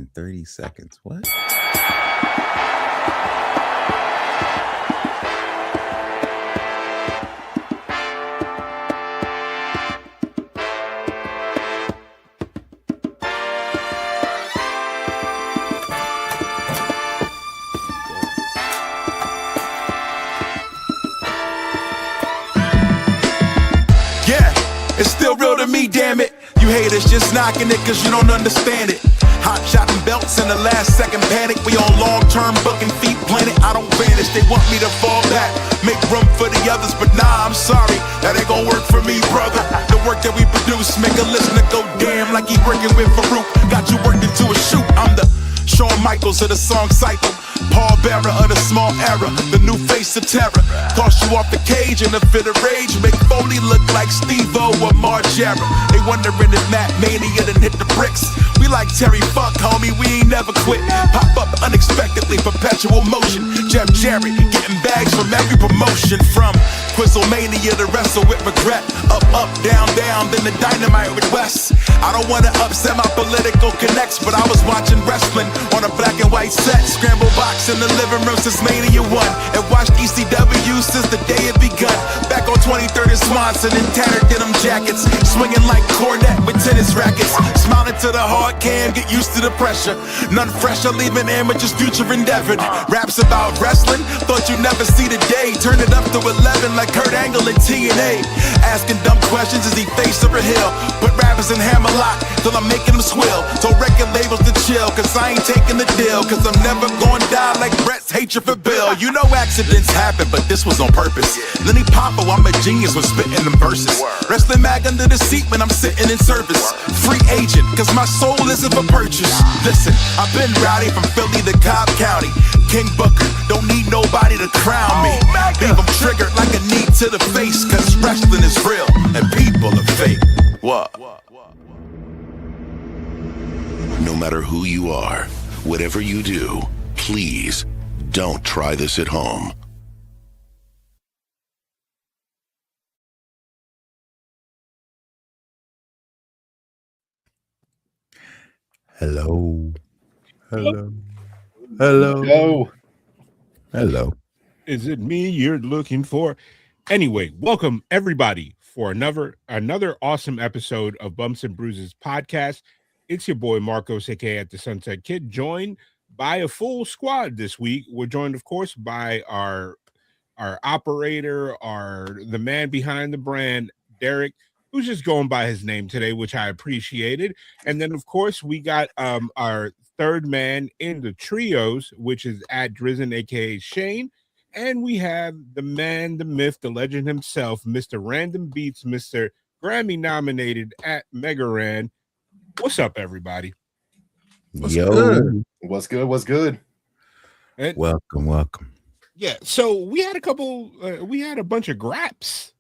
in 30 seconds. What? It's still real to me, damn it. You haters just knocking it cause you don't understand it. Hot shotting belts in the last second panic. We on long-term booking feet planet. I don't vanish, they want me to fall back. Make room for the others, but nah, I'm sorry. That ain't gonna work for me, brother. The work that we produce make a listener go damn like he working with Farouk. Got you worked into a shoot. I'm the Shawn Michaels of the song cycle. Paul Bearer of the small era, the new face of terror. Toss you off the cage in a fit of rage. Make Foley look like Steve-O or Margera. They wondering if Matt Mania done hit the bricks. We like Terry Funk, homie, we ain't never quit. Pop up unexpectedly, perpetual motion. Jeff Jarrett, getting bags from every promotion. From Quizlemania to wrestle with regret. Up, up, down, down, then the dynamite with West. I don't wanna upset my political connects, but I was watching wrestling on a black and white set. Scramble box in the living room since Mania 1. And watched ECW since the day it begun. Back on 23rd and Swanson in tattered denim jackets. Swinging like Cornette with tennis rackets. Smiling to the hard cam, get used to the pressure. None fresher, leaving amateurs future endeavored. Raps about wrestling, thought you'd never see the day. Turn it up to 11 like Kurt Angle in TNA. Asking dumb questions, is he face or a hill? Put rappers in hammerlock till I'm making them squill. Told record labels to chill, cause I ain't taking the deal. Cause I'm never gonna die like Brett's hatred for Bill. You know accidents happen, but this was on purpose. Lenny Popo, I'm a genius when spitting them verses. Wrestling mag under the seat when I'm sitting in service. Free agent, cause my soul isn't for purchase. Listen, I've been rowdy from Philly to Cobb County. King Booker, don't need nobody to crown me. Leave them triggered like a knee to the face. Cause wrestling is real and people are fake. What? No matter who you are, whatever you do, please don't try this at home. Hello. Hello. Hello. Hello. Hello. Is it me you're looking for? Anyway, welcome everybody for another awesome episode of Bumps and Bruises podcast. It's your boy Marcos, aka at the Sunset Kid, joined by a full squad this week. We're joined, of course, by our operator, the man behind the brand, Derek, who's just going by his name today, which I appreciated. And then, of course, we got our third man in the trios, which is at Drizzen, aka Shane. And we have the man, the myth, the legend himself, Mr. Random Beats, Mr. Grammy nominated at Megaran. What's up, everybody? What's good? And, welcome. Yeah, so we had a bunch of graps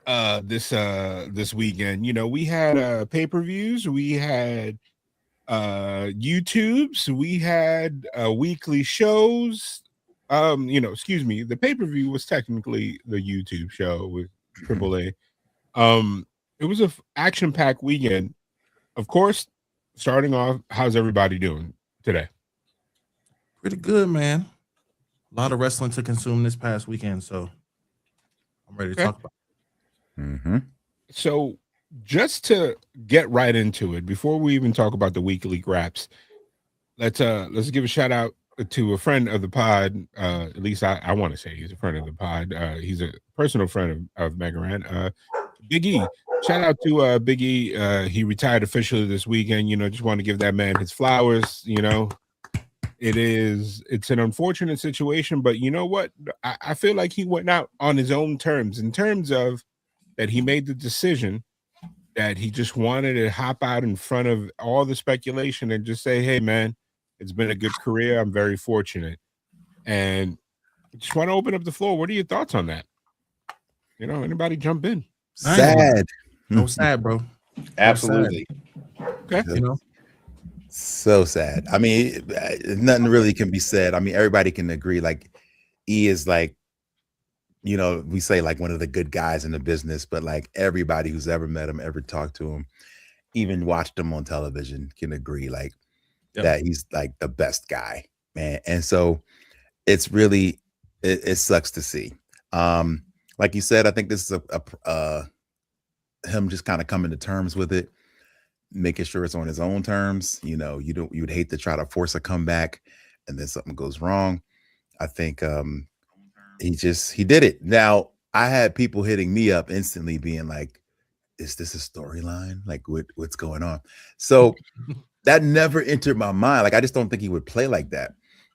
this weekend. You know, we had pay-per-views, we had YouTubes, we had weekly shows. The pay-per-view was technically the YouTube show with AAA. It was a action-packed weekend. Of course, starting off, how's everybody doing today? Pretty good, man. A lot of wrestling to consume this past weekend, so I'm ready to talk about it. Mm-hmm. So just to get right into it, before we even talk about the weekly graps, let's give a shout out to a friend of the pod. At least I want to say he's a friend of the pod. He's a personal friend of Megaran, Big E. Shout out to Big E. He retired officially this weekend. You know, just want to give that man his flowers. You know, it's an unfortunate situation, but you know what? I feel like he went out on his own terms, in terms of that he made the decision that he just wanted to hop out in front of all the speculation and just say, hey, man, it's been a good career. I'm very fortunate. And just want to open up the floor. What are your thoughts on that? You know, anybody jump in? Sad. No sad, bro. Absolutely. Okay. You know, So sad. I mean, nothing really can be said. I mean, everybody can agree. Like, E is like, you know, we say like one of the good guys in the business, but like everybody who's ever met him, ever talked to him, even watched him on television can agree. Like, that he's like the best guy, man. And so it's really it sucks to see. Um, like you said, I think this is him just kind of coming to terms with it, making sure it's on his own terms. You would hate to try to force a comeback and then something goes wrong. I think he did it. Now I had people hitting me up instantly being like, is this a storyline? Like what's going on? So that never entered my mind. Like I just don't think he would play like that.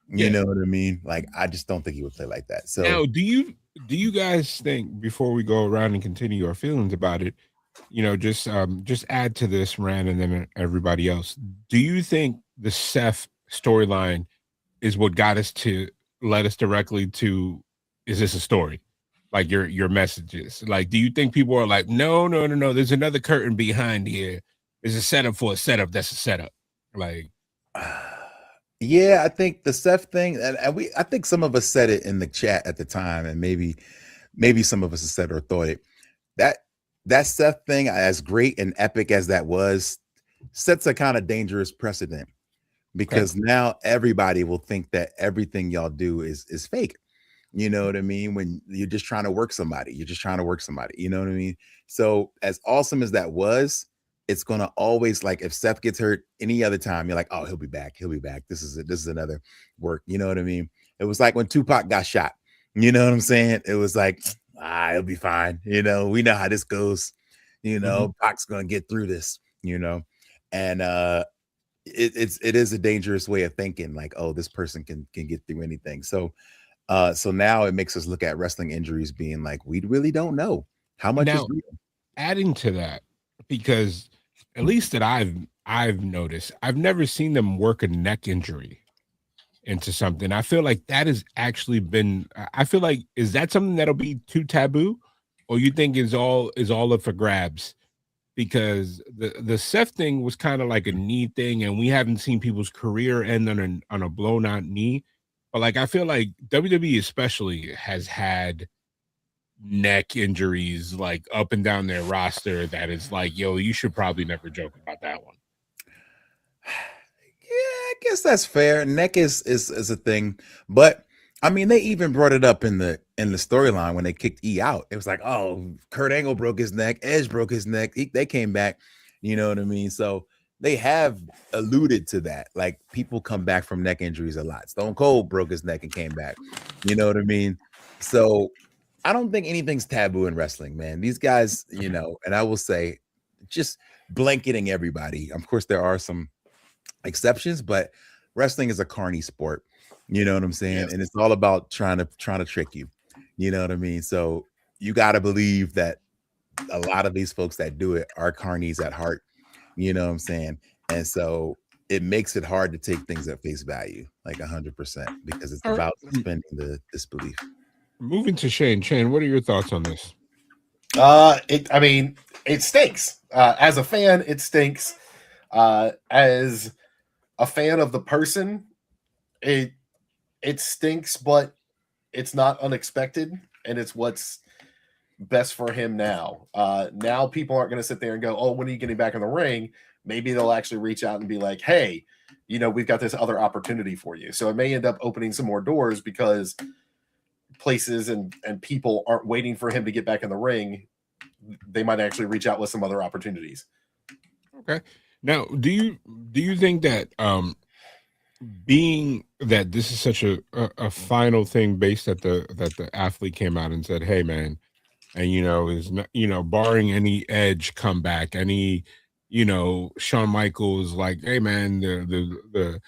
You know what I mean? Like I just don't think he would play like that. So now, do you guys think, before we go around and continue our feelings about it, just add to this, Rand, and then everybody else. Do you think the Seth storyline is what got us to led us directly to, is this a story? Like your messages. Like, do you think people are like, no, there's another curtain behind here. There's a setup for a setup that's a setup. Like, yeah, I think the Seth thing, and I think some of us said it in the chat at the time, and maybe some of us have said or thought it. That Seth thing, as great and epic as that was, sets a kind of dangerous precedent, because now everybody will think that everything y'all do is fake. You know what I mean? When you're just trying to work somebody, you know what I mean? So as awesome as that was, it's gonna always, like, if Seth gets hurt any other time, you're like, oh, he'll be back. This is another work. You know what I mean? It was like when Tupac got shot. You know what I'm saying? It was like, it'll be fine. We know how this goes. Pac's gonna get through this. And it is a dangerous way of thinking. Like, oh, this person can get through anything. So now it makes us look at wrestling injuries being like, we really don't know how much is real. Adding to that, because at least that I've noticed, I've never seen them work a neck injury into something. I feel like that has actually been, I feel like, is that something that'll be too taboo, or you think is all up for grabs? Because the Seth thing was kind of like a knee thing, and we haven't seen people's career end on a blown out knee. But like, I feel like WWE especially has had neck injuries like up and down their roster that is like, yo, you should probably never joke about that one. Yeah, I guess that's fair. Neck is a thing, but I mean, they even brought it up in the storyline when they kicked E out. It was like, oh, Kurt Angle broke his neck, Edge broke his neck. They came back. You know what I mean? So they have alluded to that. Like, people come back from neck injuries a lot. Stone Cold broke his neck and came back. You know what I mean? So I don't think anything's taboo in wrestling, man. These guys, and I will say, just blanketing everybody. Of course, there are some exceptions, but wrestling is a carny sport. You know what I'm saying? Yes. And it's all about trying to trick you. You know what I mean? So you got to believe that a lot of these folks that do it are carnies at heart. You know what I'm saying? And so it makes it hard to take things at face value, like 100%, because it's about suspending the disbelief. Moving to Shane. Shane, what are your thoughts on this? It stinks. As a fan, it stinks. As a fan of the person, it stinks, but it's not unexpected, and it's what's best for him now. Now people aren't going to sit there and go, oh, when are you getting back in the ring? Maybe they'll actually reach out and be like, hey, we've got this other opportunity for you. So it may end up opening some more doors, because places and people aren't waiting for him to get back in the ring. They might actually reach out with some other opportunities. Okay. Now, do you think that being that this is such a final thing, based that the athlete came out and said, hey man, and is not, barring any Edge comeback, any Shawn Michaels, like, hey man, the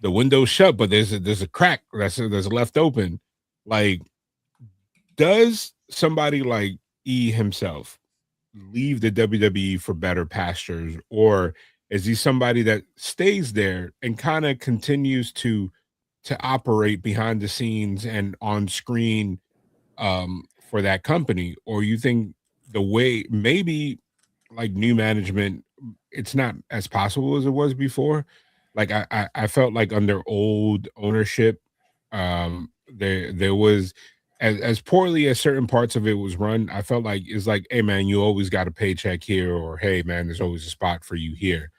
window's shut, but there's a crack that's left open. Like, does somebody like E himself leave the WWE for better pastures, or is he somebody that stays there and kind of continues to operate behind the scenes and on screen for that company? Or you think the way, maybe like new management, it's not as possible as it was before? Like I felt like under old ownership, there was, as poorly as certain parts of it was run, I felt like it's like, hey man, you always got a paycheck here, or hey man, there's always a spot for you here,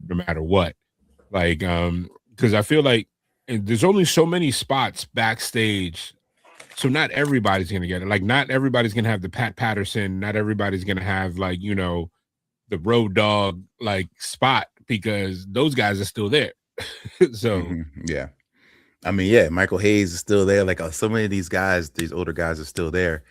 no matter what. Like, because I feel like there's only so many spots backstage, so not everybody's gonna get it. Like, not everybody's gonna have the Pat Patterson. Not everybody's gonna have, like, the Road Dog like spot, because those guys are still there. So Yeah. I mean, yeah, Michael Hayes is still there. Like, so many of these guys, these older guys are still there.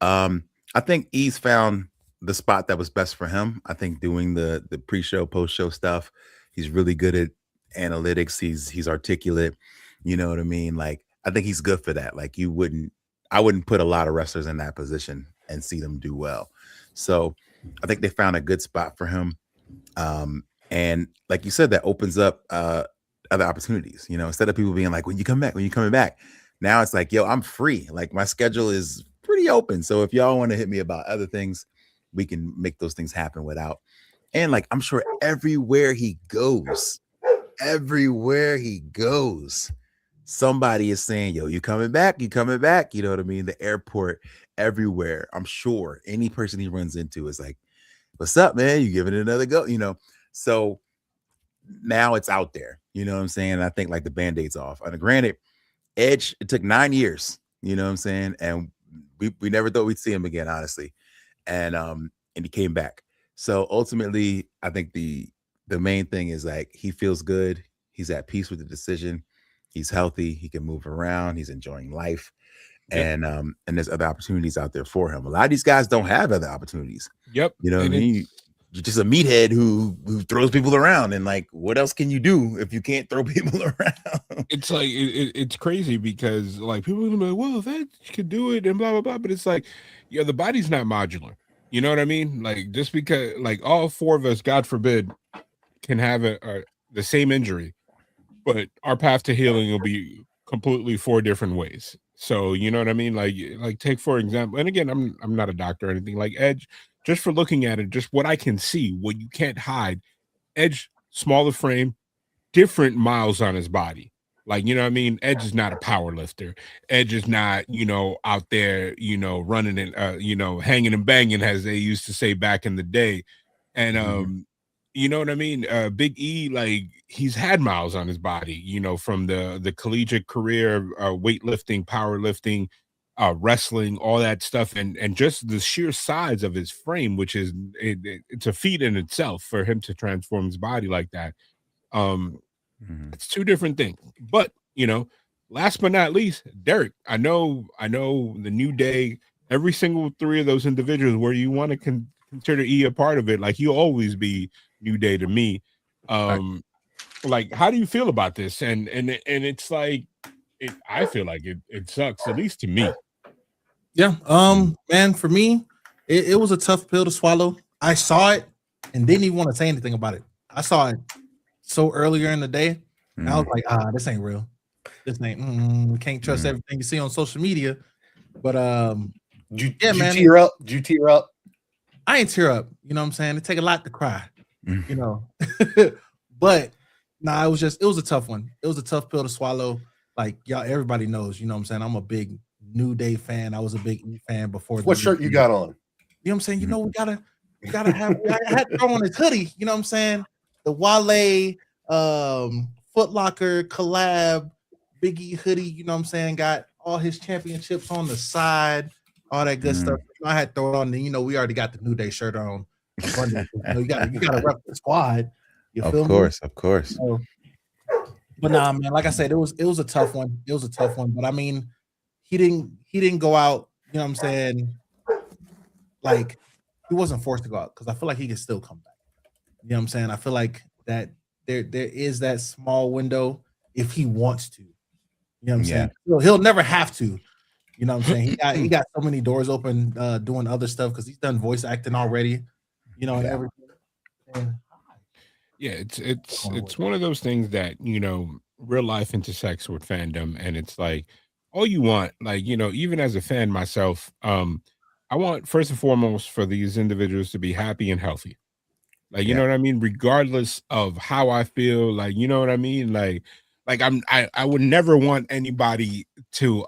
I think E's found the spot that was best for him. I think doing the pre-show, post-show stuff, he's really good at analytics. He's articulate. You know what I mean? Like, I think he's good for that. Like, I wouldn't put a lot of wrestlers in that position and see them do well. So I think they found a good spot for him. And like you said, that opens up other opportunities. Instead of people being like, when you coming back, now it's like, yo, I'm free. Like, my schedule is pretty open. So if y'all want to hit me about other things, we can make those things happen without. And like, I'm sure everywhere he goes, somebody is saying, yo, you coming back? You coming back? You know what I mean? The airport, everywhere. I'm sure any person he runs into is like, what's up, man? You giving it another go? So now it's out there. You know what I'm saying? And I think like the Band-Aid's off. And granted, Edge, it took 9 years. You know what I'm saying? And we never thought we'd see him again, honestly. And he came back. So ultimately, I think the main thing is like, he feels good. He's at peace with the decision. He's healthy. He can move around. He's enjoying life. Yep. And there's other opportunities out there for him. A lot of these guys don't have other opportunities. Yep. You know what I mean? You're just a meathead who throws people around, and like, what else can you do if you can't throw people around? It's like it's crazy, because like people are gonna be like, well, that could do it and blah blah blah. But it's like, the body's not modular. You know what I mean? Like, just because like all four of us, God forbid, can have the same injury, but our path to healing will be completely 4 different ways. So you know what I mean? Like take for example, and again, I'm not a doctor or anything. Like Edge, just for looking at it, just what I can see, what you can't hide. Edge, smaller frame, different miles on his body. Like, you know what I mean? Edge is not a power lifter. Edge is not, out there, running and, hanging and banging, as they used to say back in the day. And, you know what I mean? Big E, like, he's had miles on his body, from the collegiate career, weightlifting, powerlifting, wrestling, all that stuff, and just the sheer size of his frame, which is it's a feat in itself for him to transform his body like that. It's 2 different things. But last but not least, Derek, I know the New Day, every single 3 of those individuals where you want to consider E a part of it, like, he'll always be New Day to me. Like, how do you feel about this? And it's like, I feel like it sucks, at least to me. Yeah. Man, for me, it was a tough pill to swallow. I saw it and didn't even want to say anything about it. I saw it so earlier in the day, and I was like, this ain't real. This ain't. Can't trust everything you see on social media. But did you tear up? Did you tear up? I ain't tear up. You know what I'm saying? It take a lot to cry. But nah, it was a tough one. It was a tough pill to swallow. Like, y'all, everybody knows, you know what I'm saying? I'm a big New Day fan. I was a big E fan before. What shirt you got on? You know what I'm saying? We gotta have, I had to throw on his hoodie, you know what I'm saying? The Wale Foot Locker collab Big E hoodie, you know what I'm saying? Got all his championships on the side, all that good stuff. I had to throw it on, and we already got the New Day shirt on. You gotta rep the squad. You feel me? Of course. But nah, man, like I said, it was a tough one. It was a tough one. But I mean, he didn't go out, you know what I'm saying? Like, he wasn't forced to go out, because I feel like he can still come back. You know what I'm saying? I feel like that there is that small window if he wants to. You know what I'm saying? He'll never have to. You know what I'm saying? He got so many doors open doing other stuff, because he's done voice acting already, and everything. And, it's one of those things that, real life intersects with fandom, and it's like, all you want, like, even as a fan myself, I want, first and foremost, for these individuals to be happy and healthy. Like, you know what I mean? Regardless of how I feel, like, you know what I mean? Like I would never want anybody to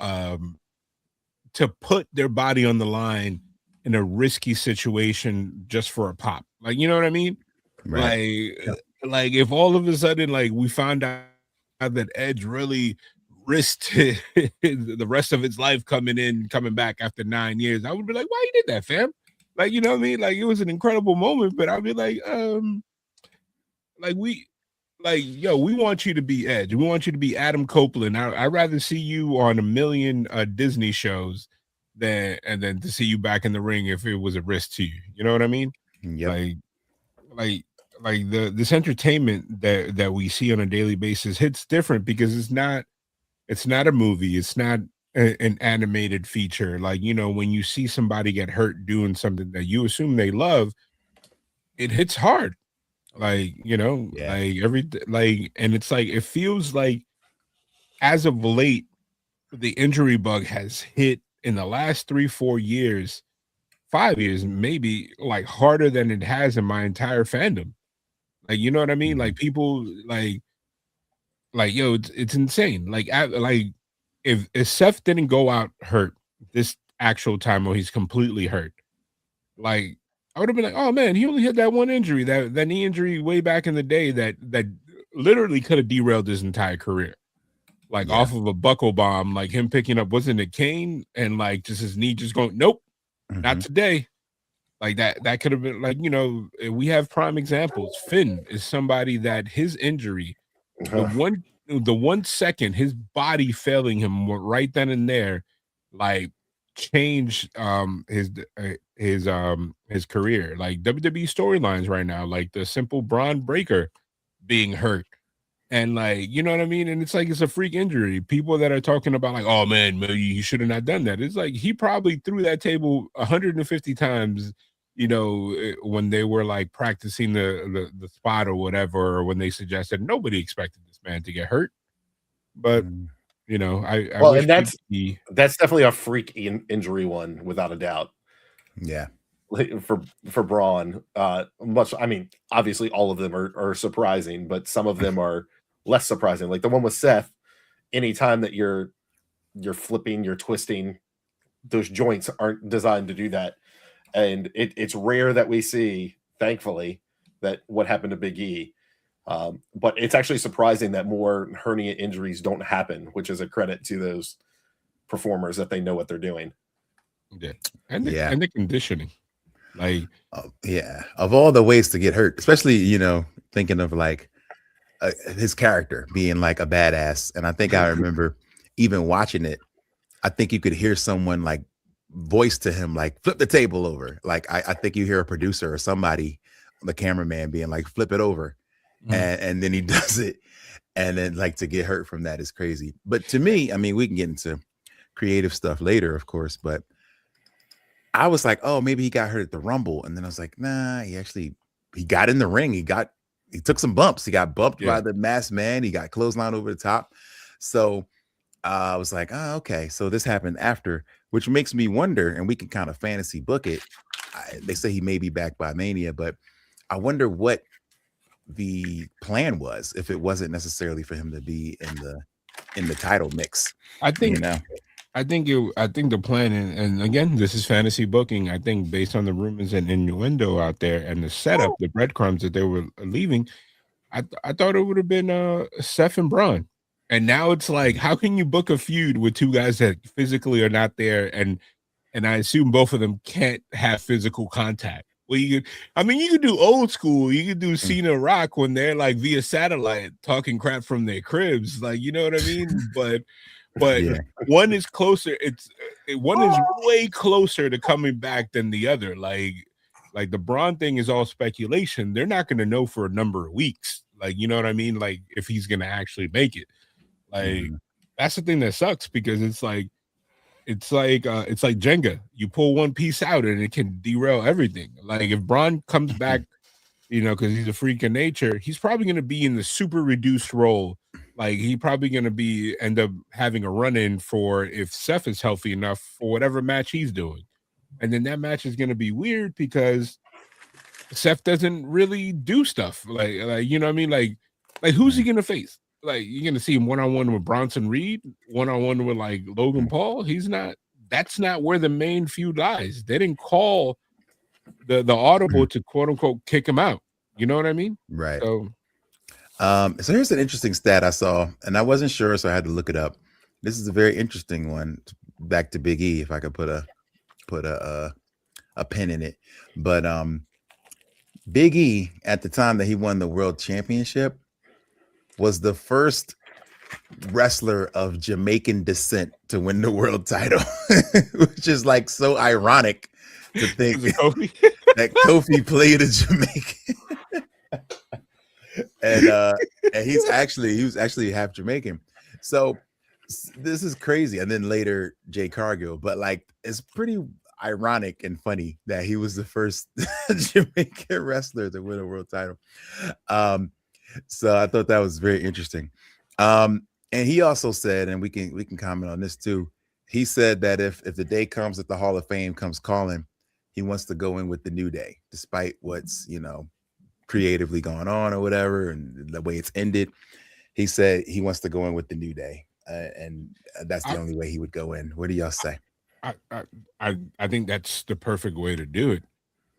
put their body on the line in a risky situation just for a pop. Like, you know what I mean? Right. Like if all of a sudden, like, we found out that Edge really risked the rest of his life coming back after 9 years, I would be like, why you did that, fam? Like, you know what I mean? Like, it was an incredible moment, but I'd be like yo, we want you to be Edge. We want you to be Adam Copeland. I'd rather see you on a million Disney shows than to see you back in the ring if it was a risk to you. You know what I mean? Yep. Like this entertainment that we see on a daily basis hits different because it's not a movie. It's not an animated feature. Like, you know, when you see somebody get hurt doing something that you assume they love, it hits hard. Like, you know, and it's like, it feels like as of late, the injury bug has hit in the last 3-4 years, 5 years, maybe, like harder than it has in my entire fandom. Like, you know what I mean? Like, people like yo, it's insane. Like, if Seth didn't go out hurt this actual time, or he's completely hurt, like, I would have been like, oh man, he only had that one injury, that knee injury way back in the day that literally could have derailed his entire career. Like, off of a buckle bomb, like him picking up, wasn't it Kane? And like, just his knee just going, nope, not today. Like, that could have been, like, you know, we have prime examples. Finn is somebody that his injury, the 1 second, his body failing him right then and there, like, changed his career. Like, WWE storylines right now, like the simple Braun Breaker being hurt, and like, you know what I mean? And it's like, it's a freak injury. People that are talking about like, oh man, he should have not done that. It's like, he probably threw that table 150 times, you know, when they were like practicing the spot or whatever, or when they suggested. Nobody expected this man to get hurt. But you know, I well, and that's definitely a freak injury one, without a doubt. Yeah. For Braun, much. I mean, obviously, all of them are surprising, but some of them are less surprising. Like the one with Seth. Anytime that you're flipping, you're twisting, those joints aren't designed to do that, and it's rare that we see, thankfully, that what happened to Big E. But it's actually surprising that more hernia injuries don't happen, which is a credit to those performers that they know what they're doing. Yeah, and the conditioning. Like, of all the ways to get hurt, especially, you know, thinking of like his character being like a badass. And I think I remember even watching it, I think you could hear someone like voice to him, like, flip the table over. Like, I think you hear a producer or somebody, the cameraman, being like, flip it over. And then he does it. And then like, to get hurt from that is crazy. But to me, I mean, we can get into creative stuff later, of course, but I was like, oh, maybe he got hurt at the Rumble. And then I was like, nah, he got in the ring. He took some bumps. He got bumped by the masked man. He got clothesline over the top. So I was like, oh, okay. So this happened after, which makes me wonder, and we can kind of fantasy book it. They say he may be back by Mania, but I wonder what the plan was, if it wasn't necessarily for him to be in the title mix. I think, you know? I think the plan, and again, this is fantasy booking. I think based on the rumors and innuendo out there and the setup, the breadcrumbs that they were leaving, I thought it would have been Seth and Braun. And now it's like, how can you book a feud with two guys that physically are not there? And I assume both of them can't have physical contact. Well, you could do old school. You could do Cena Rock when they're like via satellite talking crap from their cribs. Like, you know what I mean? But one is closer. One is way closer to coming back than the other. Like the Braun thing is all speculation. They're not going to know for a number of weeks. Like, you know what I mean? Like, if he's going to actually make it. Like, that's the thing that sucks, because it's like Jenga. You pull one piece out and it can derail everything. Like, if Braun comes back, you know, because he's a freak of nature, he's probably going to be in the super reduced role. Like, he probably going to end up having a run-in for, if Seth is healthy enough, for whatever match he's doing. And then that match is going to be weird because Seth doesn't really do stuff. Like, you know what I mean? Like who's he going to face? Like, you're going to see him one-on-one with Bronson Reed, one-on-one with like Logan Paul. That's not where the main feud lies. They didn't call the audible to quote unquote kick him out. You know what I mean? Right. So So here's an interesting stat I saw, and I wasn't sure, so I had to look it up. This is a very interesting one. Back to Big E, if I could put a pin in it. But Big E, at the time that he won the world championship, was the first wrestler of Jamaican descent to win the world title, which is like so ironic to think that Kofi played a Jamaican. and he was actually half Jamaican. So this is crazy. And then later Jay Cargill, but like it's pretty ironic and funny that he was the first Jamaican wrestler to win a world title. So I thought that was very interesting. And he also said, and we can comment on this too. He said that if the day comes that the Hall of Fame comes calling, he wants to go in with the New Day, despite what's creatively going on or whatever, and the way it's ended. He said he wants to go in with the New Day, and that's the only way he would go in. What do y'all say? I think that's the perfect way to do it.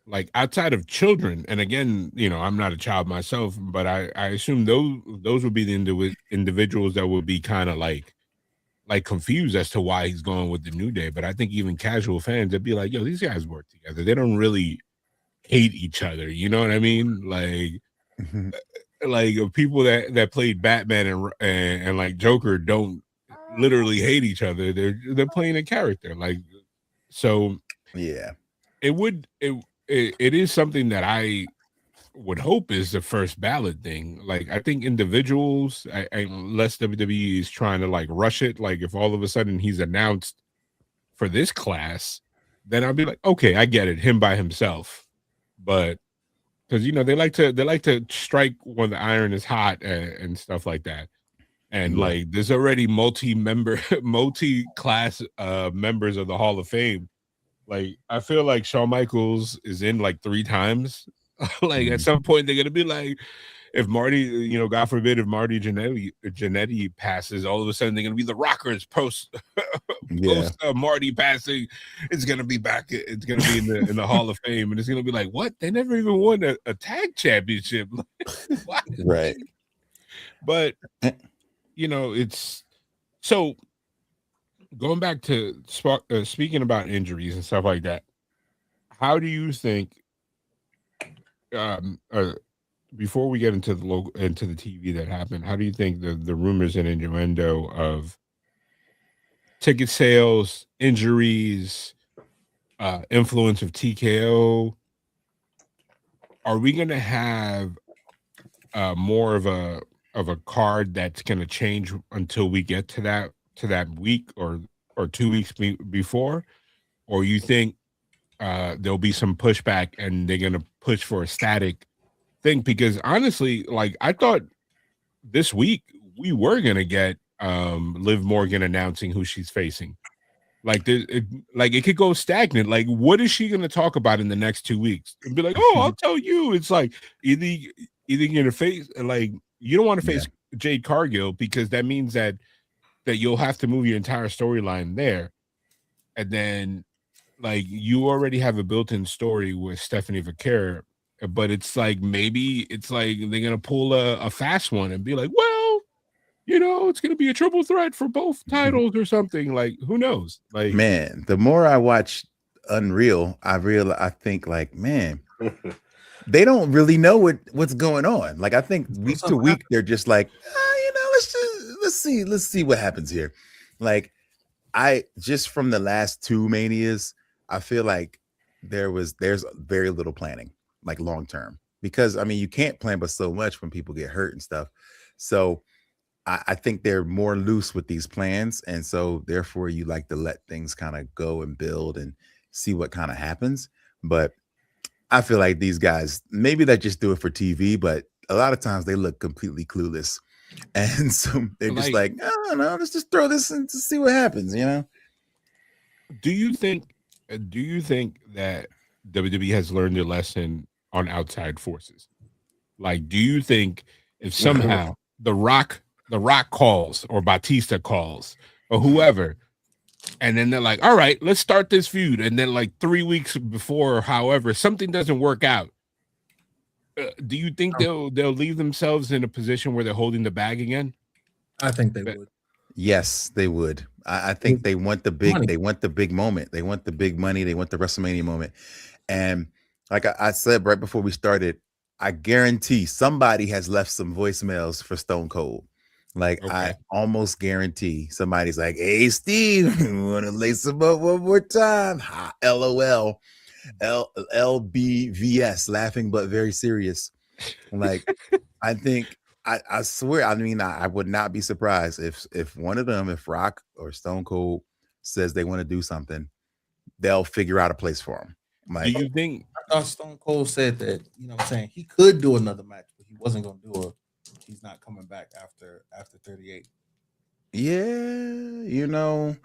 Like outside of children, and again, I'm not a child myself, but I assume those would be the individuals that would be kind of like confused as to why he's going with the New Day. But I think even casual fans, they'd be like, yo, these guys work together. They don't really hate each other. You know what I mean? Like, like people that played Batman and like Joker don't literally hate each other. They're playing a character. Like, so yeah, it is something that I would hope is the first ballot thing. Like, I think individuals, unless WWE is trying to like rush it, like if all of a sudden he's announced for this class, then I'll be like, okay, I get it, him by himself. But because they like to strike when the iron is hot and stuff like that. And like there's already multi-class members of the Hall of Fame. Like I feel like Shawn Michaels is in like 3 times. Like at some point they're gonna be like, if Marty, God forbid, if Marty Jannetty passes, all of a sudden they're gonna be the Rockers post Marty passing. It's gonna be back. It's gonna be in the Hall of Fame, and it's gonna be like, what? They never even won a tag championship, right? But it's so. Going back to speaking about injuries and stuff like that, how do you think? Before we get into the TV that happened, how do you think the rumors and innuendo of ticket sales, injuries, influence of TKO, are we going to have more of a card that's going to change until we get to that week or 2 weeks before, or you think there'll be some pushback and they're going to push for a static thing? Because honestly, like I thought this week we were going to get Liv Morgan announcing who she's facing. Like it could go stagnant. Like what is she going to talk about in the next 2 weeks? And be like, oh, I'll tell you. It's like either you're going to face, like, you don't want to face Jade Cargill because that means that you'll have to move your entire storyline there. And then like you already have a built-in story with Stephanie Vaquer, but it's like maybe it's like they're gonna pull a fast one and be like, well, it's gonna be a triple threat for both titles or something. Like, who knows? Like, man, the more I watch Unreal, I think like, man, they don't really know what's going on. Like, I think week to week they're just like, let's see what happens here. Like, I just from the last 2 Manias, I feel like there's very little planning, like long term, because I mean you can't plan but so much when people get hurt and stuff. So I think they're more loose with these plans, and so therefore you like to let things kind of go and build and see what kind of happens. But I feel like these guys, maybe they just do it for TV, but a lot of times they look completely clueless. And so they're just like, oh, no, let's just throw this in to see what happens, Do you think that WWE has learned their lesson on outside forces? Like, do you think if somehow The Rock calls or Batista calls or whoever, and then they're like, all right, let's start this feud, and then like 3 weeks before or however something doesn't work out, Do you think they'll leave themselves in a position where they're holding the bag again? I think they That- would. Yes, they would. I think they want the Money. big moment. They want the big money. They want the WrestleMania moment. And like I said right before we started, I guarantee somebody has left some voicemails for Stone Cold. Like I Okay. almost guarantee somebody's like, "Hey Steve, want to lace him up one more time?" Ha, LOL, LBVS, laughing but very serious. Like I think I swear, I mean, I would not be surprised if one of them, if Rock or Stone Cold says they want to do something, they'll figure out a place for him. Do Like, you think? I thought Stone Cold said that, you know what I'm saying, he could do another match, but he wasn't gonna do it. He's not coming back after 38. yeah, you know,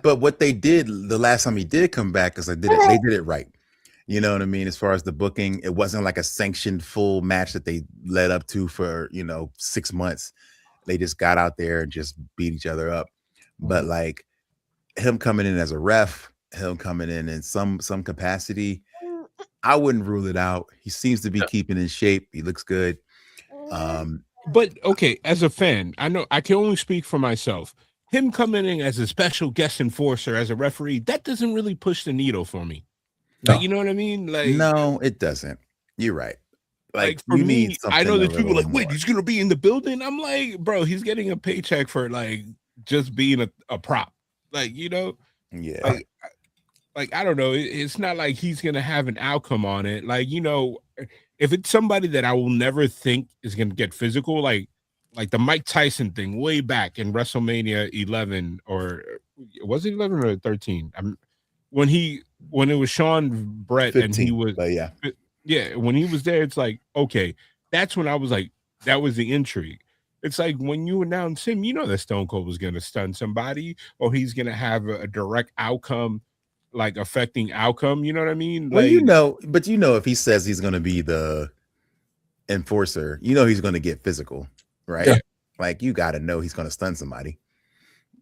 but what they did the last time he did come back, because they did it right. You know what I mean? As far as the booking, it wasn't like a sanctioned full match that they led up to for 6 months. They just got out there and just beat each other up. But like him coming in as a ref, him coming in some capacity, I wouldn't rule it out. He seems to be keeping in shape. He looks good. But okay, as a fan, I know I can only speak for myself. Him coming in as a special guest enforcer, as a referee, that doesn't really push the needle for me. Like, No. you know what I mean? Like, No, it doesn't. You're right. like for you need me, I know something a that people are little like, wait, more. he's gonna be in the building. I'm like, bro, he's getting a paycheck for like just being a prop. Like, Yeah. like I don't know. It's not like he's gonna have an outcome on it. Like, if it's somebody that I will never think is gonna get physical, like the Mike Tyson thing way back in WrestleMania 11, or was it 11 or 13? When it was Sean Brett and he 15, was but yeah. yeah, when he was there, it's like, okay, that's when I was like, that was the intrigue. It's like when you announce him, that Stone Cold was gonna stun somebody or he's gonna have a direct outcome, like affecting outcome. You know what I mean? Well, Like, but if he says he's going to be the enforcer, he's going to get physical, right? Yeah. Like you got to know he's going to stun somebody.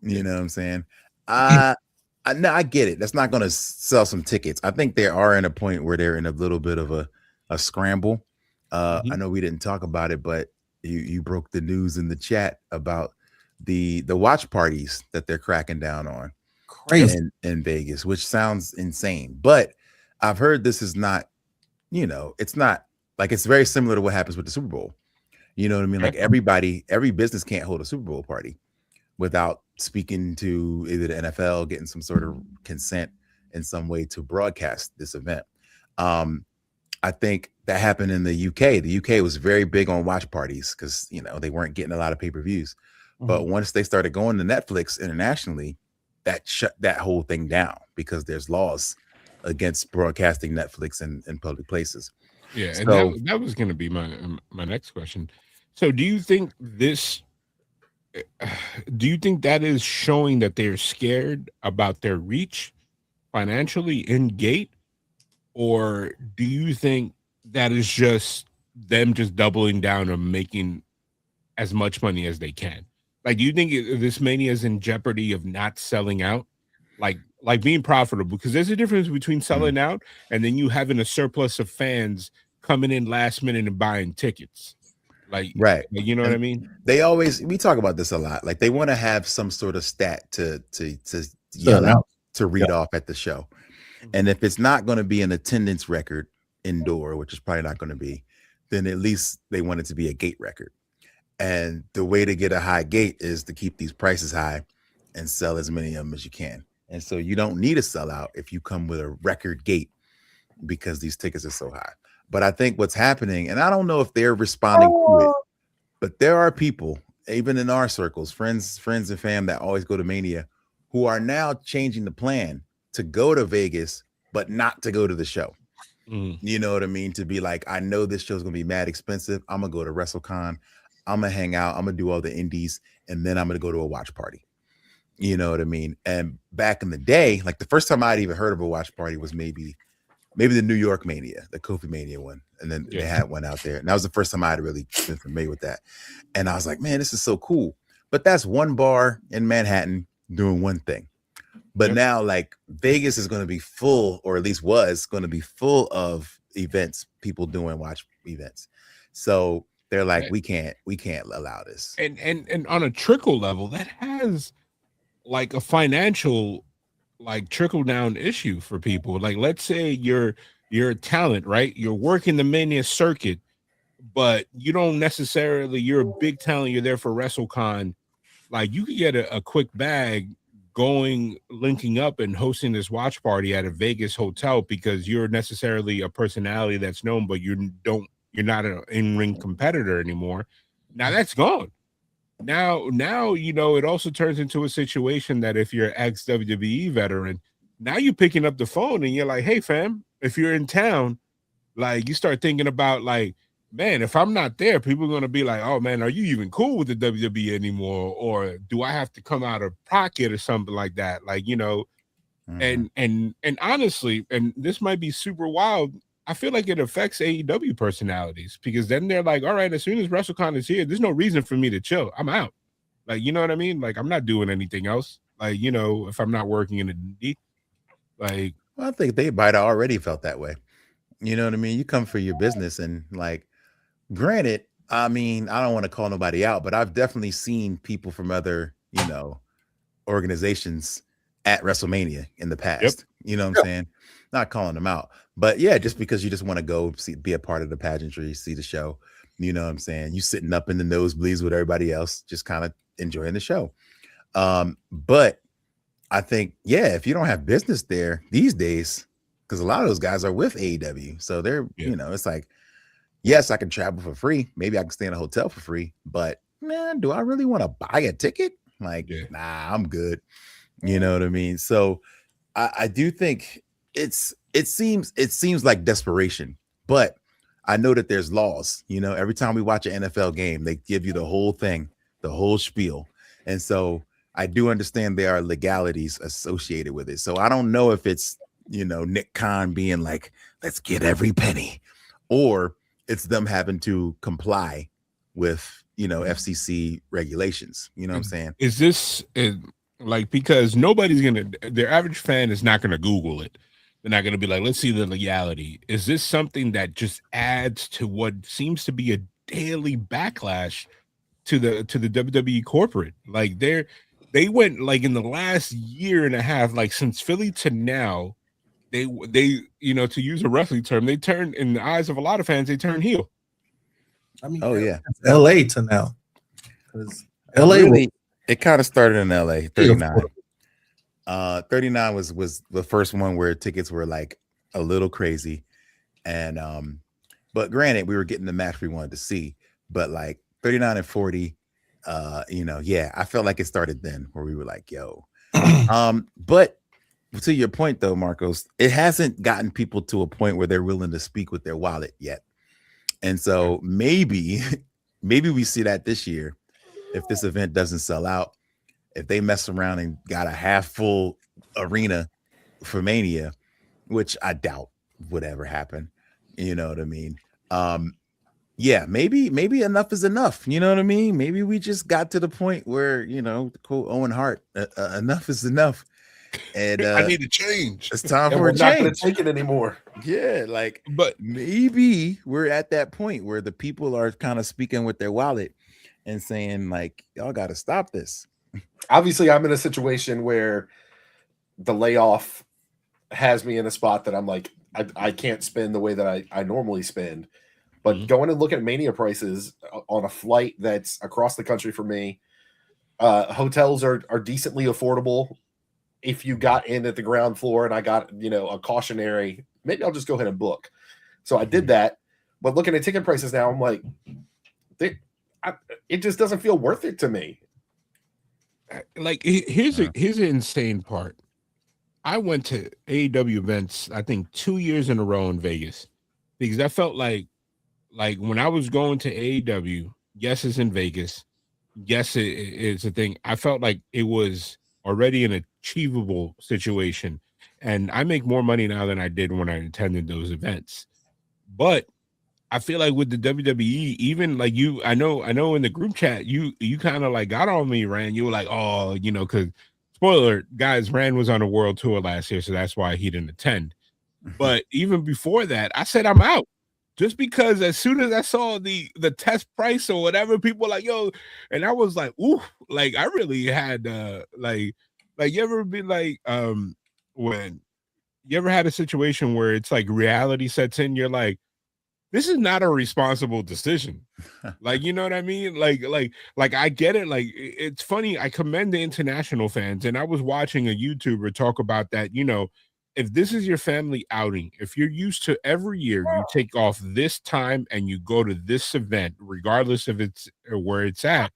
You Yeah. know what I'm saying? No, I get it. That's not going to sell some tickets. I think they are in a point where they're in a little bit of a scramble. I know we didn't talk about it, but you broke the news in the chat about the watch parties that they're cracking down on. Crazy. In Vegas, which sounds insane. But I've heard this is not, it's not like it's very similar to what happens with the Super Bowl. You know what I mean? Like every business can't hold a Super Bowl party without speaking to either the NFL, getting some sort of consent in some way to broadcast this event. I think that happened in the UK. The UK was very big on watch parties because they weren't getting a lot of pay-per-views. But once they started going to Netflix internationally, that shut that whole thing down because there's laws against broadcasting Netflix in public places. yeah, and So that was gonna be my next question. So do you think that is showing that they're scared about their reach financially in gate? Or do you think that is just them just doubling down on making as much money as they can? Like, do you think this mania is in jeopardy of not selling out? Like being profitable? Because there's a difference between selling out and then you having a surplus of fans coming in last minute and buying tickets. right. You know what I mean? We talk about this a lot. Like they want to have some sort of stat to Sell yell out. out, to read off at the show. And if it's not going to be an attendance record indoor, which is probably not going to be, then at least they want it to be a gate record. And the way to get a high gate is to keep these prices high and sell as many of them as you can. And so you don't need a sellout if you come with a record gate because these tickets are so high. But I think what's happening, and I don't know if they're responding to it, but there are people, even in our circles, friends and fam that always go to Mania, who are now changing the plan to go to Vegas, but not to go to the show. You know what I mean? To be like, I know this show's gonna be mad expensive. I'm gonna go to WrestleCon. I'm gonna hang out. I'm gonna do all the indies, and then I'm gonna go to a watch party. You know what I mean? And back in the day, like the first time I'd even heard of a watch party was maybe the New York Mania, the Kofi Mania one, and then they had one out there, and that was the first time I'd really been familiar with that. And I was like, man, this is so cool. But that's one bar in Manhattan doing one thing. But now, like Vegas is going to be full, or at least was going to be full of events, people doing watch events. So they're like, Right. we can't allow this. And on a trickle level, that has like a financial like trickle down issue for people. Like, let's say you're a talent, right? You're working the Mania circuit, but you don't necessarily, you're a big talent, you're there for WrestleCon. Like, you could get a quick bag going, linking up and hosting this watch party at a Vegas hotel because you're necessarily a personality that's known, but you're not an in-ring competitor anymore. Now that's gone. Now, it also turns into a situation that if you're ex WWE veteran, now you're picking up the phone and you're like, hey fam, if you're in town, like, you start thinking about, like, man, if I'm not there, people are going to be like, oh man, are you even cool with the WWE anymore? Or do I have to come out of pocket or something like that? Like, Mhm. and honestly, and this might be super wild, I feel like it affects AEW personalities because then they're like, all right, as soon as WrestleCon is here, there's no reason for me to chill. I'm out. Like, you know what I mean? Like, I'm not doing anything else. Like, if I'm not working in a D, like, Well, I think they might have already felt that way. You know what I mean? You come for your business, and like, granted, I mean, I don't want to call nobody out, but I've definitely seen people from other, organizations at WrestleMania in the yep. past. You know what I'm saying? Not calling them out, but yeah, just because you just want to go see, be a part of the pageantry, see the show. You know what I'm saying? You sitting up in the nosebleeds with everybody else, just kind of enjoying the show. But I think, yeah, if you don't have business there these days, because a lot of those guys are with AEW, so they're, Yeah. it's like, yes, I can travel for free. Maybe I can stay in a hotel for free, but man, do I really want to buy a ticket? Like, Yeah. nah, I'm good. You know what I mean? So I do think it seems like desperation, but I know that there's laws. Every time we watch an NFL game, they give you the whole thing, the whole spiel. And so I do understand there are legalities associated with it. So I don't know if it's, Nick Khan being like, let's get every penny, or it's them having to comply with, FCC regulations. You know what I'm saying? Is this like, because their average fan is not gonna Google it. They're not gonna be like, let's see the legality. Is this something that just adds to what seems to be a daily backlash to the WWE corporate? Like, they went, like, in the last year and a half, like since Philly to now, they to use a wrestling term, they turned, in the eyes of a lot of fans, they turn heel. I mean, Oh yeah. LA to now. Because LA Really, it kind of started in LA, was 39. 39 was the first one where tickets were like a little crazy. And but granted, we were getting the match we wanted to see, but like 39 and 40, yeah, I felt like it started then where we were like, yo. But to your point though, Marcos, it hasn't gotten people to a point where they're willing to speak with their wallet yet. And so maybe we see that this year if this event doesn't sell out, if they mess around and got a half full arena for Mania, which I doubt would ever happen. You know what I mean? Yeah, maybe enough is enough. You know what I mean? Maybe we just got to the point where, to quote Owen Hart, enough is enough. And I need to change. it's time And for we're a not going change. to take it anymore. Yeah, like, But maybe we're at that point where the people are kind of speaking with their wallet and saying, like, y'all got to stop this. Obviously, I'm in a situation where the layoff has me in a spot that I'm like, I can't spend the way that I normally spend. But going and looking at Mania prices on a flight that's across the country for me, hotels are decently affordable. If you got in at the ground floor and I got, a cautionary, maybe I'll just go ahead and book. So I did that. But looking at ticket prices now, I'm like, it just doesn't feel worth it to me. like, here's an insane part. I went to AEW events, I think 2 years in a row in Vegas, because I felt like when I was going to AEW, yes, it's in Vegas. Yes, it's a thing. I felt like it was already an achievable situation. And I make more money now than I did when I attended those events. But I feel like with the WWE, even like I know in the group chat, you kind of like got on me, Rand. You were like, oh, because spoiler, guys, Rand was on a world tour last year, so that's why he didn't attend. But even before that, I said I'm out. just because as soon as I saw the test price or whatever, people were like, yo, and I was like, ooh, like I really had like you ever been like when you ever had a situation where it's like reality sets in, you're like, this is not a responsible decision. Like, you know what I mean? Like I get it. Like it's funny. I commend the international fans, and I was watching a YouTuber talk about that. You know, if this is your family outing, if you're used to every year you take off this time and you go to this event, regardless of it's where it's at,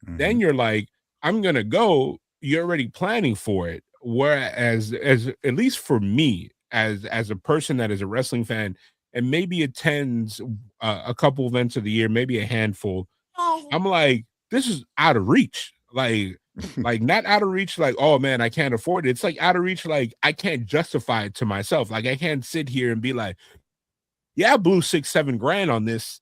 then you're like, I'm gonna go. You're already planning for it. Whereas, as at least for me, as a person that is a wrestling fan and maybe attends a couple events of the year, maybe a handful, I'm like, this is out of reach. Like not out of reach, like, oh man, I can't afford it. It's like out of reach, like I can't justify it to myself. Like I can't sit here and be like, yeah, I blew 6-7 grand on this,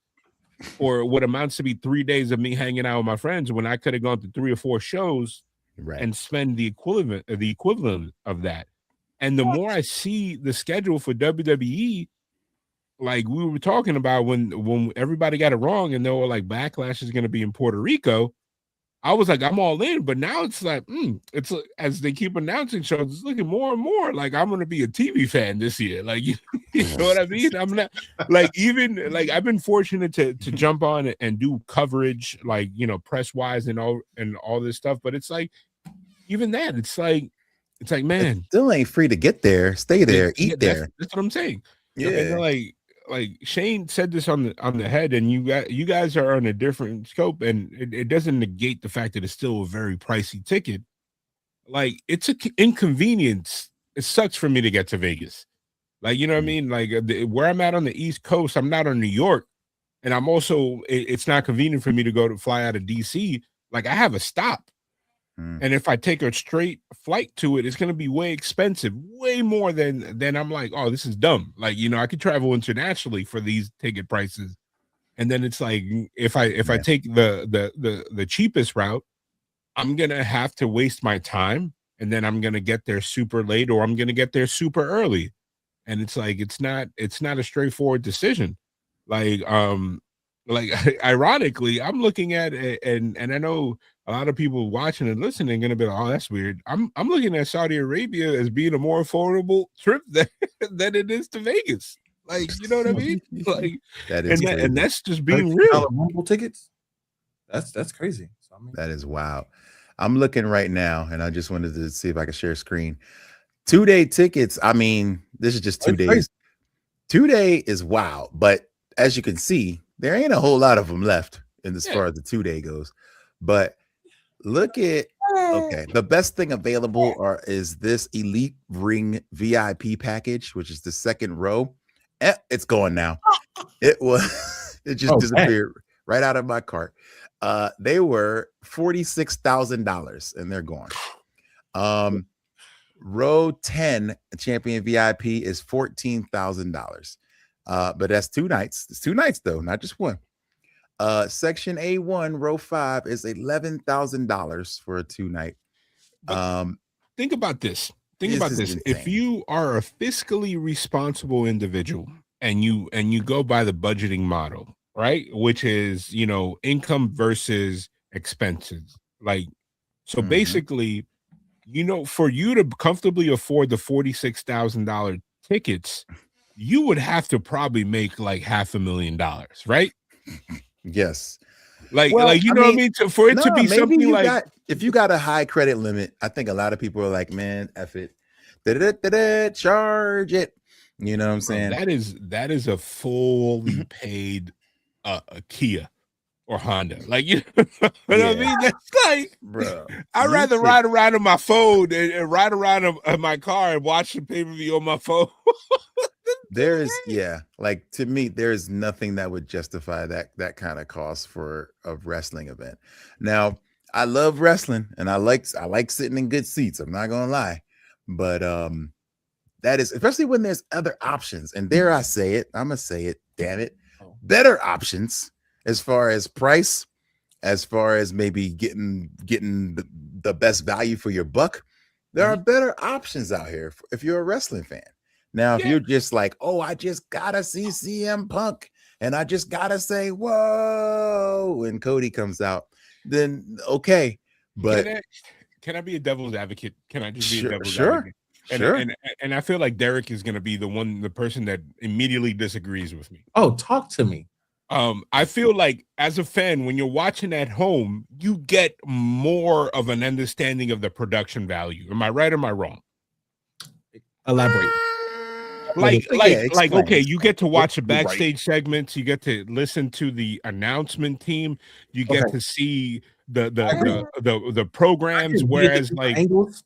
or what amounts to be 3 days of me hanging out with my friends when I could have gone to 3 or 4 shows Right. and spend the equivalent of that. And the more I see the schedule for WWE, like we were talking about when everybody got it wrong and they were like backlash is going to be in Puerto Rico, I was like, I'm all in. But now it's like, it's as they keep announcing shows, it's looking more and more like I'm going to be a TV fan this year. Like, you know what I mean? I'm not like, even like I've been fortunate to jump on and do coverage, like, you know, press wise and all this stuff. But it's like, even that, it's like, man, It still ain't free to get there. Stay there, yeah, eat there. that's what I'm saying. Yeah. And like Shane said this on the head, and you guys are on a different scope, and it doesn't negate the fact that it's still a very pricey ticket. Like it's an inconvenience. It sucks for me to get to Vegas. Like, you know what I mean? Like where I'm at on the East Coast, I'm not on New York, and I'm also it's not convenient for me to fly out of DC. Like I have a stop. And if I take a straight flight to it, it's going to be way expensive, way more than I'm like, oh, this is dumb. Like, you know, I could travel internationally for these ticket prices. And then it's like, if I take the cheapest route, I'm going to have to waste my time. And then I'm going to get there super late, or I'm going to get there super early. And it's like, it's not a straightforward decision. Like ironically, I'm looking at it, and I know a lot of people watching and listening are going to be like, oh, that's weird. I'm looking at Saudi Arabia as being a more affordable trip than it is to Vegas. Like, you know what I mean? Like That is and that's just being real. Rumble tickets. That's crazy. So, I mean, That is wild. I'm looking right now, and I just wanted to see if I could share a screen. 2-day tickets. I mean, this is just 2 days. crazy. 2-day is wild, but as you can see, there ain't a whole lot of them left as far as the 2-day goes. But look at the best thing available is this Elite Ring VIP package, which is the second row. It's gone now. It just disappeared right out of my cart. They were $46,000 and they're gone. Row 10 champion VIP is $14,000. But that's 2 nights. It's 2 nights though, not just one. Section A1, row 5 is $11,000 for a 2-night. Think about this. If you are a fiscally responsible individual and you go by the budgeting model, right? Which is, you know, income versus expenses. Like, so basically, you know, for you to comfortably afford the $46,000 tickets, you would have to probably make like $500,000, right? Yes. Like you know what I mean? For it to be something like, if you got a high credit limit, I think a lot of people are like, man, F it. Charge it. You know what I'm saying? That is a fully paid a Kia or Honda. Like, you know what I mean? That's like, bro. I'd rather ride around on my phone and ride around in my car and watch the pay-per-view on my phone. Like, to me, there's nothing that would justify that kind of cost for a wrestling event. Now, I love wrestling and I like sitting in good seats. I'm not gonna lie, but that is, especially when there's other options. And dare I say it, I'm gonna say it. Damn it, better options as far as price, as far as maybe getting the best value for your buck. There are better options out here if you're a wrestling fan. Now, if you're just like, oh, I just gotta see CM Punk, and I just gotta say, whoa, when Cody comes out, then okay. But can I be a devil's advocate? Can I just be a devil's sure, advocate? sure. And I feel like Derek is going to be the person that immediately disagrees with me. Oh, talk to me. I feel like as a fan, when you're watching at home, you get more of an understanding of the production value. Am I right or am I wrong? Elaborate. Okay, you get to watch the backstage segments, you get to listen to the announcement team, you get to see the programs, whereas like angles.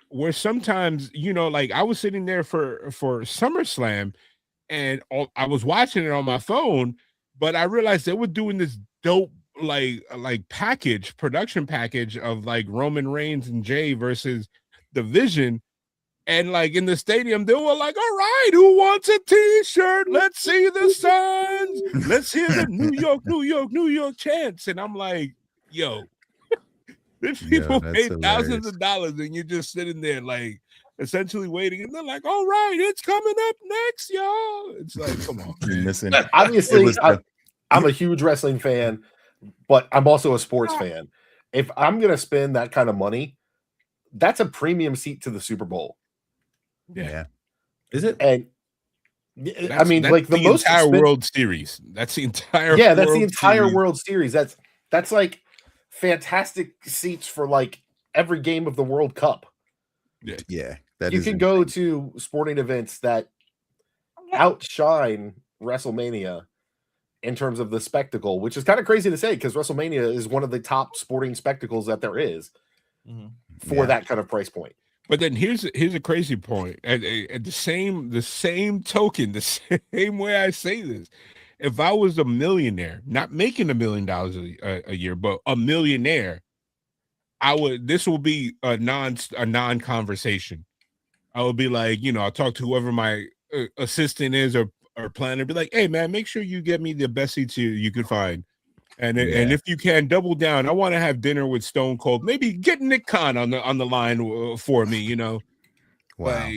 Where sometimes, like I was sitting there for SummerSlam and I was watching it on my phone, but I realized they were doing this dope like production package of like Roman Reigns and Jay versus the Vision. And like in the stadium, they were like, all right, who wants a t-shirt? Let's see the signs. Let's hear the New York, New York, New York chants. And I'm like, yo, these people paid thousands of dollars and you're just sitting there like essentially waiting. And they're like, all right, it's coming up next, y'all. It's like, come on. Missing. Obviously, I'm a huge wrestling fan, but I'm also a sports fan. If I'm going to spend that kind of money, that's a premium seat to the Super Bowl. Yeah. Is it? And I mean, like the most entire World Series. That's the entire that's the entire World Series. That's like fantastic seats for like every game of the World Cup. Yeah. You can go to sporting events that outshine WrestleMania in terms of the spectacle, which is kind of crazy to say because WrestleMania is one of the top sporting spectacles that there is for that kind of price point. But then here's a crazy point. At the same token, the same way I say this, if I was a millionaire, not making $1 million a year, but a millionaire, this will be a non-conversation. I would be like, I'll talk to whoever my assistant is or planner, be like, hey man, make sure you get me the best seats you could find. And if you can double down, I want to have dinner with Stone Cold. Maybe get Nick Khan on the line for me, Wow. Like,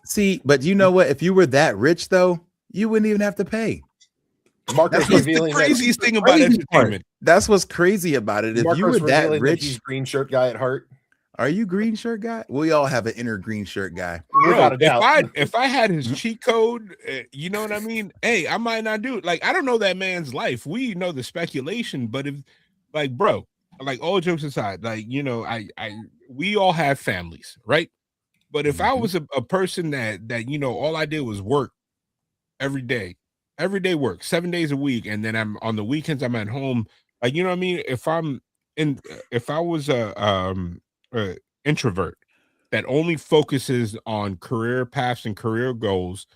see, but you know what? If you were that rich, though, you wouldn't even have to pay. Marcus that's the craziest thing about entertainment. That's what's crazy about it. If Marcus you were that rich, he's green shirt guy at heart. Are you green shirt guy? We all have an inner green shirt guy. Bro, if I had his cheat code, you know what I mean? Hey, I might not do it. Like, I don't know that man's life. We know the speculation, but if, like, bro, like all jokes aside, like, we all have families, right? But if I was a person that all I did was work every day work 7 days a week, and then I'm on the weekends, I'm at home, like, you know what I mean? If I was a introvert that only focuses on career paths and career goals,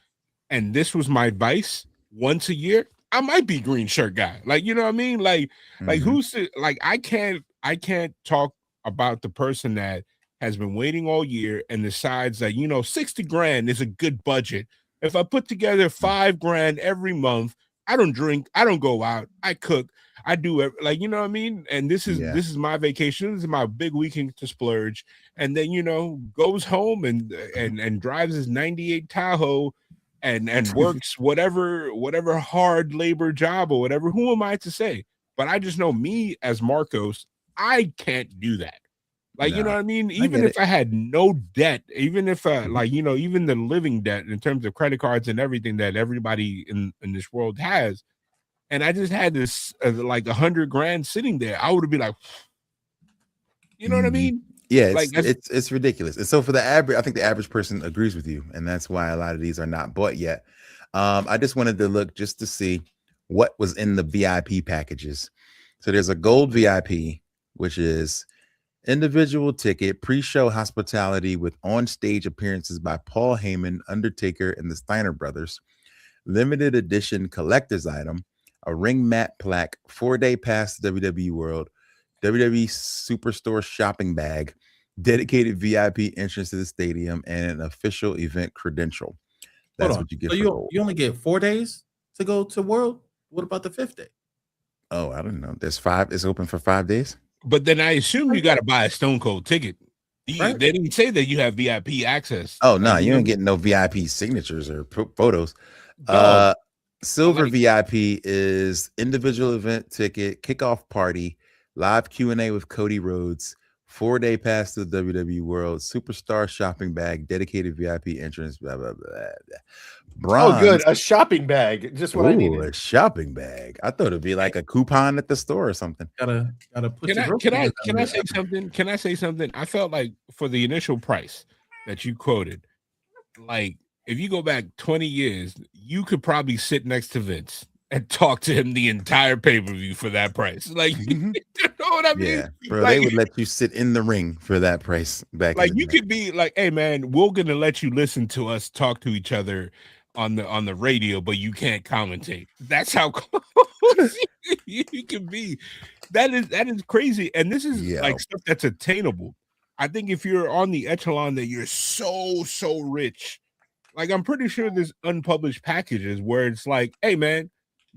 and this was my advice once a year, I might be green shirt guy. Like, you know what I mean? Like who's like, I can't talk about the person that has been waiting all year and decides that, $60,000 is a good budget. If I put together $5,000 every month, I don't drink, I don't go out, I cook, I do it, like, you know what I mean? And this is my vacation. This is my big weekend to splurge. And then, goes home and drives his 98 Tahoe and works whatever hard labor job or whatever. Who am I to say? But I just know me as Marcos, I can't do that. Like, you know what I mean? Even if I had no debt, even if even the living debt in terms of credit cards and everything that everybody in this world has, and I just had this like $100,000 sitting there, I would be like, you know what I mean? Yeah, like, it's ridiculous. And so for the average, I think the average person agrees with you, and that's why a lot of these are not bought yet. I just wanted to look just to see what was in the VIP packages. So there's a gold VIP, which is individual ticket, pre-show hospitality with on-stage appearances by Paul Heyman, Undertaker, and the Steiner Brothers, limited edition collector's item, a ring mat plaque, 4-day pass to WWE World, WWE Superstore shopping bag, dedicated VIP entrance to the stadium, and an official event credential. That's what you get. So you only get 4 days to go to World? What about the 5th day? Oh, I don't know. There's 5. It's open for 5 days. But then I assume you got to buy a Stone Cold ticket. Right? They didn't say that you have VIP access. Oh no, you ain't getting no VIP signatures or photos. Silver VIP is individual event ticket, kickoff party, live Q&A with Cody Rhodes, 4-day pass to the WWE World, superstar shopping bag, dedicated VIP entrance, blah, blah, blah, blah. Bronze. Oh, good. A shopping bag. Just what I Ooh, needed. a shopping bag. I thought it'd be like a coupon at the store or something. Gotta put Can I say something? Can I say something? I felt like for the initial price that you quoted, like if you go back 20 years, you could probably sit next to Vince and talk to him the entire pay-per-view for that price. Like, you know what I mean? Yeah, bro, like, they would let you sit in the ring for that price back. Like you could be like, hey man, we're gonna let you listen to us talk to each other on the radio, but you can't commentate. That's how close you can be. That is crazy. And this is like stuff that's attainable. I think if you're on the echelon that you're so rich, like I'm pretty sure there's unpublished packages where it's like, hey man,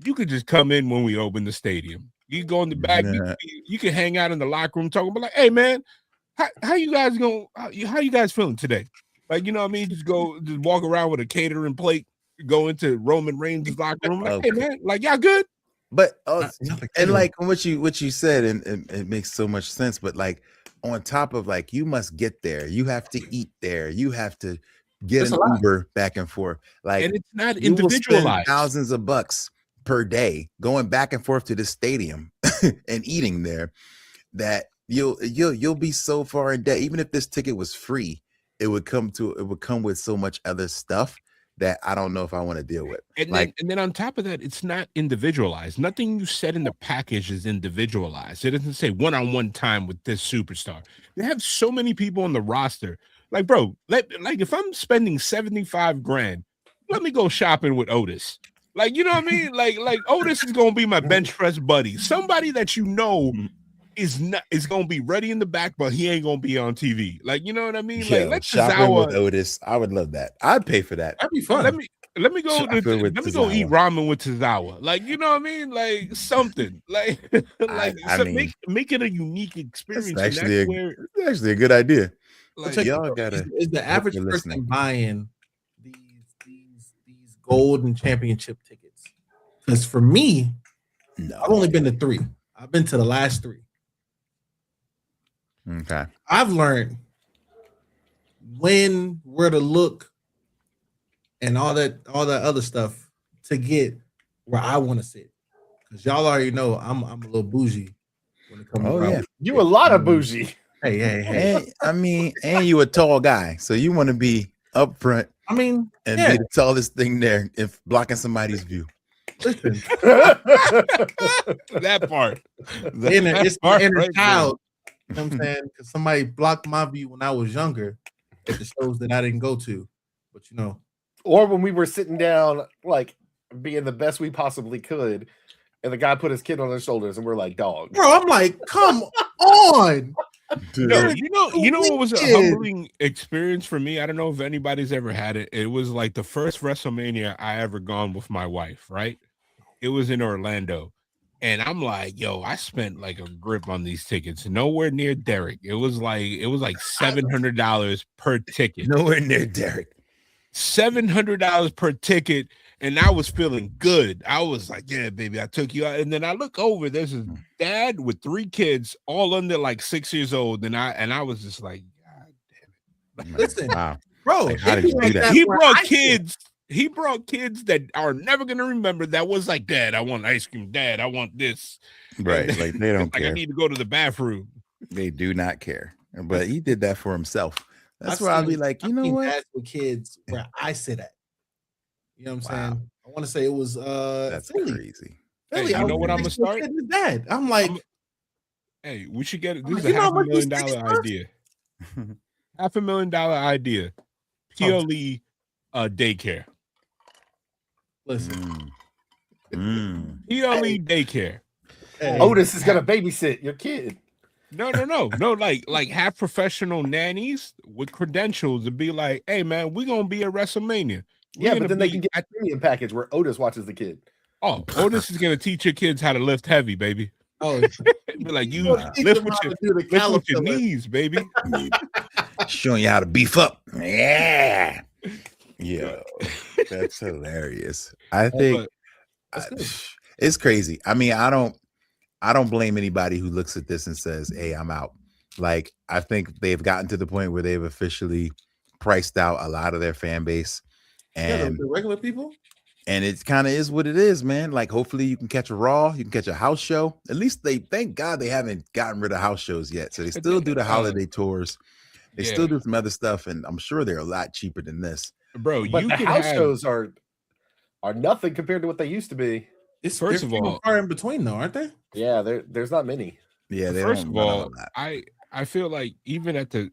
you could just come in when we open the stadium. You go in the back, you can hang out in the locker room talking about like, hey man, how you guys going? How you guys feeling today? Like, you know what I mean? Just walk around with a catering plate, go into Roman Reigns' locker room. Like, hey man, like y'all good? But and like what you said, and it makes so much sense. But like on top of like, you must get there, you have to eat there, you have to get an Uber back and forth. Like, and it's not individualized. Thousands of bucks per day going back and forth to the stadium and eating there. That you'll be so far in debt. Even if this ticket was free, it would come with so much other stuff that I don't know if I want to deal with. And then on top of that, it's not individualized. Nothing you said in the package is individualized. It doesn't say one-on-one time with this superstar. They have so many people on the roster. Like, bro, like if I'm spending 75 grand, let me go shopping with Otis. Like, you know what I mean? Like Otis is gonna be my bench press buddy. Somebody that you know is gonna be ready in the back, but he ain't gonna be on TV. Like, you know what I mean? Yo, like, let shopping with Otis, I would love that. I'd pay for that. That'd be fun. Let me go eat ramen with Tozawa. Like, you know what I mean? Like something. Like make it a unique experience. That's actually a good idea. Like, y'all gotta is the average person buying these golden championship tickets? Because for me, no, I've only been to 3. I've been to the last 3. Okay. I've learned where to look and all that other stuff to get where I want to sit. Because y'all already know I'm a little bougie when it comes to you a lot of bougie. Hey. I mean, and you a tall guy, so you want to be up front. I mean, and be the tallest thing there if blocking somebody's view. Listen, that part. It's my inner child. You know what I'm saying? Because somebody blocked my view when I was younger at the shows that I didn't go to. But you know, or when we were sitting down, like being the best we possibly could, and the guy put his kid on his shoulders, and we're like, "Dog, bro." I'm like, "Come on." No, you know what was a humbling experience for me? I don't know if anybody's ever had it. It was like the first WrestleMania I ever gone with my wife, right? It was in Orlando. And I'm like, yo, I spent like a grip on these tickets. Nowhere near Derek. It was like $700 per ticket. Nowhere near Derek. $700 per ticket. And I was feeling good. I was like, yeah, baby, I took you out. And then I look over, there's his dad with 3 kids, all under like 6 years old. And I was just like, God damn it. Listen, wow. Bro, like, how did you do that? He brought kids. He brought kids that are never gonna remember. That was like, Dad, I want ice cream. Dad, I want this. Right, like they don't care. I need to go to the bathroom. They do not care. But he did that for himself. That's where I'll be like, you know what? With kids where I sit at. You know what I'm saying? I want to say it was that's Philly. crazy. Philly, hey, you know what I'm gonna start? Dad. I'm like, hey, we should get it. This is a $500,000 idea. $500,000 idea. PLE daycare. Listen. PLE daycare. Hey. Otis is gonna babysit your kid. No. Like have professional nannies with credentials and be like, hey man, we're gonna be at WrestleMania. But then they can get a premium package where Otis watches the kid. Oh, Otis is gonna teach your kids how to lift heavy, baby. Oh, be like you lift with your knees, baby. Showing you how to beef up. Yeah. Yeah, that's hilarious. I think That's good. It's crazy. I mean, I don't blame anybody who looks at this and says, "Hey, I'm out." Like, I think they've gotten to the point where they've officially priced out a lot of their fan base, Yeah, and the regular people. it kind of is what it is, man. Like, hopefully, you can catch a Raw, you can catch a house show. At least thank God, they haven't gotten rid of house shows yet, so they still do the holiday tours. They still do some other stuff, and I'm sure they're a lot cheaper than this. Bro, But you the could house have shows are nothing compared to what they used to be. It's First they're of few and all- far in between though, aren't they? Yeah, there's not many. Yeah, they first don't of run on all, a lot. I feel like even at the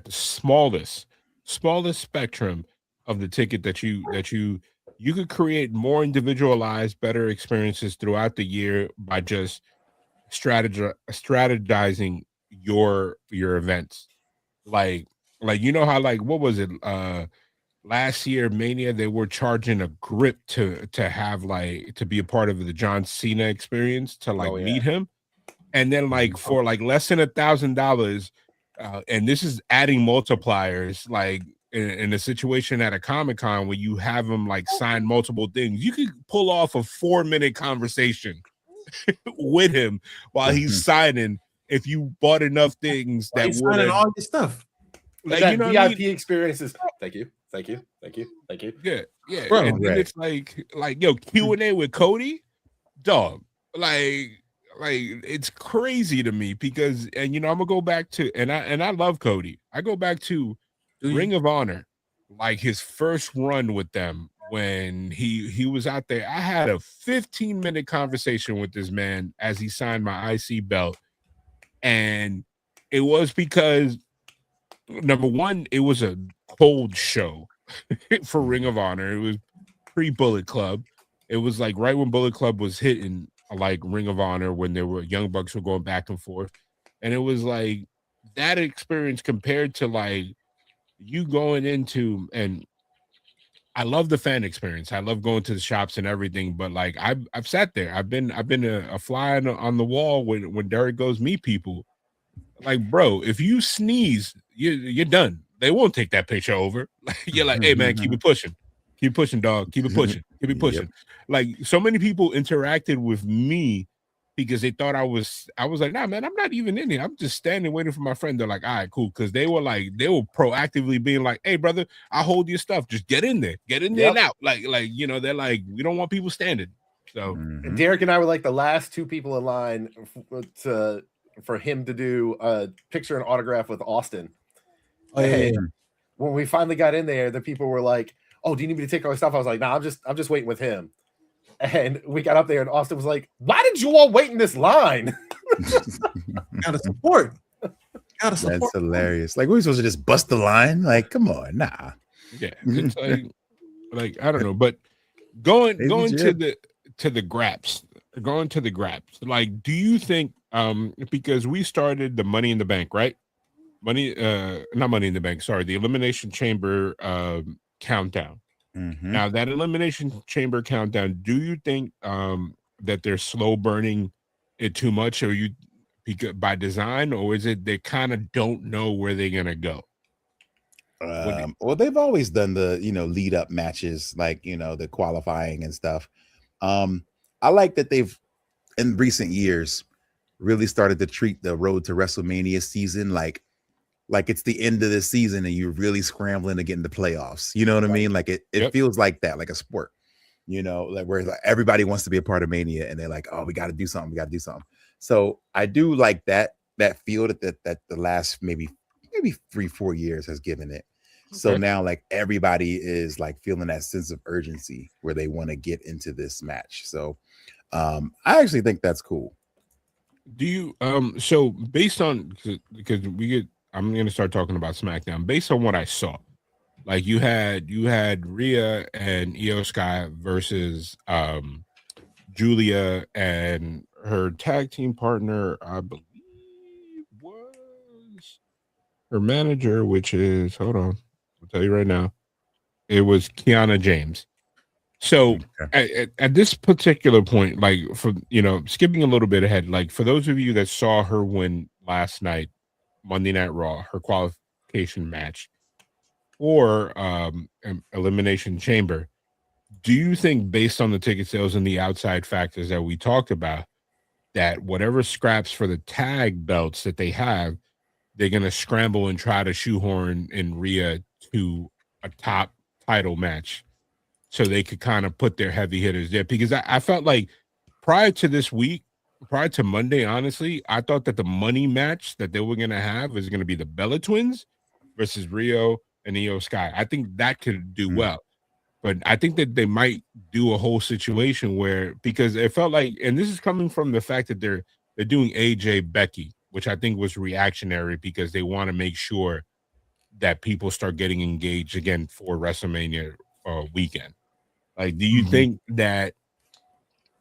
smallest spectrum of the ticket that you could create more individualized, better experiences throughout the year by just strategizing your events. Like you know how, like, what was it? Last year Mania, they were charging a grip to have, like, to be a part of the John Cena experience, to like Oh, yeah. meet him. And then, like, for like less than $1,000, and this is adding multipliers, like in a situation at a Comic-Con where you have them like sign multiple things, you could pull off a 4-minute conversation with him while he's signing if you bought enough things Why that you would signing have, all your stuff. like, That you know VIP what I mean? experiences. Thank you. Yeah, Bro, and then right. it's like yo, Q&A with Cody, dog. Like it's crazy to me because, and I'm gonna go back to, and I love Cody. I go back to Ring of Honor, like his first run with them when he was out there. I had a 15-minute conversation with this man as he signed my IC belt, and it was because, number one, it was a cold show for Ring of Honor. It was pre-Bullet Club. It was like right when Bullet Club was hitting, like Ring of Honor, when there were Young Bucks were going back and forth. And it was like that experience compared to like you going into, and I love the fan experience. I love going to the shops and everything, but like I've sat there. I've been a fly on the wall when Derek goes meet people. Like, bro, if you sneeze, you're done. They won't take that picture over. You're like, hey man, keep it pushing, dog, keep it pushing, keep it pushing. Yep. Like, so many people interacted with me because they thought I was like, nah, man, I'm not even in here. I'm just standing waiting for my friend. They're like, all right, cool, because they were proactively being like, hey brother, I'll hold your stuff. Just get in there and out. Like they're like, we don't want people standing. So Mhm. Derek and I were like the last two people in line for him to do a picture and autograph with Austin. Oh, yeah, yeah. When we finally got in there, the people were like, "Oh, do you need me to take all my stuff?" I was like, "Nah, I'm just waiting with him." And we got up there, and Austin was like, "Why did you all wait in this line?" Gotta support. That's hilarious. Like, we're supposed to just bust the line? Like, come on, nah. yeah, it's like I don't know, but going to the graps, like, do you think, because we started the Money in the Bank, right? Not Money in the Bank, sorry, the Elimination Chamber countdown. Mhm. Now, that Elimination Chamber countdown, do you think that they're slow burning it too much, or because by design, or is it they kind of don't know where they're gonna go? Well, they've always done the lead up matches, like the qualifying and stuff. I like that they've in recent years really started to treat the road to WrestleMania season like it's the end of the season and you're really scrambling to get in the playoffs. You know what I mean? Like it Yep. feels like that, like a sport. Like where like everybody wants to be a part of Mania and they're like, oh, we got to do something. We got to do something. So I do like that feel that the last maybe 3-4 years has given it. So Okay. now like everybody is like feeling that sense of urgency where they want to get into this match. So I actually think that's cool. Do you so based on, because I'm gonna start talking about SmackDown based on what I saw, like you had Rhea and Io Sky versus Julia and her tag team partner, I believe was her manager, which is, hold on, I'll tell you right now, it was Kiana James. So at this particular point, like, for skipping a little bit ahead, like for those of you that saw her win last night, Monday Night Raw, her qualification match or Elimination Chamber, do you think, based on the ticket sales and the outside factors that we talked about, that whatever scraps for the tag belts that they have, they're going to scramble and try to shoehorn in Rhea to a top title match so they could kind of put their heavy hitters there? Because I felt like prior to this week, prior to Monday, honestly, I thought that the money match that they were going to have was going to be the Bella Twins versus Rio and Io Sky. I think that could do well. But I think that they might do a whole situation where, because it felt like, and this is coming from the fact that they're doing AJ Becky, which I think was reactionary because they want to make sure that people start getting engaged again for WrestleMania weekend. Like, do you think that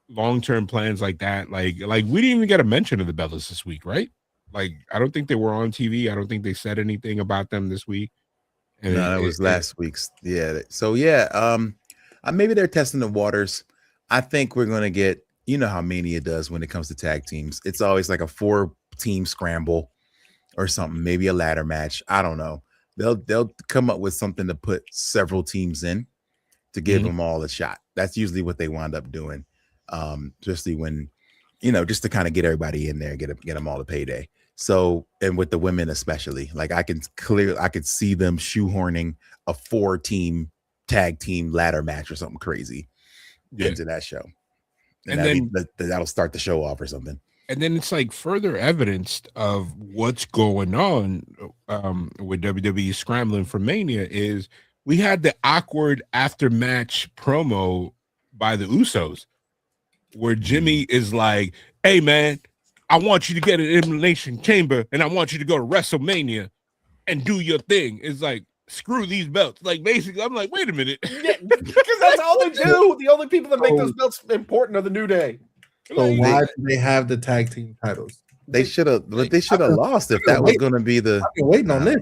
long-term plans like that, like we didn't even get a mention of the Bellas this week, right? Like, I don't think they were on TV. I don't think they said anything about them this week. And no, that was last week's. Yeah. So yeah, maybe they're testing the waters. I think we're gonna get, you know how Mania does when it comes to tag teams. It's always like a 4-team scramble or something, maybe a ladder match. I don't know. They'll come up with something to put several teams in to give them all a shot. That's usually what they wind up doing. Especially when, just to kind of get everybody in there, get them all a payday. So, and with the women especially, like I could see them shoehorning a 4-team tag team ladder match or something crazy into that show, and then that'll start the show off or something. And then it's like further evidence of what's going on with WWE scrambling for Mania is we had the awkward after match promo by the Usos where Jimmy is like, "Hey man, I want you to get an Elimination Chamber and I want you to go to WrestleMania and do your thing." It's like, screw these belts. Like, basically, I'm like, wait a minute. Yeah, because that's all they do. The only people that make those belts important are the New Day. So why do they have the tag team titles? They should have lost if that was going to be the. I've been waiting on this.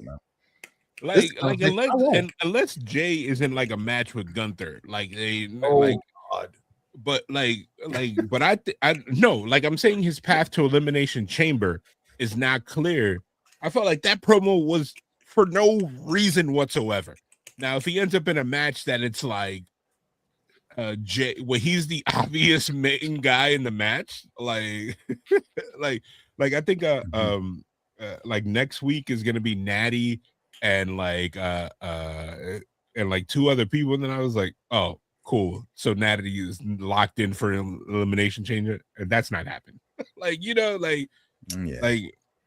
Unless Jay is in like a match with Gunther, like God. But I'm saying his path to Elimination Chamber is not clear. I felt like that promo was for no reason whatsoever. Now, if he ends up in a match that it's like Jay, where he's the obvious main guy in the match, like I think like next week is gonna be Natty and like 2 other people, and then I was like, oh, cool. So Natty is locked in for an Elimination Chamber, and that's not happening. Like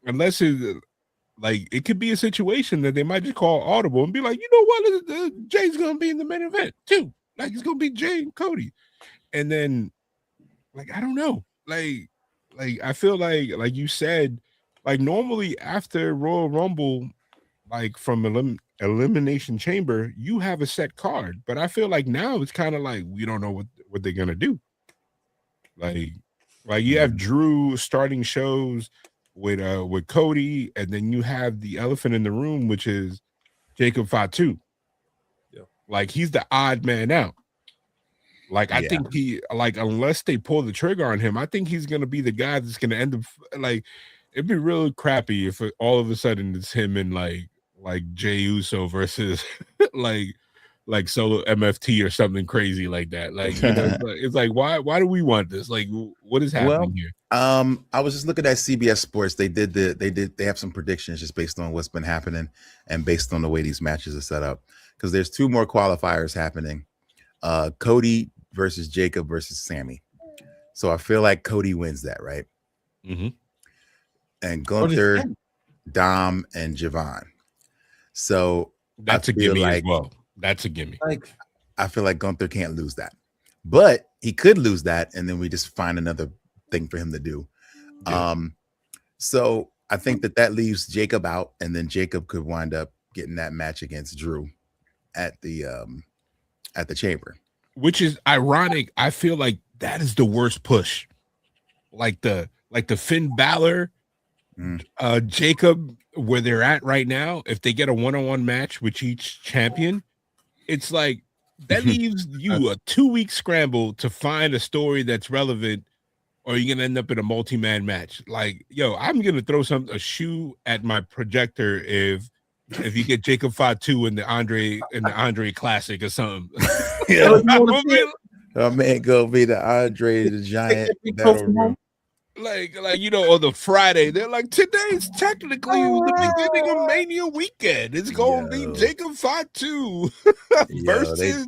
unless it's like, it could be a situation that they might just call audible and be like, you know what, Jay's gonna be in the main event too. Like, it's gonna be Jay and Cody, and then like, I don't know, like I feel like you said, like normally after Royal Rumble, like from Elimination Chamber, you have a set card, but I feel like now it's kind of like we don't know what they're gonna do. Like you have Drew starting shows with Cody, and then you have the elephant in the room, which is Jacob Fatu. Yeah. Like, he's the odd man out. Like, I think unless they pull the trigger on him, I think he's gonna be the guy that's gonna end up like, it'd be really crappy if all of a sudden it's him and like Jey Uso versus like solo MFT or something crazy like that. Like, it's like why do we want this? Like, what is happening here? I was just looking at CBS Sports. They have some predictions just based on what's been happening and based on the way these matches are set up, because there's 2 more qualifiers happening. Cody versus Jacob versus Sammy. So I feel like Cody wins that, right? And Gunther, Dom, and Javon. So that's a gimme as well. That's a gimme. Like, I feel like Gunther can't lose that, but he could lose that, and then we just find another thing for him to do. Yeah. So I think that leaves Jacob out, and then Jacob could wind up getting that match against Drew at the Chamber, which is ironic. I feel like that is the worst push. Like the Finn Balor, Jacob, where they're at right now. If they get a 1-on-1 match with each champion, it's like that leaves you a 2-week scramble to find a story that's relevant, or you're gonna end up in a multi-man match. Like, yo, I'm gonna throw a shoe at my projector if you get Jacob Fatu in the Andre Classic or something. Yeah. Oh, Man, go be the Andre the Giant Big battle Kofi room. like on the Friday, they're like, today's technically the beginning of Mania weekend. It's going to be Yo. Jacob Fatu Yo, they- versus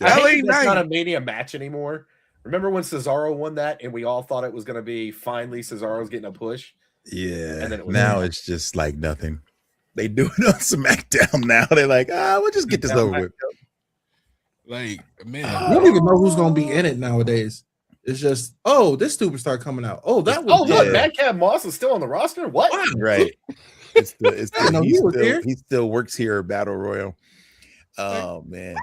I LA hate that's not Knight. a Mania match anymore. Remember when Cesaro won that, and we all thought it was going to be finally Cesaro's getting a push? Yeah. And then it was Now it's just like nothing. They do it on SmackDown now. They're like, we'll just get this over with. Like, man, You don't even know who's gonna be in it nowadays. It's just, oh, this superstar coming out. Oh, that was Oh, look, Yeah. Madcap Moss is still on the roster. What? wow. Right. It's I know he he was here. still works here at Battle Royal. Oh man.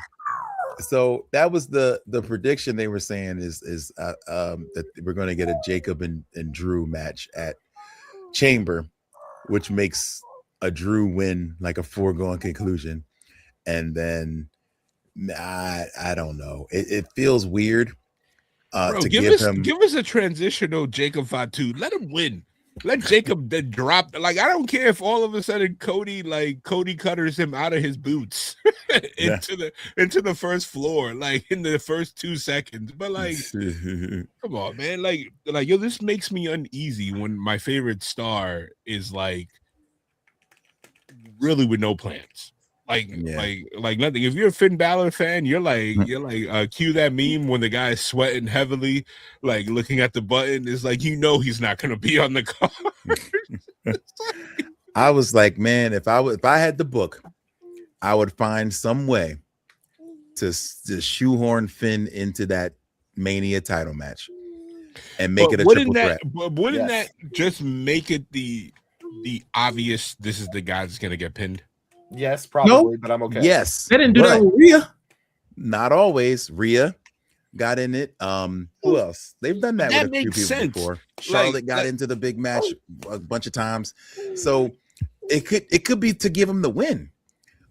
So that was the prediction they were saying is that we're going to get a Jacob and Drew match at Chamber, which makes a Drew win like a foregone conclusion. And then I don't know. It feels weird bro, to give him. us a transitional Jacob Fatu. Let him win. Let Jacob then drop. Like, I don't care if all of a sudden Cody cutters him out of his boots into the first floor, like in the first 2 seconds. But like, come on, man. Like yo, this makes me uneasy when my favorite star is like really with no plans. Like nothing. If you're a Finn Balor fan, you're like cue that meme when the guy is sweating heavily, like looking at the button. It's like he's not gonna be on the card. I was like, man, if I had the book, I would find some way to shoehorn Finn into that Mania title match and make it a triple threat. But wouldn't that just make it the obvious? This is the guy that's gonna get pinned. Yes, probably, but I'm okay. Yes, They didn't do that but with Rhea. not always. Rhea got in it. Who else? They've done that with a few makes people sense. before. Charlotte got into the big match a bunch of times, so it could be to give him the win.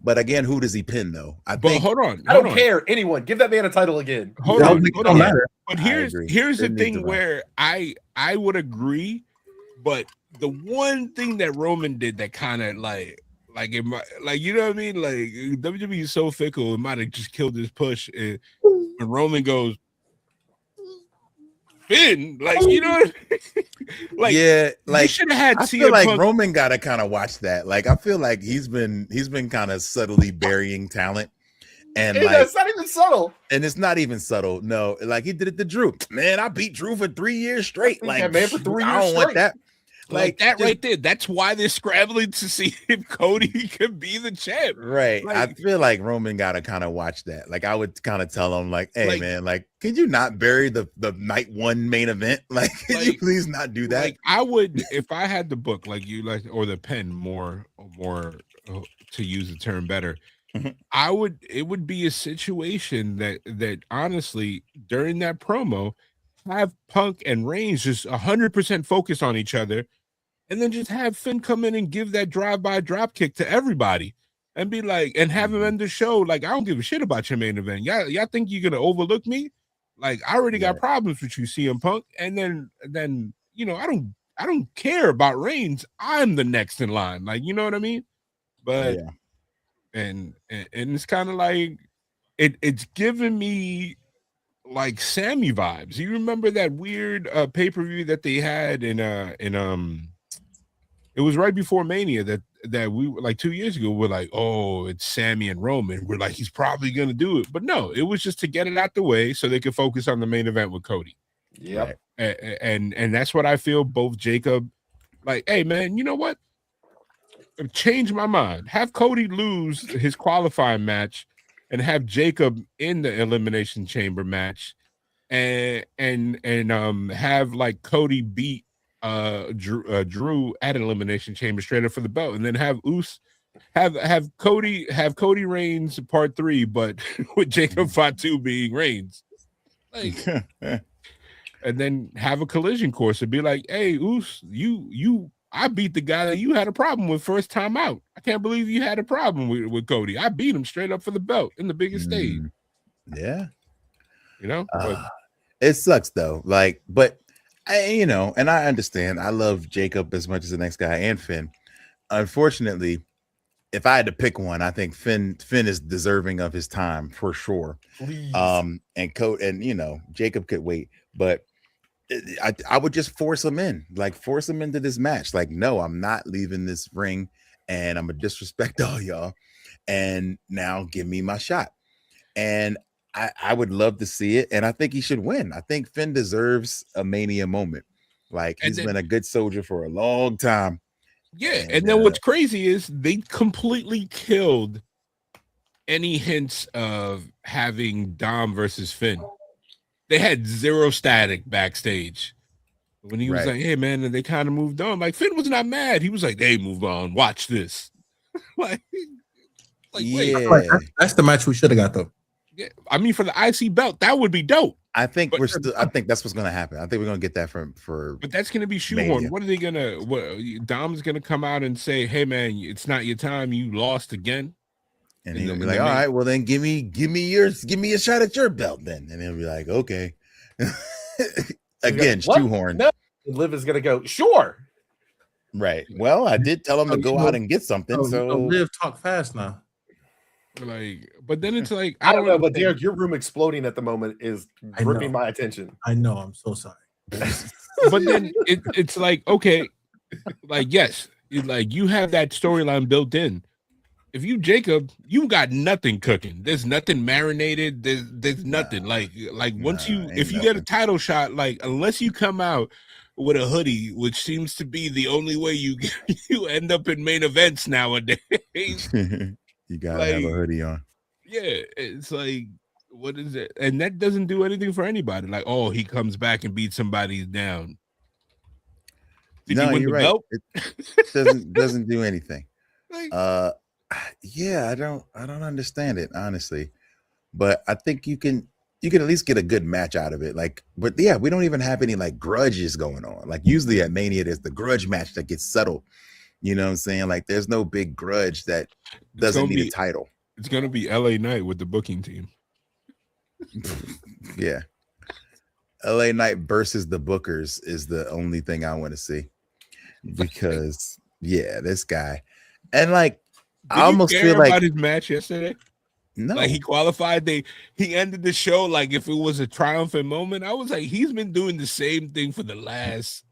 But again, who does he pin though? I don't care. Anyone, give that man a title again. Hold on. But I here's agree. the It needs thing to run. where I would agree, but the one thing that Roman did that kind of like it might, like, you know what I mean? Like, WWE is so fickle, it might have just killed his push. And when Roman goes, Finn, like, you know what I mean? Like, yeah, like should have had I CM feel like Punk. Roman gotta kind of watch that. Like I feel like he's been kind of subtly burying talent, and It's not even subtle. And it's not even subtle. No, like he did it to Drew. Man, I beat Drew for 3 years straight. Like, Yeah, man, for 3 I years don't want straight. that. Like that just- right there. That's why they're scrambling to see if Cody can be the champ. Right. Like- I feel like Roman gotta kind of watch that. Like I would kind of tell him, like, hey Like- man, like, can you not bury the night one main event? Like, can you Like- please not do that? Like, I would, if I had the book, like you like, or the pen, more to use the term better. Mhm. It would be a situation that honestly during that promo, have Punk and Reigns just 100% focus on each other, and then just have Finn come in and give that drive-by drop kick to everybody, and be like, and have him end the show like, I don't give a shit about your main event. Y'all think you're gonna overlook me? Like, I already got problems with you, CM Punk, and then I don't care about Reigns. I'm the next in line. Like, you know what I mean? But Yeah. and it's kind of like it's giving me like Sammy vibes. You remember that weird pay-per-view that they had in it was right before Mania that we were like 2 years ago. We're like, oh, it's Sammy and Roman. We're like, he's probably gonna do it, but no, it was just to get it out the way so they could focus on the main event with Cody. Yep. And that's what I feel. Both Jacob, like, hey man, you know what? Change my mind. Have Cody lose his qualifying match, and have Jacob in the Elimination Chamber match, and have like Cody beat Drew at an Elimination Chamber straight up for the belt, and then have have Cody Reigns part 3, but with Jacob Fatu being Reigns. Like, and then have a collision course and be like, hey, Uso, I beat the guy that you had a problem with first time out. I can't believe you had a problem with Cody. I beat him straight up for the belt in the biggest stage. Yeah. You know? But It sucks though. Like, but and I understand. I love Jacob as much as the next guy and Finn. Unfortunately, if I had to pick one, I think Finn is deserving of his time for sure. Please. And Jacob could wait, but I would just force him in, like force him into this match. Like, no, I'm not leaving this ring, and I'm gonna disrespect all y'all. And now give me my shot. And I would love to see it, and I think he should win. I think Finn deserves a Mania moment. Like, he's been a good soldier for a long time. Yeah, and then what's crazy is they completely killed any hints of having Dom versus Finn. They had zero static backstage when he was like, "Hey, man," and they kind of moved on. Like, Finn was not mad. He was like, "They move on. Watch this." like, yeah, wait, that's the match we should have got though. Yeah, I mean, for the IC belt, that would be dope. I think I think that's what's going to happen. I think we're going to get that for. But that's going to be shoehorned. Mania. What are they going to? What Dom's going to come out and say, "Hey, man, it's not your time. You lost again." And he'll be like, "All right, well then, give me a shot at your belt then." And he'll be like, "Okay." Again, shoehorn. No, Liv is gonna go. Sure. Right. Well, I did tell him to go out and get something. So Liv talk fast now. Like, but then it's like I don't know, but Derek, your room exploding at the moment is gripping my attention. I know. I'm so sorry. But then it's like, okay, like, yes, like you have that storyline built in. If you Jacob, you got nothing cooking. There's nothing marinated. There's nothing. Like once if you get a title shot, like unless you come out with a hoodie, which seems to be the only way you end up in main events nowadays. You gotta have a hoodie on. Yeah, it's like, what is it? And that doesn't do anything for anybody. Like, oh, he comes back and beats somebody down. Did No, he win you're the right. belt? It doesn't do anything. Like, yeah, I don't understand it, honestly. But I think you can at least get a good match out of it. Like, but yeah, we don't even have any like grudges going on. Like usually at Mania, there's the grudge match that gets settled. You know what I'm saying? Like, there's no big grudge that doesn't need a title. It's gonna be LA Knight with the booking team. Yeah. LA Knight versus the Bookers is the only thing I want to see. Because yeah, this guy. And like I almost feel like about his match yesterday. No, like he qualified. He ended the show like if it was a triumphant moment. I was like, he's been doing the same thing for the last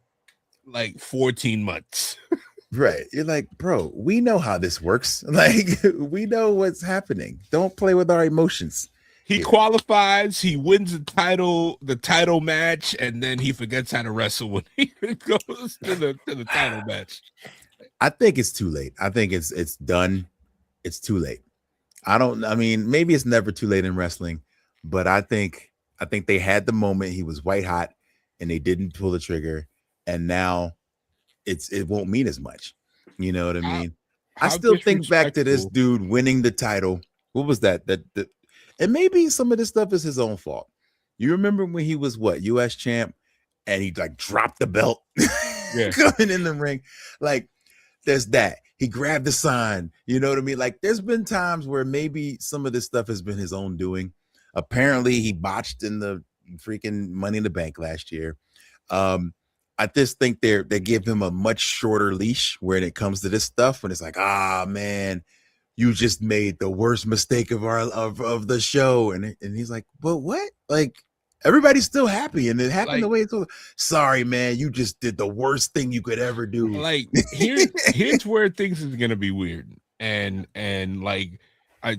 like 14 months. Right. You're like, bro, we know how this works. Like, we know what's happening. Don't play with our emotions. He qualifies, he wins the title match, and then he forgets how to wrestle when he goes to the title match. I think it's too late. I think it's done. It's too late. I mean, maybe it's never too late in wrestling, but I think they had the moment. He was white hot and they didn't pull the trigger, and now it won't mean as much. You know what I mean? I still think back to this dude winning the title. What was that? And maybe some of this stuff is his own fault. You remember when he was US champ and he like dropped the belt coming in the ring? Like, there's that. He grabbed the sign. You know what I mean? Like, there's been times where maybe some of this stuff has been his own doing. Apparently, he botched in the freaking Money in the Bank last year. I just think they give him a much shorter leash when it comes to this stuff. When it's like, man, you just made the worst mistake of the show, and he's like, but what? Like, everybody's still happy, and it happened the way it's. Sorry, man, you just did the worst thing you could ever do. Like, here's where things is gonna be weird, and like,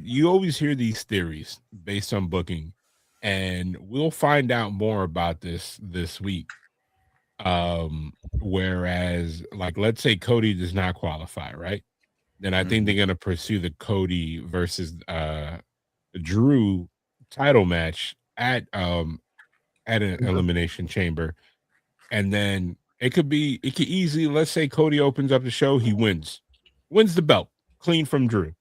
you always hear these theories based on booking, and we'll find out more about this week. Whereas, like, let's say Cody does not qualify, right? Then I think they're gonna pursue the Cody versus Drew title match at an elimination chamber, and then it could easily, let's say Cody opens up the show, he wins the belt clean from Drew.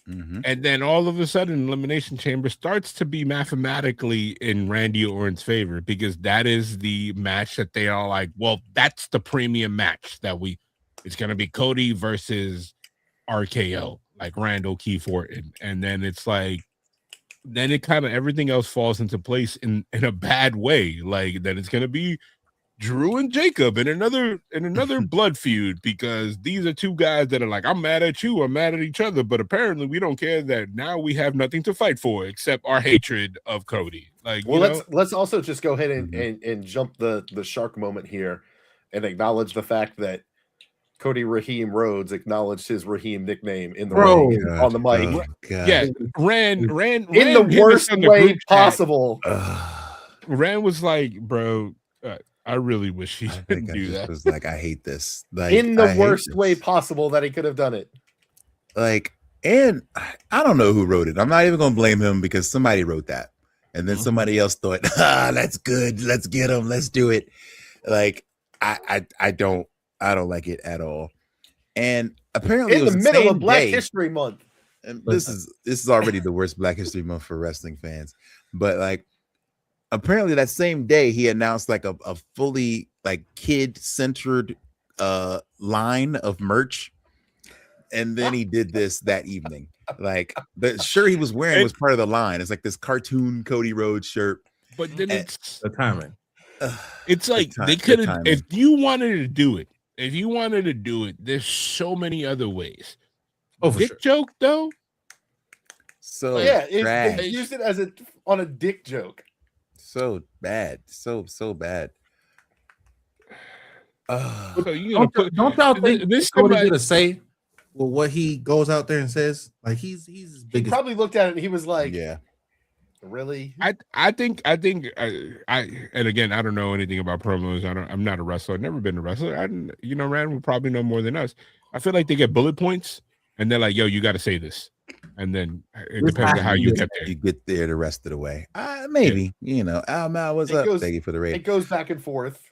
And then all of a sudden, Elimination Chamber starts to be mathematically in Randy Orton's favor, because that is the match that they are like, well, that's the premium match it's going to be Cody versus RKO, like Randall Keith Orton. And then it's like, then it kind of everything else falls into place in a bad way. Like, then it's going to be Drew and Jacob in another blood feud, because these are two guys that are like, I'm mad at you, I'm mad at each other, but apparently we don't care that now we have nothing to fight for except our hatred of Cody. Like, well, let's also just go ahead and jump the shark moment here and acknowledge the fact that Cody Raheem Rhodes acknowledged his Raheem nickname in the ring on the mic. Oh, God. Yeah, Ran in the worst way possible. Ran was like, bro, I really wish he didn't do that. Was like, I hate this. Like, in the worst way possible that he could have done it. Like, and I don't know who wrote it. I'm not even gonna blame him, because somebody wrote that, and then somebody else thought, that's good. Let's get him. Let's do it. Like, I don't like it at all. And apparently, in the middle of Black History Month. And this is already the worst Black History Month for wrestling fans. But like, apparently that same day he announced like a fully like kid-centered line of merch. And then he did this that evening. Like, the shirt he was wearing was part of the line. It's like this cartoon Cody Rhodes shirt. But then it's the timing. It's like they could have, if you wanted to do it, there's so many other ways. Oh, for dick sure. joke though. So yeah, they used it as on a dick joke. So bad, so bad. So you don't y'all think this Cody's gonna say what he goes out there and says? Like, he's as big He as probably looked at it and he was like, yeah. Really? I think and again, I don't know anything about promos. I'm not a wrestler. I've never been a wrestler. Rand would probably know more than us. I feel like they get bullet points and they're like, yo, you got to say this. And then it depends on how you get there. You get there the rest of the way. Maybe, Al Mal, what's up? Thank you for the rating. It goes back and forth.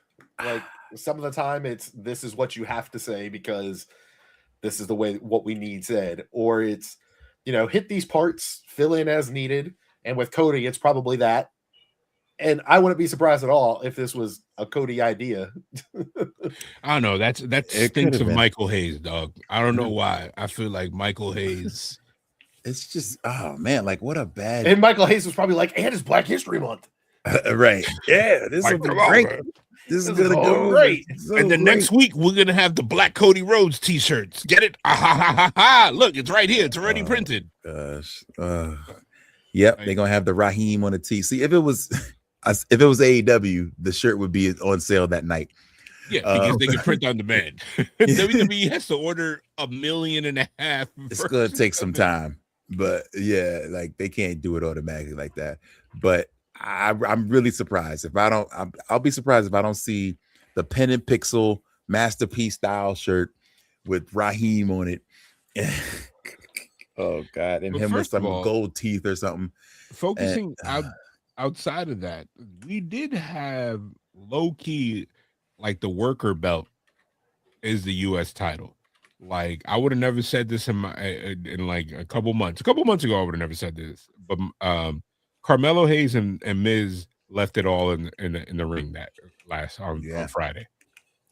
Like, some of the time this is what you have to say because this is the way what we need said. Or it's, hit these parts, fill in as needed. And with Cody, it's probably that. And I wouldn't be surprised at all if this was a Cody idea. I don't know. That stinks of Michael Hayes, dog. I don't know why. I feel like Michael Hayes. It's just, oh man, like what a bad. And Michael Hayes was probably like, and it's Black History Month. Right. Yeah, this will be great. This is gonna go great. So and then next week we're gonna have the Black Cody Rhodes t-shirts. Get it? Look, it's right here. It's already printed. Gosh. Yep, they're gonna have the Raheem on the tee. See, if it was AEW, the shirt would be on sale that night. Yeah, because they can print on demand. WWE has to order 1.5 million. It's gonna take some time, but yeah, like they can't do it automatically like that. But I'm really surprised if I don't. I'll be surprised if I don't see the pen and pixel masterpiece style shirt with Raheem on it. Oh God, and him with some gold teeth or something. Focusing outside of that, we did have low key, like the worker belt is the U.S. title. Like I would have never said this in like a couple months. A couple months ago, I would have never said this. But Carmelo Hayes and Miz left it all in the ring that on Friday.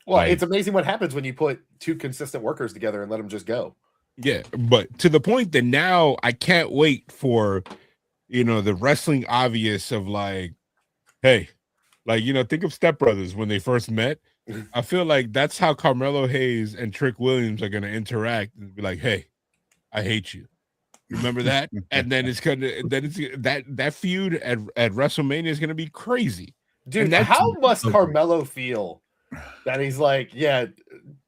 Well, it's amazing what happens when you put two consistent workers together and let them just go. Yeah, but to the point that now I can't wait for, the wrestling obvious of like, hey, like, think of Step Brothers when they first met. I feel like that's how Carmelo Hayes and Trick Williams are going to interact and be like, hey, I hate you. Remember that? And then that feud at WrestleMania is going to be crazy. Dude, how must Carmelo feel that he's like, yeah,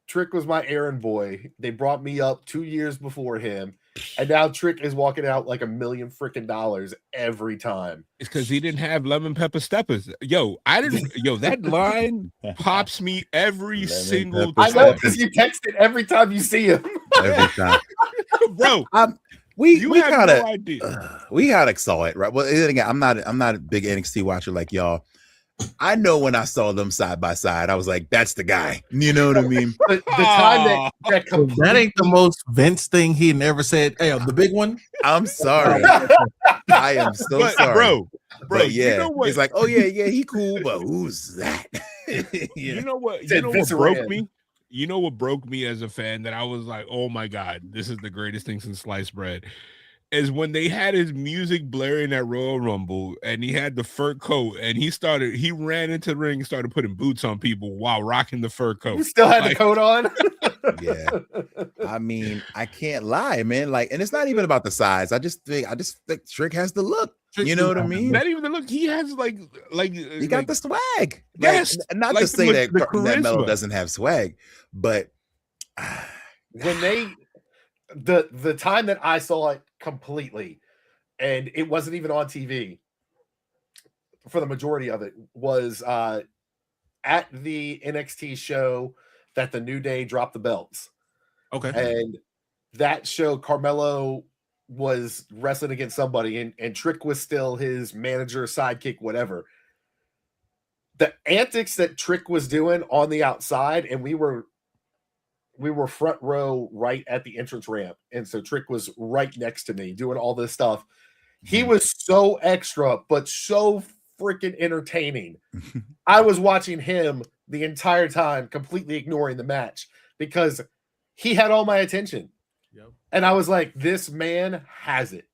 Trick was my errand boy. They brought me up 2 years before him. And now Trick is walking out like $1 million freaking every time. It's because he didn't have lemon pepper steppers. That line pops me every single time. I know because you text it every time you see him. Every time. Bro, we have gotta no idea. We gotta saw it, right? Well, again, I'm not a big NXT watcher like y'all. I know when I saw them side by side, I was like, "That's the guy." You know what I mean? The time that ain't the most Vince thing he never said. Hey, the big one. I'm sorry. I am so sorry, bro. But yeah, it's like, oh yeah, he cool, but who's that? You know what? You know what broke me? You know what broke me as a fan that I was like, oh my God, this is the greatest thing since sliced bread. is when they had his music blaring at Royal Rumble and he had the fur coat and he ran into the ring and started putting boots on people while rocking the fur coat. You still had the coat on? Yeah. I mean, I can't lie, man. Like, and it's not even about the size. I just think Trick has the look. You know what I mean? Not even the look. He has he got the swag. Yes. Not like to say that charisma. Melo doesn't have swag, but when they the time that I saw it completely, and it wasn't even on TV for the majority of it, was at the NXT show that the New Day dropped the belts. Okay. And that show, Carmelo was wrestling against somebody, and Trick was still his manager, sidekick, whatever. The antics that Trick was doing on the outside, and we were front row right at the entrance ramp. And so Trick was right next to me doing all this stuff. He was so extra, but so freaking entertaining. I was watching him the entire time, completely ignoring the match because he had all my attention. Yep. And I was like, this man has it.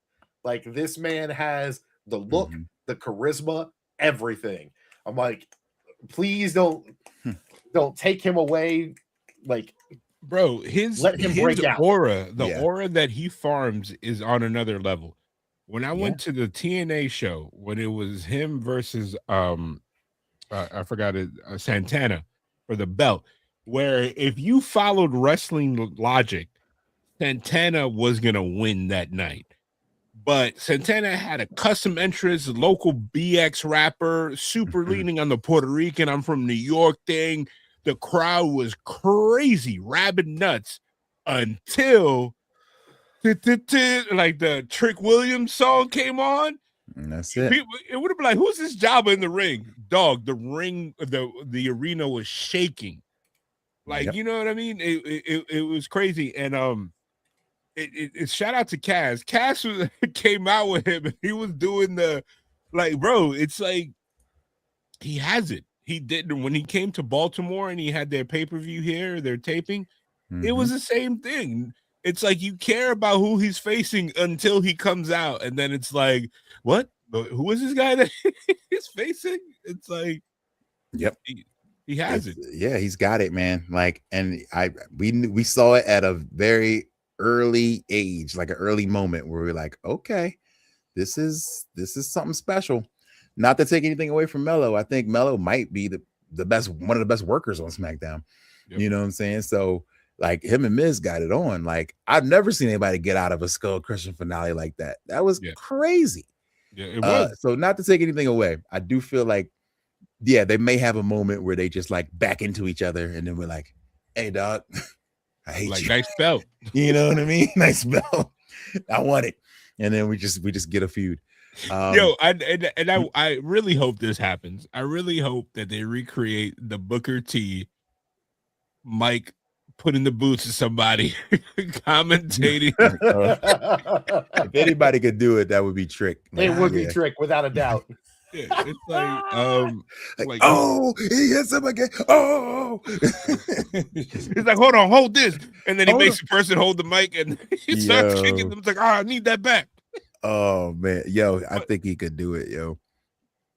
Like, this man has the look, the charisma, everything. I'm like, please don't take him away. Like, bro, his break out. aura, aura that he farms is on another level. When I went to the TNA show, when it was him versus I forgot it, Santana for the belt, where if you followed wrestling logic, Santana was gonna win that night. But Santana had a custom entrance, local BX rapper, super leaning on the Puerto Rican, I'm from New York thing. The crowd was crazy, rabid nuts until like the Trick Williams song came on. And that's it. It would have been like, who's this Jabba in the ring? Dog, the ring, the arena was shaking. Like, you know what I mean? It was crazy. And it shout out to Cass. Cass came out with him and he was doing the, like, bro, it's like he has it. He didn't when he came to Baltimore and he had their pay-per-view here, their taping. It was the same thing. It's like you care about who he's facing until he comes out, and then it's like, what? Who is this guy that he's facing? It's like, yep, he has it. Yeah, he's got it, man. Like, and we saw it at a very early age, like an early moment where we're like, okay, this is something special. Not to take anything away from Melo, I think Melo might be the best, one of the best workers on SmackDown. Yep. You know what I'm saying? So. Like him and Miz got it on. Like I've never seen anybody get out of a Skull Christian finale like that. That was crazy. Yeah, it was. So not to take anything away, I do feel like, they may have a moment where they just like back into each other, and then we're like, "Hey, dog, I hate like, you." Nice belt. You know what I mean? Nice belt. I want it, and then we just get a feud. I really hope this happens. I really hope that they recreate the Booker T, Mike. Putting the boots to somebody commentating. If anybody could do it, that would be Trick. It would be Trick, without a doubt. Yeah, it's like, oh, he hits him again. Oh, he's like, hold this, and then he makes the person hold the mic, and he starts kicking them. It's like, I need that back. Oh man, I think he could do it,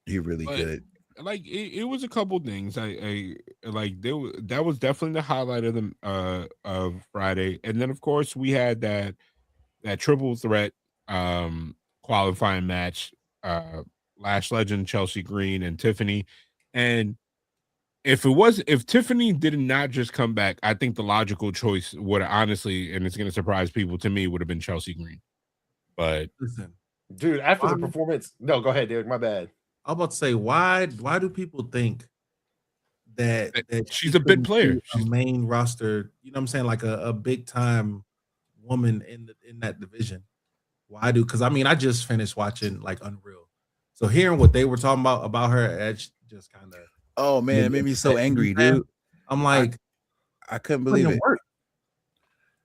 He really could. Like it was a couple things. I like that was definitely the highlight of the of Friday, and then of course we had that triple threat qualifying match, Lash Legend, Chelsea Green, and Tiffany. And if Tiffany did not just come back, I think the logical choice would honestly, and it's going to surprise people, to me, would have been Chelsea Green. But listen, dude, after the performance, no, go ahead, Derek. My bad. I'm about to say, why do people think that she's a big player? She's a main roster, you know what I'm saying, like a big time woman in that division. Why do? Because I mean, I just finished watching like Unreal, so hearing what they were talking about her, it just kind of. Oh man, it made me so angry, dude. I'm like, I couldn't believe it.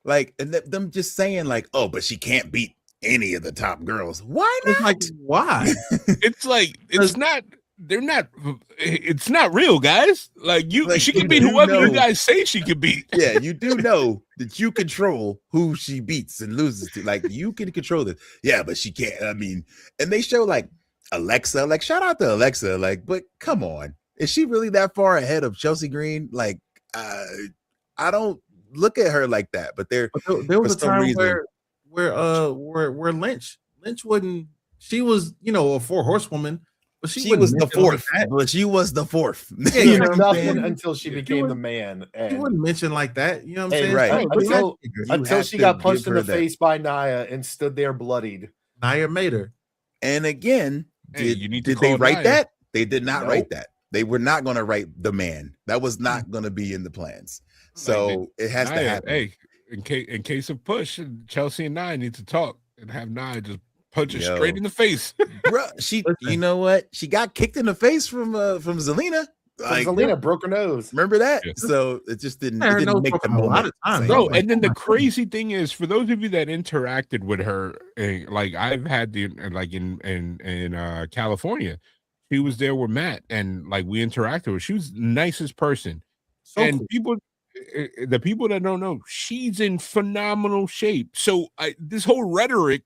Like, and them just saying like, oh, but she can't beat any of the top girls. Why not? It's like, why? It's like, it's not. they're not. It's not real, guys. Like she can beat whoever you guys say she can beat. Yeah, you do know that you control who she beats and loses to. Like you can control this. Yeah, but she can't. I mean, and they show like Alexa. Like shout out to Alexa. Like, but come on, is she really that far ahead of Chelsea Green? Like, I don't look at her like that. But there was a time where Lynch wouldn't. She was, a 4-horsewoman, but she was the fourth. But she was the fourth. Yeah, you know what I'm saying? Until she became the man. And she wouldn't mention like that. You know what I'm saying? Right. Until she got punched in the face by Nia and stood there bloodied. Nia made her. And again, did they write that? They did not write that. They were not going to write the man. That was not going to be in the plans. So it has to happen. Hey, in case of push, Chelsea and Nia need to talk and have Nia just punch her straight in the face. Bro, you know what? She got kicked in the face from Zelina. Like, Zelina broke her nose. Remember that? Yeah. So it just didn't make the moment. A lot of time, bro. And then the crazy thing is, for those of you that interacted with her, like I've had in California, she was there with Matt, and like we interacted with her. She was the nicest person. So and cool. The people that don't know, she's in phenomenal shape. So this whole rhetoric,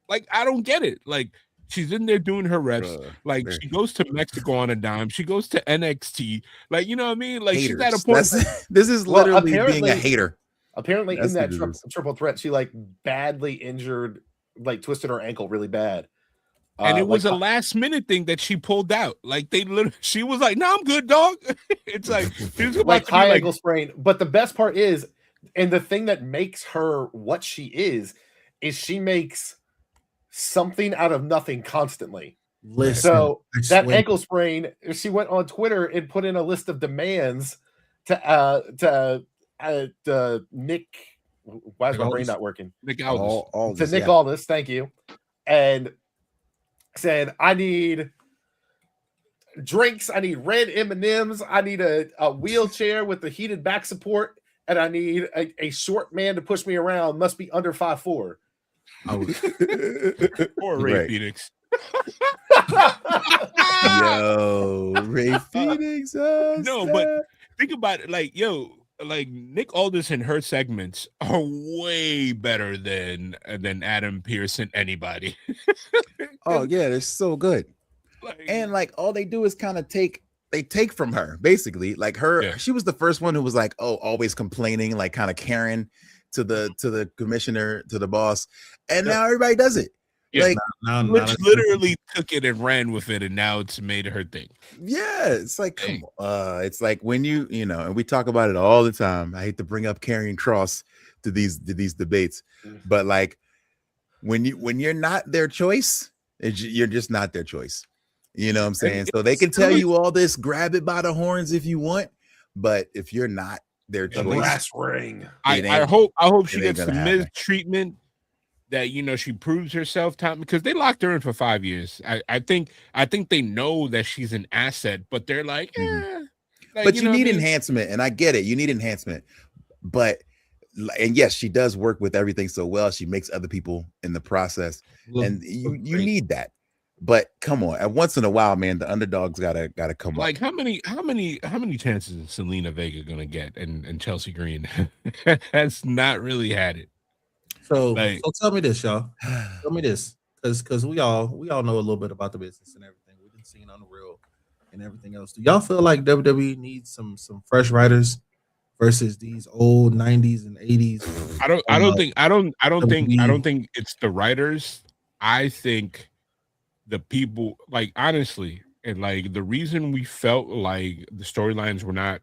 like, I don't get it. Like, she's in there doing her reps. Like, she goes to Mexico on a dime. She goes to NXT. Like, you know what I mean? Like, haters. She's at a point. This is literally being a hater. Apparently, in that triple threat, she like badly injured, like twisted her ankle really bad. And it was a last minute thing that she pulled out. Like she was like, "No, I'm good, dog." It's like she was like high ankle sprain. But the best part is, and the thing that makes her what she is she makes something out of nothing constly. Listen, so that ankle sprain, she went on Twitter and put in a list of demands to Nick. Why is my brain not working? Nick Aldis. To Nick Aldis, thank you. And said, I need drinks, I need red M&Ms, I need a wheelchair with the heated back support, and I need a short man to push me around, must be under 5'4". Or Ray Phoenix. Yo, Ray Phoenix. No, but think about it, like, like Nick Aldis and her segments are way better than Adam Pearce and anybody. Oh yeah, they're so good. And like all they do is kind of take from her, basically. Like she was the first one who was like, oh, always complaining, like kind of Karen to the commissioner, to the boss. And now everybody does it. Yeah, like Rich literally took it and ran with it, and now it's made her thing. Yeah, it's like it's like when you know, and we talk about it all the time. I hate to bring up Karrion Kross to these debates, but like when you're not their choice, you're just not their choice. You know what I'm saying? So they can tell you all this, grab it by the horns if you want, but if you're not their choice, brass ring. I hope she gets the mistreatment. That she proves herself time, because they locked her in for 5 years. I think they know that she's an asset, but they're like, but you need enhancement, and I get it. You need enhancement, and yes, she does work with everything so well. She makes other people in the process, and you need that. But come on, and once in a while, man, the underdogs gotta come up. Like how many chances is Selena Vega gonna get, and Chelsea Green has not really had it. So tell me this, y'all. Tell me this, because we all know a little bit about the business and everything. We've been seeing on the real and everything else. Do y'all feel like WWE needs some fresh writers versus these old 90s and 80s? I don't think it's the writers. I think the people, like, honestly, and like the reason we felt like the storylines were not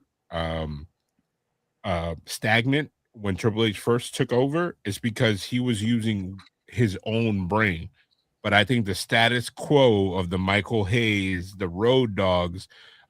stagnant when Triple H first took over is because he was using his own brain. But I think the status quo of the Michael Hayes, the Road Dogs,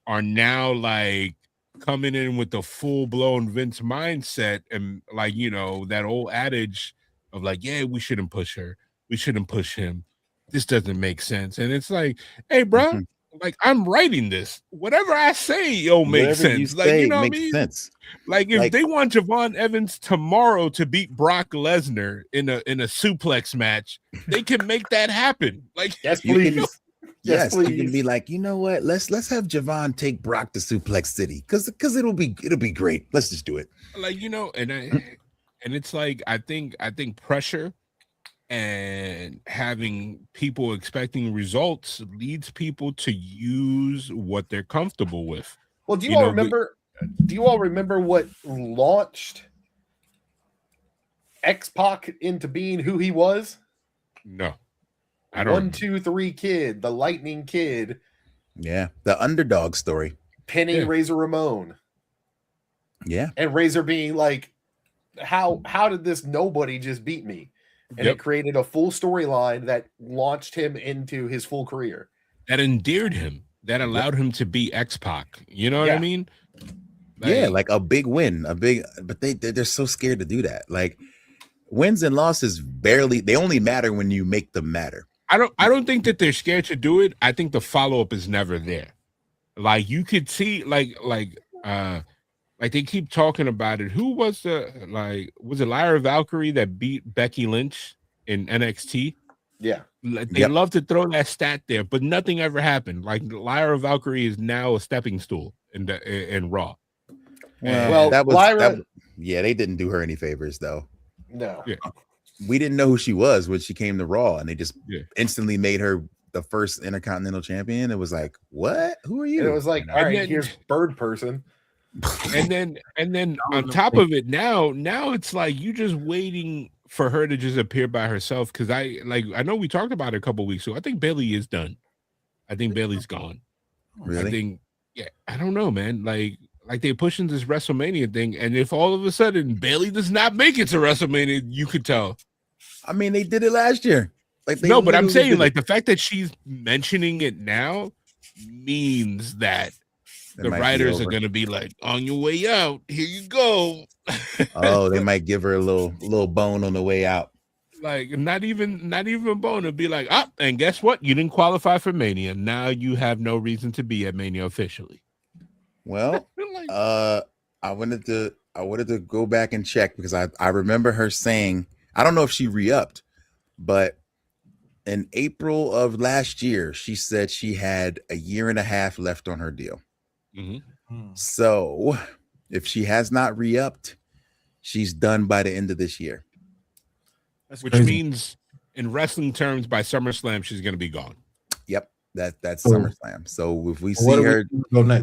are now like coming in with the full-blown Vince mindset, and like, that old adage of like, yeah, we shouldn't push her, we shouldn't push him, this doesn't make sense. And it's like, hey, bro, like, I'm writing this. Whatever I say, makes sense. Like, you know what I mean? Sense. Like, if they want Javon Evans tomorrow to beat Brock Lesnar in a suplex match, they can make that happen. Like, yes, please. Yes, Yes, you can please. be like, you know what? Let's have Javon take Brock to Suplex City because it'll be great. Let's just do it. Like, and it's like I think pressure and having people expecting results leads people to use what they're comfortable with. Well, do you all remember what launched X-Pac into being who he was? No, I don't. 1, 2, 3 Kid, the Lightning Kid. Yeah, the underdog story. Pinning Razor Ramon. Yeah. And Razor being like, how did this nobody just beat me? And it created a full storyline that launched him into his full career. That endeared him. That allowed him to be X-Pac. You know what I mean? Like a big win, but they're so scared to do that. Like wins and losses they only matter when you make them matter. I don't think that they're scared to do it. I think the follow-up is never there. Like you could see, like they keep talking about it. Who was was it Lyra Valkyrie that beat Becky Lynch in NXT? Yeah. They love to throw that stat there, but nothing ever happened. Like Lyra Valkyrie is now a stepping stool in Raw. Well, they didn't do her any favors though. No. Yeah. We didn't know who she was when she came to Raw, and they just instantly made her the first Intercontinental Champion. It was like, what? Who are you? And it was like, all right, here's Bird Person. And then on top of it, now it's like you just waiting for her to just appear by herself. Because I know we talked about it a couple weeks ago. I think Bayley is done. I think Bayley's gone. Really? I don't know, man. Like they're pushing this WrestleMania thing, and if all of a sudden Bayley does not make it to WrestleMania, you could tell. I mean, they did it last year. No, but I'm saying like the fact that she's mentioning it now means that the writers are gonna be like, on your way out, here you go. Oh, they might give her a little bone on the way out. Like not even a bone. It'd be like, and guess what? You didn't qualify for Mania. Now you have no reason to be at Mania officially. Well, I wanted to go back and check because I remember her saying, I don't know if she re-upped, but in April of last year, she said she had a year and a half left on her deal. Mm-hmm. So if she has not re-upped, she's done by the end of this year. Which means in wrestling terms, by SummerSlam, she's going to be gone. Yep. That's SummerSlam. So if we see her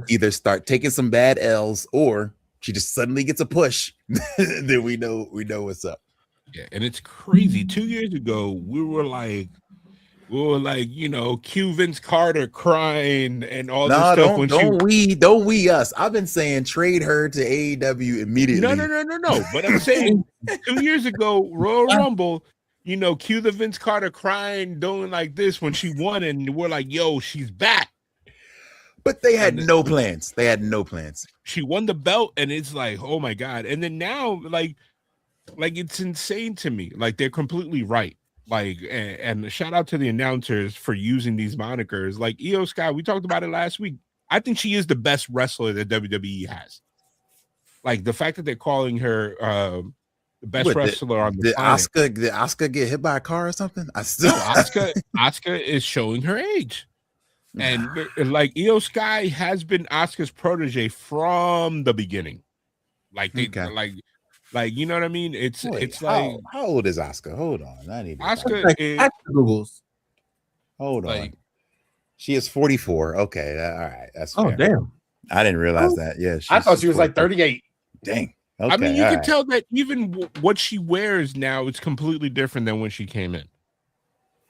either start taking some bad L's or she just suddenly gets a push, then we know what's up. Yeah, and it's crazy. 2 years ago, we were like, cue Vince Carter crying and all this stuff. Don't we us. I've been saying trade her to AEW immediately. No. But I'm saying 2 years ago, Royal Rumble, cue the Vince Carter crying, doing like this when she won, and we're like, yo, she's back. But they had no plans. She won the belt, and it's like, oh my God. And then now, like it's insane to me. Like they're completely right. Like, and shout out to the announcers for using these monikers. Like Io Sky, we talked about it last week. I think she is the best wrestler that WWE has. Like the fact that they're calling her the best wrestler on the planet. Did Asuka get hit by a car or something? Asuka is showing her age. And like Io Sky has been Asuka's protege from the beginning. Like they like you know what I mean? It's like how old is Asuka? Hold on. I need Asuka is hold on. She is 44. Okay, all right. That's fair. Damn. I didn't realize that. Yeah, I thought she was like 38. Dang. Okay, I mean, you can tell that even what she wears now is completely different than when she came in.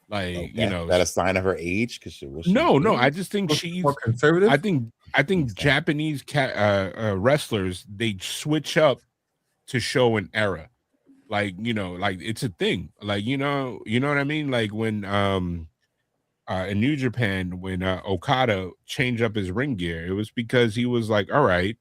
Like, that a sign of her age? Because no. I just think she's more conservative. I think Japanese wrestlers, they switch up to show an era. Like, like it's a thing. Like, you know what I mean? Like when in New Japan, when Okada changed up his ring gear, it was because he was like, all right,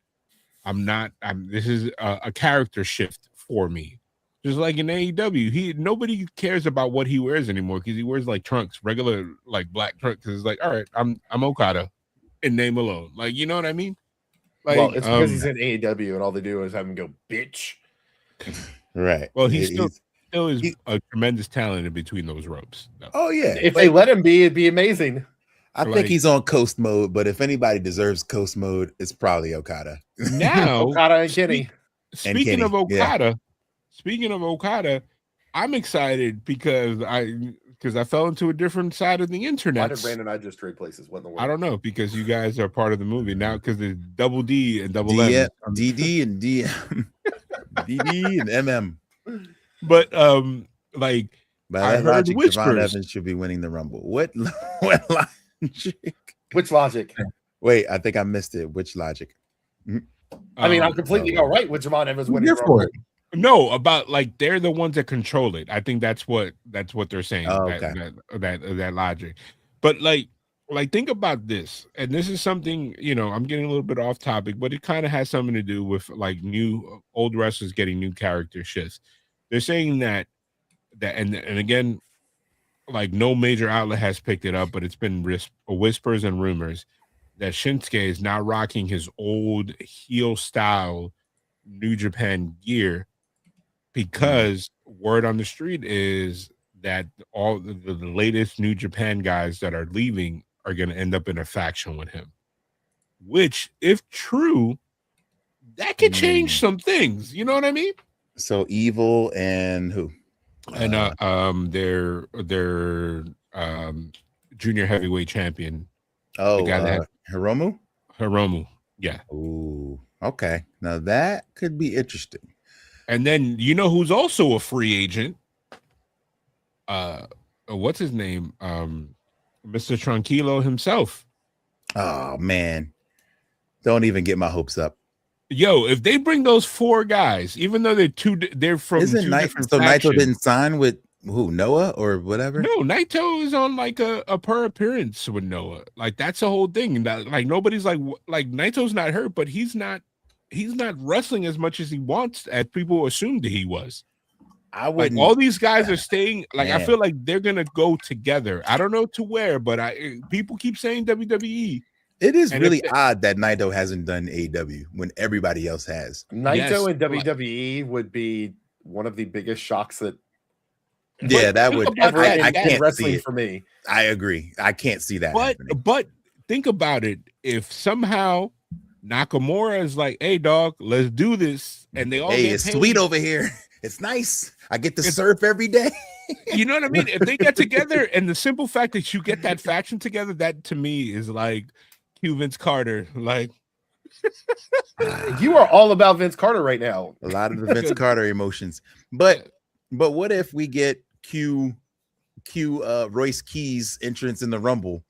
this is a character shift for me. Just like in AEW, nobody cares about what he wears anymore because he wears like trunks, regular like black trunks. It's like, all right, I'm Okada in name alone. Like, you know what I mean? Like, well, it's because he's in AEW and all they do is have him go, bitch. Right. Well, he's still is a tremendous talent in between those ropes. No. Oh yeah. If they let him be, it'd be amazing. I think Like, he's on coast mode, but if anybody deserves coast mode, it's probably Okada. now, Okada and Kenny. speaking Kenny, of Okada, I'm excited because I fell into a different side of the Why internet. did Brandon and I just trade places? What in the world? I don't know, because you guys are part of the movie now, because there's double D and double M. DD and DM. DD and MM. But like, By I that heard logic, Javon whispers. Evans should be winning the Rumble. What logic? Which logic? Wait, I think I missed it. Which logic? I mean, I'm completely all right with Javon Evans winning. Here for it. No, about like they're the ones that control it. I think that's what they're saying. Oh, okay. That logic. But like think about this, and this is something, I'm getting a little bit off topic, but it kind of has something to do with like old wrestlers getting new character shifts. They're saying that and again, like no major outlet has picked it up, but it's been whispers and rumors that Shinsuke is now rocking his old heel style New Japan gear, because word on the street is that all the latest New Japan guys that are leaving are going to end up in a faction with him, which, if true, that could change some things. You know what I mean? So Evil and who? And their junior heavyweight champion. Oh, the guy that Hiromu. Yeah. Ooh, okay. Now that could be interesting. And then who's also a free agent? What's his name? Mr. Tranquilo himself. Oh man, don't even get my hopes up. Yo, if they bring those 4 guys, even though they're from Isn't two different so factions. Naito didn't sign with who, Noah or whatever? No, Naito is on like a per appearance with Noah. Like that's the whole thing. That, like nobody's like Naito's not hurt, but he's not wrestling as much as he wants, as people assumed he was. I wouldn't. All these guys are staying. Like Man. I feel like they're gonna go together. I don't know to where, but people keep saying WWE. It is really odd that Naito hasn't done AEW when everybody else has. Naito and WWE would be one of the biggest shocks that. Yeah, that would. I can't wrestling see it. For me. I agree. I can't see that. But think about it. If somehow Nakamura is like, "Hey, dog, let's do this," and they all it's paid, sweet over here. It's nice. I get to surf every day. You know what I mean? If they get together, and the simple fact that you get that faction together, that to me is like Q Vince Carter. Like you are all about Vince Carter right now. A lot of the Vince Carter emotions. But what if we get Royce Keys entrance in the Rumble,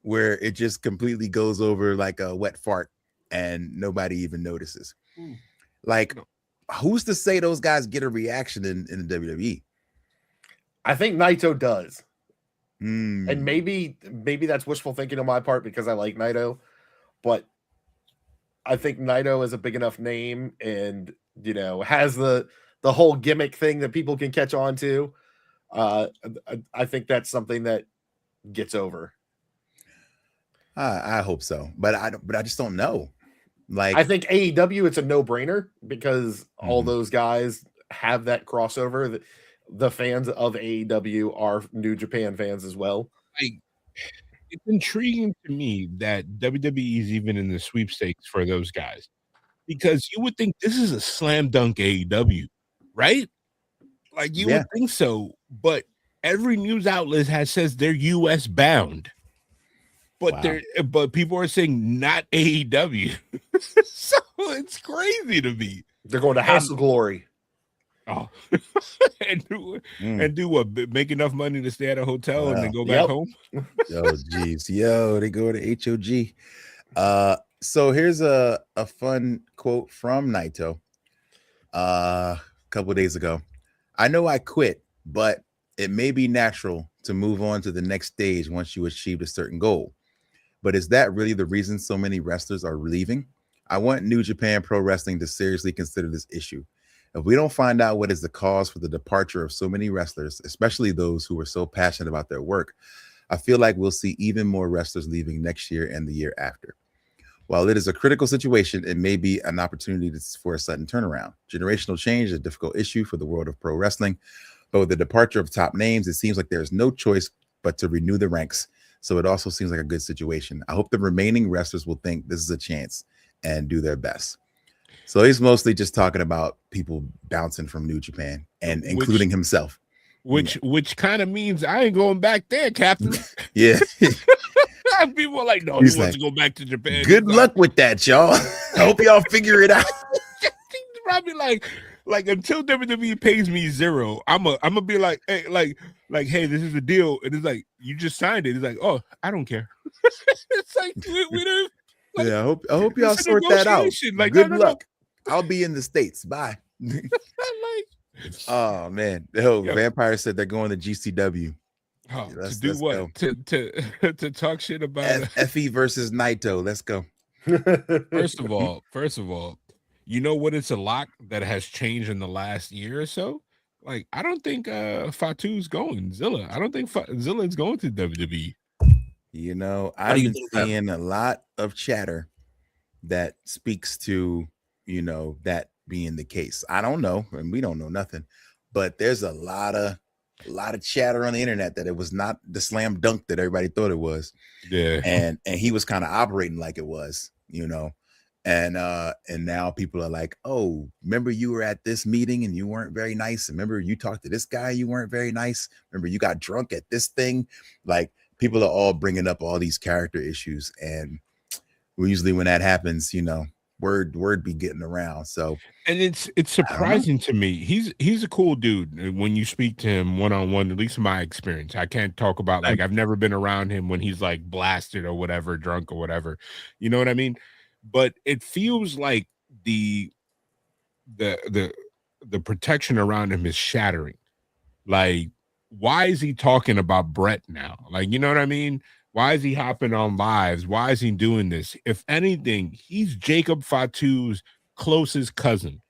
where it just completely goes over like a wet fart and nobody even notices? Like, who's to say those guys get a reaction in the WWE? I think Naito does. And maybe that's wishful thinking on my part because I like Naito, but I think Naito is a big enough name and has the whole gimmick thing that people can catch on to. I think that's something that gets over. I hope so, but I just don't know. Like, I think AEW, it's a no-brainer because all those guys have that crossover. The fans of AEW are New Japan fans as well. It's intriguing to me that WWE is even in the sweepstakes for those guys, because you would think this is a slam dunk AEW, right? Like you would think so, but every news outlet says they're US bound. But but people are saying not AEW. So it's crazy to me. They're going to House of Glory. Oh, and do what? Make enough money to stay at a hotel and then go back home? Geez. They go to HOG. So here's a fun quote from Naito a couple of days ago. I know I quit, but it may be natural to move on to the next stage once you achieve a certain goal. But is that really the reason so many wrestlers are leaving? I want New Japan Pro Wrestling to seriously consider this issue. If we don't find out what is the cause for the departure of so many wrestlers, especially those who are so passionate about their work, I feel like we'll see even more wrestlers leaving next year and the year after. While it is a critical situation, it may be an opportunity for a sudden turnaround. Generational change is a difficult issue for the world of pro wrestling, but with the departure of top names, it seems like there is no choice but to renew the ranks. So it also seems like a good situation. I hope the remaining wrestlers will think this is a chance and do their best. So he's mostly just talking about people bouncing from New Japan and including himself. Which kind of means I ain't going back there, Captain. Yeah. People are like, no, He's he wants to go back to Japan. Good luck with that, y'all. I hope y'all figure it out. He's probably like until WWE pays me $0, I'm gonna be like, hey, hey, this is the deal. And it's like, you just signed it. It's like, oh, I don't care. It's like we don't. Like, yeah, I hope y'all sort that out. Like, good no. luck. I'll be in the States. Bye. Oh man. Vampire said they're going to GCW. Oh, to do what? To talk shit about FE versus Naito. Let's go. First of all, you know what? It's a lot that has changed in the last year or so. Like, I don't think Fatu's going. Zilla. I don't think Zilla is going to WWE. You know, I've been seeing a lot of chatter that speaks to, you know, that being the case. I don't know, and we don't know nothing, but there's a lot of chatter on the internet that it was not the slam dunk that everybody thought it was. Yeah. And he was kind of operating like it was, you know. And now people are like, oh, remember you were at this meeting and you weren't very nice. Remember you talked to this guy, you weren't very nice. Remember you got drunk at this thing. Like, people are all bringing up all these character issues, and usually when that happens, you know, word be getting around. So, and it's surprising to me. He's a cool dude when you speak to him one-on-one, at least in my experience. I can't talk about, like, I've never been around him when he's like blasted or whatever, drunk or whatever. You know what I mean? But it feels like the protection around him is shattering. Like, why is he talking about Brett now? Like, you know what I mean? Why is he hopping on lives? Why is he doing this? If anything, he's Jacob Fatu's closest cousin.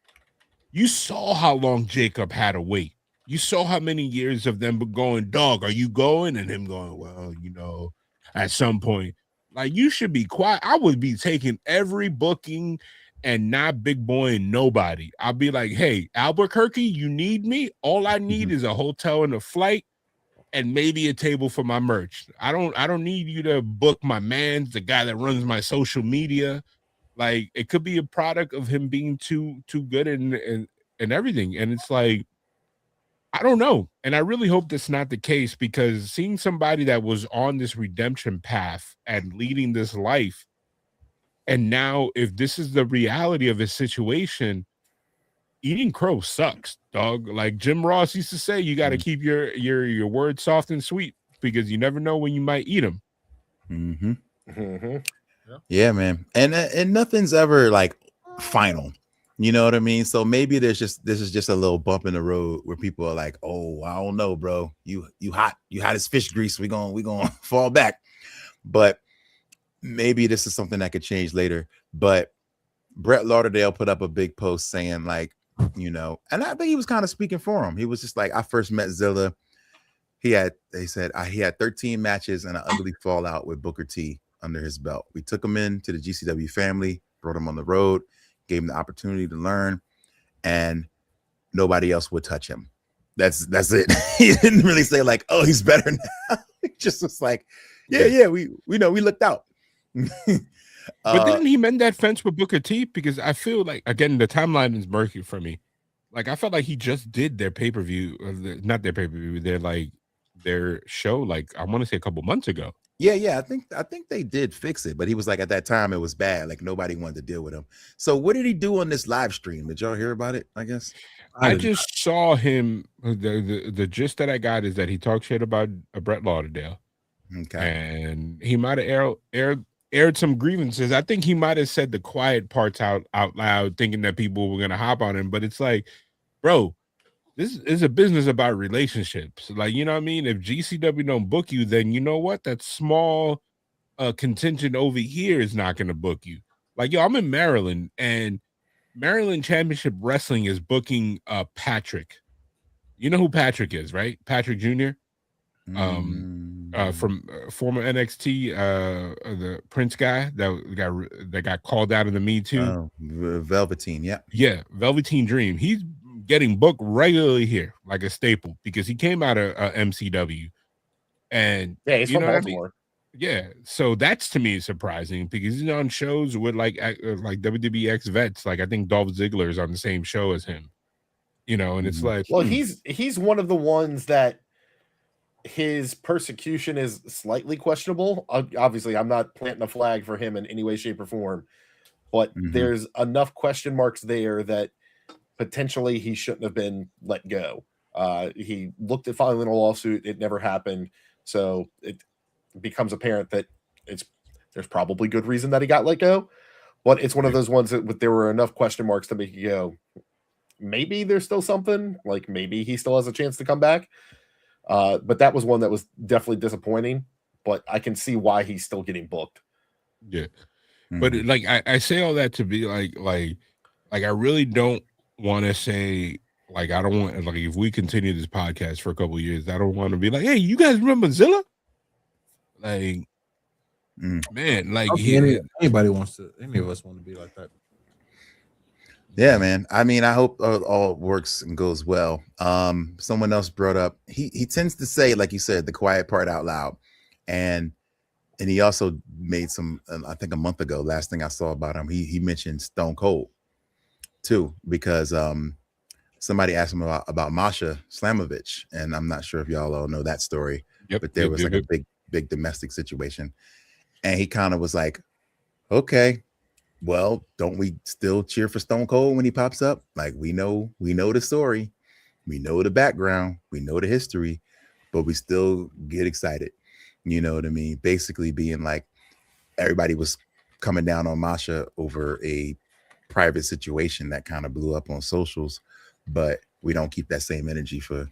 You saw how long Jacob had to wait. You saw how many years of them going, dog, are you going? And him going, well, you know, at some point. Like, you should be quiet. I would be taking every booking and not big boy and nobody. I'll be like, hey, Albuquerque, you need me? All I need is a hotel and a flight and maybe a table for my merch. I don't need you to book my man, the guy that runs my social media. Like, it could be a product of him being too good and everything. And it's like, I don't know. And I really hope that's not the case, because seeing somebody that was on this redemption path and leading this life, and now if this is the reality of his situation, eating crow sucks, dog. Like Jim Ross used to say, you got to keep your words soft and sweet, because you never know when you might eat them. Yeah, man. And nothing's ever like final. You know what I mean? So maybe this is just a little bump in the road where people are like, oh, I don't know, bro. You hot as fish grease. We gonna fall back. But maybe this is something that could change later. But Brett Lauderdale put up a big post saying, like, you know, and I think he was kind of speaking for him. He was just like, I first met Zilla. He had 13 matches and an ugly fallout with Booker T under his belt. We took him into the GCW family, brought him on the road, gave him the opportunity to learn, and nobody else would touch him. That's it. He didn't really say like, oh, he's better now. He just was like, yeah, we know, we looked out. But didn't he mend that fence with Booker T? Because I feel like, again, the timeline is murky for me. Like, I felt like he just did their pay-per-view, not their pay-per-view, their show, like, I want to say a couple months ago. Yeah. I think they did fix it, but he was like, at that time it was bad. Like, nobody wanted to deal with him. So what did he do on this live stream? Did y'all hear about it? I guess I just saw him. The gist that I got is that he talked shit about Brett Lauderdale. Okay. And he might have aired some grievances. I think he might have said the quiet parts out loud, thinking that people were gonna hop on him. But it's like, bro, this is a business about relationships. Like, you know what I mean? If GCW don't book you, then you know what? That small contingent over here is not going to book you. Like, yo, I'm in Maryland, and Maryland Championship Wrestling is booking Patrick. You know who Patrick is, right? Patrick Jr. From former NXT, the Prince guy that got called out in the Me Too. Oh, Velveteen, yeah, Velveteen Dream. He's getting booked regularly here, like a staple, because he came out of MCW, and yeah, he's from Baltimore. Yeah, so that's to me surprising because he's on shows with like WWE ex vets. Like I think Dolph Ziggler is on the same show as him, and it's like, Well, he's one of the ones that his persecution is slightly questionable. Obviously, I'm not planting a flag for him in any way, shape, or form, but there's enough question marks there that potentially he shouldn't have been let go. He looked at filing a lawsuit; it never happened, so it becomes apparent that there's probably good reason that he got let go. But it's one of those ones that there were enough question marks to make you go, maybe there's still something. Like maybe he still has a chance to come back. But that was one that was definitely disappointing. But I can see why he's still getting booked. Yeah, but like I say all that to be like I really don't want to say like I don't want like if we continue this podcast for a couple of years, I don't want to be like, hey, you guys remember Zilla? Like, man, like anybody wants to, any of us want to be like that. Yeah, man. I mean, I hope all works and goes well. Someone else brought up he tends to say, like you said, the quiet part out loud, and he also made some. I think a month ago, last thing I saw about him, he mentioned Stone Cold too, because somebody asked him about Masha Slamovich, and I'm not sure if y'all all know that story, but there was like a big domestic situation, and he kind of was like, okay, well, don't we still cheer for Stone Cold when he pops up? Like we know the story, we know the background, we know the history, but we still get excited. You know what I mean? Basically being like everybody was coming down on Masha over a private situation that kind of blew up on socials, but we don't keep that same energy for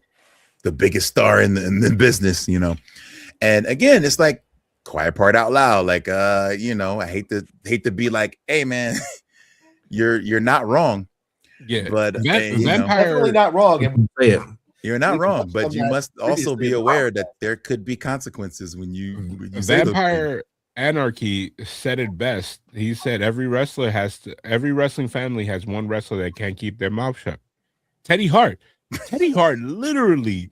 the biggest star in the business, And again, it's like quiet part out loud. Like, I hate to be like, hey man, you're not wrong. Yeah, but definitely not wrong. And you're not wrong, but you must also be aware that there could be consequences when you say Vampire Anarchy said it best. He said every wrestling family has one wrestler that can't keep their mouth shut. Teddy Hart literally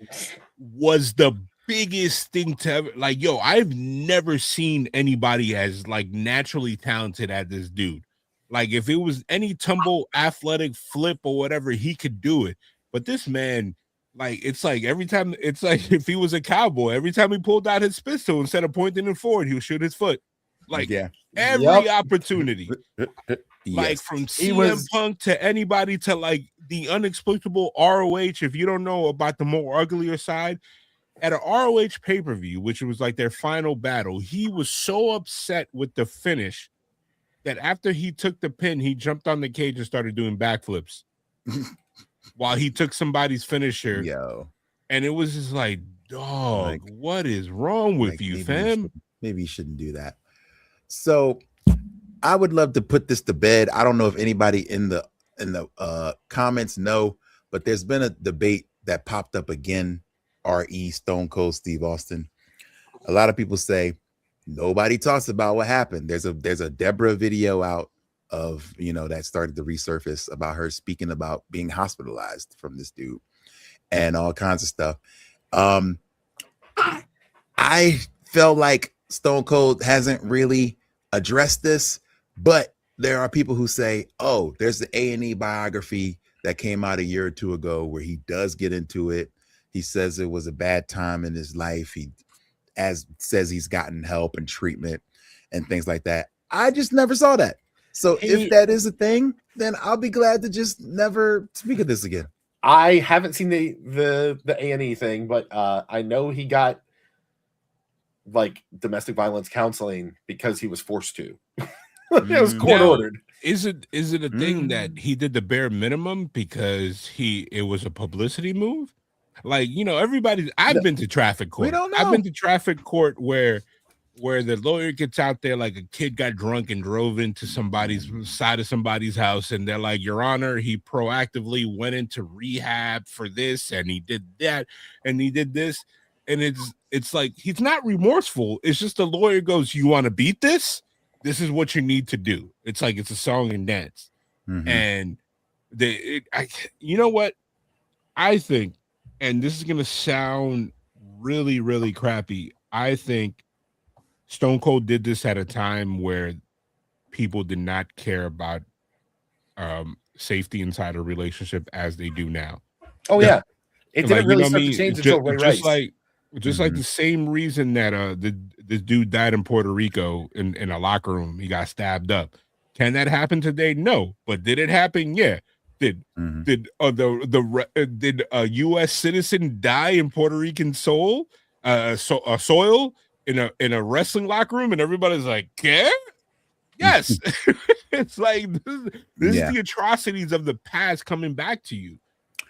was the biggest thing to ever, like, yo, I've never seen anybody as like naturally talented as this dude. Like if it was any tumble athletic flip or whatever, he could do it. But this man, like, it's like every time, it's like if he was a cowboy, every time he pulled out his pistol, instead of pointing it forward, he would shoot his foot. Like every opportunity. Like from CM Punk to anybody to like the unexplicable ROH. If you don't know about the more uglier side, at an ROH pay-per-view, which was like their final battle, he was so upset with the finish that after he took the pin, he jumped on the cage and started doing backflips while he took somebody's finisher. And it was just like, dog, like, what is wrong with you, fam? Maybe you shouldn't do that. So I would love to put this to bed. I don't know if anybody in the comments know, but there's been a debate that popped up again. RE Stone Cold Steve Austin. A lot of people say nobody talks about what happened. There's a Deborah video out of that started to resurface about her speaking about being hospitalized from this dude and all kinds of stuff. I felt like Stone Cold hasn't really addressed this, but there are people who say, oh, there's the A&E biography that came out a year or two ago where he does get into it. He says it was a bad time in his life. He says he's gotten help and treatment and things like that. I just never saw that. So if that is a thing, then I'll be glad to just never speak of this again. I haven't seen the A&E thing, but I know he got like domestic violence counseling because he was forced to. It was court ordered. Is it a thing that he did the bare minimum because it was a publicity move? Like, I've been to traffic court. We don't know. I've been to traffic court where the lawyer gets out there like a kid got drunk and drove into somebody's side of somebody's house, and they're like, Your Honor, he proactively went into rehab for this, and he did that, and he did this, and it's like he's not remorseful. It's just the lawyer goes, You want to beat this? This is what you need to do. It's like it's a song and dance, and you know what? I think, and this is gonna sound really, really crappy. I think Stone Cold did this at a time where people did not care about safety inside a relationship as they do now. Oh yeah, it didn't Like, really start to change until Ray Rice. Just like the same reason that this dude died in Puerto Rico in a locker room, he got stabbed up. Can that happen today? No, but did it happen? Yeah. Did a U.S. citizen die in Puerto Rican soil in a wrestling locker room, and everybody's like, "Yeah, yes." It's like this is the atrocities of the past coming back to you.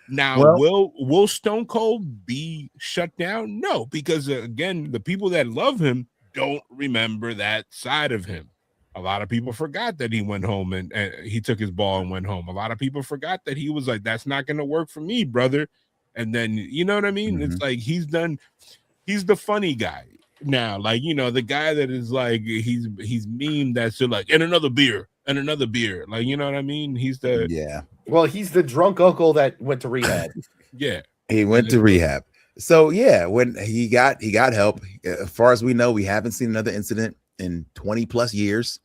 Now, will Stone Cold be shut down? No, because again, the people that love him don't remember that side of him. A lot of people forgot that he went home and he took his ball and went home. A lot of people forgot that he was like, "That's not going to work for me, brother." And then, you know what I mean? It's like he's the funny guy now. Like, the guy that is like, he's meme that's like, and another beer. Like, you know what I mean? He's the Well, he's the drunk uncle that went to rehab. Yeah. He went to rehab. So yeah, when he got help, as far as we know, we haven't seen another incident in 20 plus years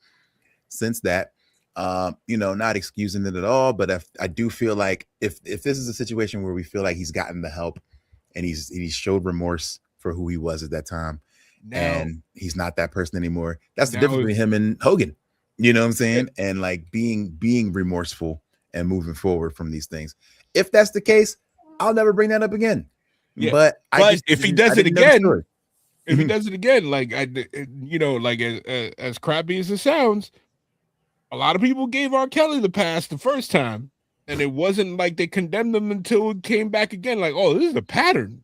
since that. Not excusing it at all, but I do feel like if this is a situation where we feel like he's gotten the help and he showed remorse for who he was at that time, and he's not that person anymore. That's the difference between him and Hogan. You know what I'm saying? Yeah. And like being remorseful and moving forward from these things. If that's the case, I'll never bring that up again. Yeah. But if he does it again, like as crappy as it sounds, a lot of people gave R. Kelly the pass the first time, and it wasn't like they condemned him until it came back again. Like, oh, this is a pattern.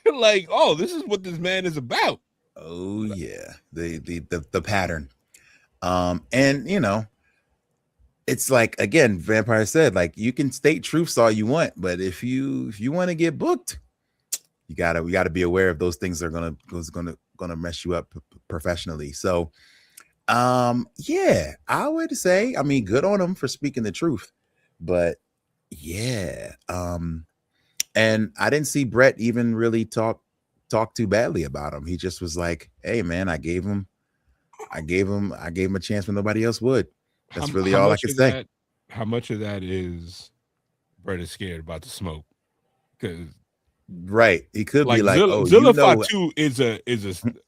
Like, oh, this is what this man is about. Oh yeah, the pattern. And it's like, again, Vampire said, like, you can state truths all you want, but if you want to get booked, we gotta be aware of those things that are gonna mess you up professionally. So yeah, I would say, I mean, good on him for speaking the truth, but yeah, and I didn't see Brett even really talk too badly about him. He just was like, "Hey man, I gave him a chance when nobody else would." That's really all I could say. How much of that is Brett is scared about the smoke? Because right, he could be like, Zilla Fatu is a.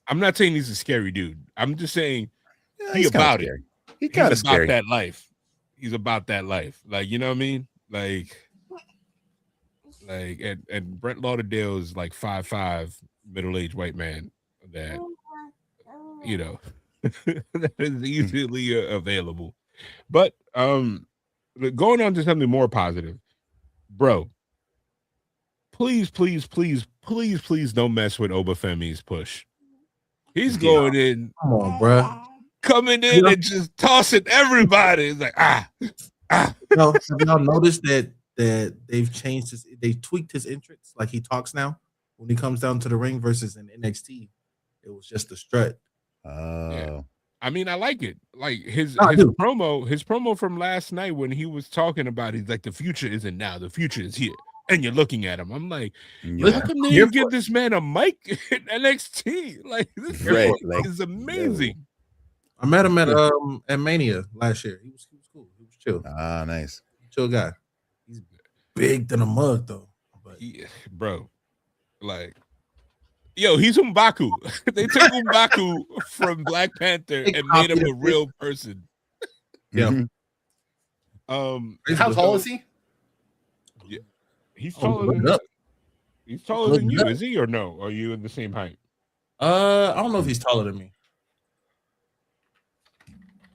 I'm not saying he's a scary dude. I'm just saying he's about it. He's kind of scary. That life. He's about that life. Like, you know what I mean? Like, and Brett Lauderdale is like 5'5", middle-aged white man that that is easily available. But going on to something more positive, bro. Please don't mess with Obafemi's push. He's going in. Come on, bro. Coming in and just tossing everybody. It's like, Have y'all noticed that they've changed they tweaked his entrance? Like, he talks now when he comes down to the ring versus in NXT. It was just a strut. Yeah. I mean, I like it. Like his promo from last night when he was talking about, he's like, the future isn't now, the future is here. And you're looking at him. I'm like, how come they didn't give this man a mic in NXT? Like, this is amazing. I met him at Mania last year. He was cool. He was chill. Ah, nice. Chill guy. He's big than a mug though. But bro, like, yo, he's M'Baku. They took M'Baku from Black Panther and made him a real person. Yeah. How tall is he? Yeah. He's taller than you, is he, or no? Are you in the same height? I don't know if he's taller than me.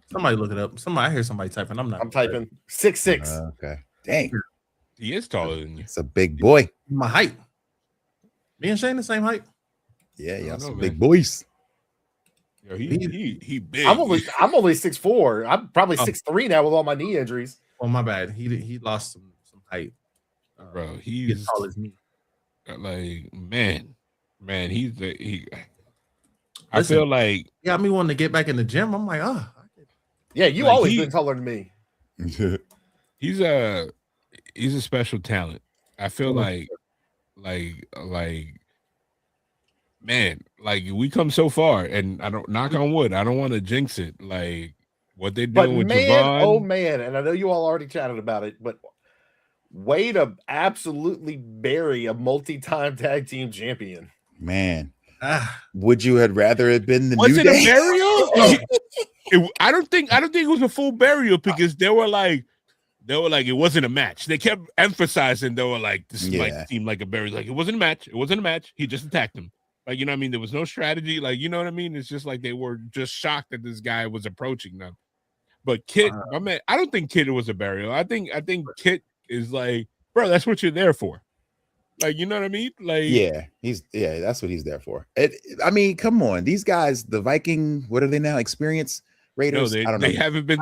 Somebody look it up. I hear somebody typing. I'm typing 6'6". Okay. Dang. He is taller than you. It's a big boy. My height. Me and Shane the same height. Yeah, some big boys. Yo, he big. I'm only 6'4". I'm probably 6'3" now with all my knee injuries. Oh, my bad. He lost some height. Bro, he's tall as me. Like, man, he. I feel like got me wanting to get back in the gym. I'm like, yeah, you like always been taller than me. He's a special talent. I feel like man, like we come so far, and I don't knock on wood. I don't want to jinx it. Like what they're But doing with man, oh Javon. man, and I know you all already chatted about it, but way to absolutely bury a multi-time tag team champion. Man, Ah, would you have rather it been the Was New it a Day? burial? I don't think it was a full burial because they were like it wasn't a match. They kept emphasizing they were like this Yeah. like seemed like a burial. Like it wasn't a match. It wasn't a match. He just attacked him. Like you know what I mean. There was no strategy. Like you know what I mean. It's just like they were just shocked that this guy was approaching them. But Kit, my man, I don't think Kit was a burial. I think Kit is like, bro, that's what you're there for. Like you know what I mean. Like Yeah, that's what he's there for. I mean, come on, these guys, the Viking, what are they now? Experience Raiders? no, I don't they know. haven't been.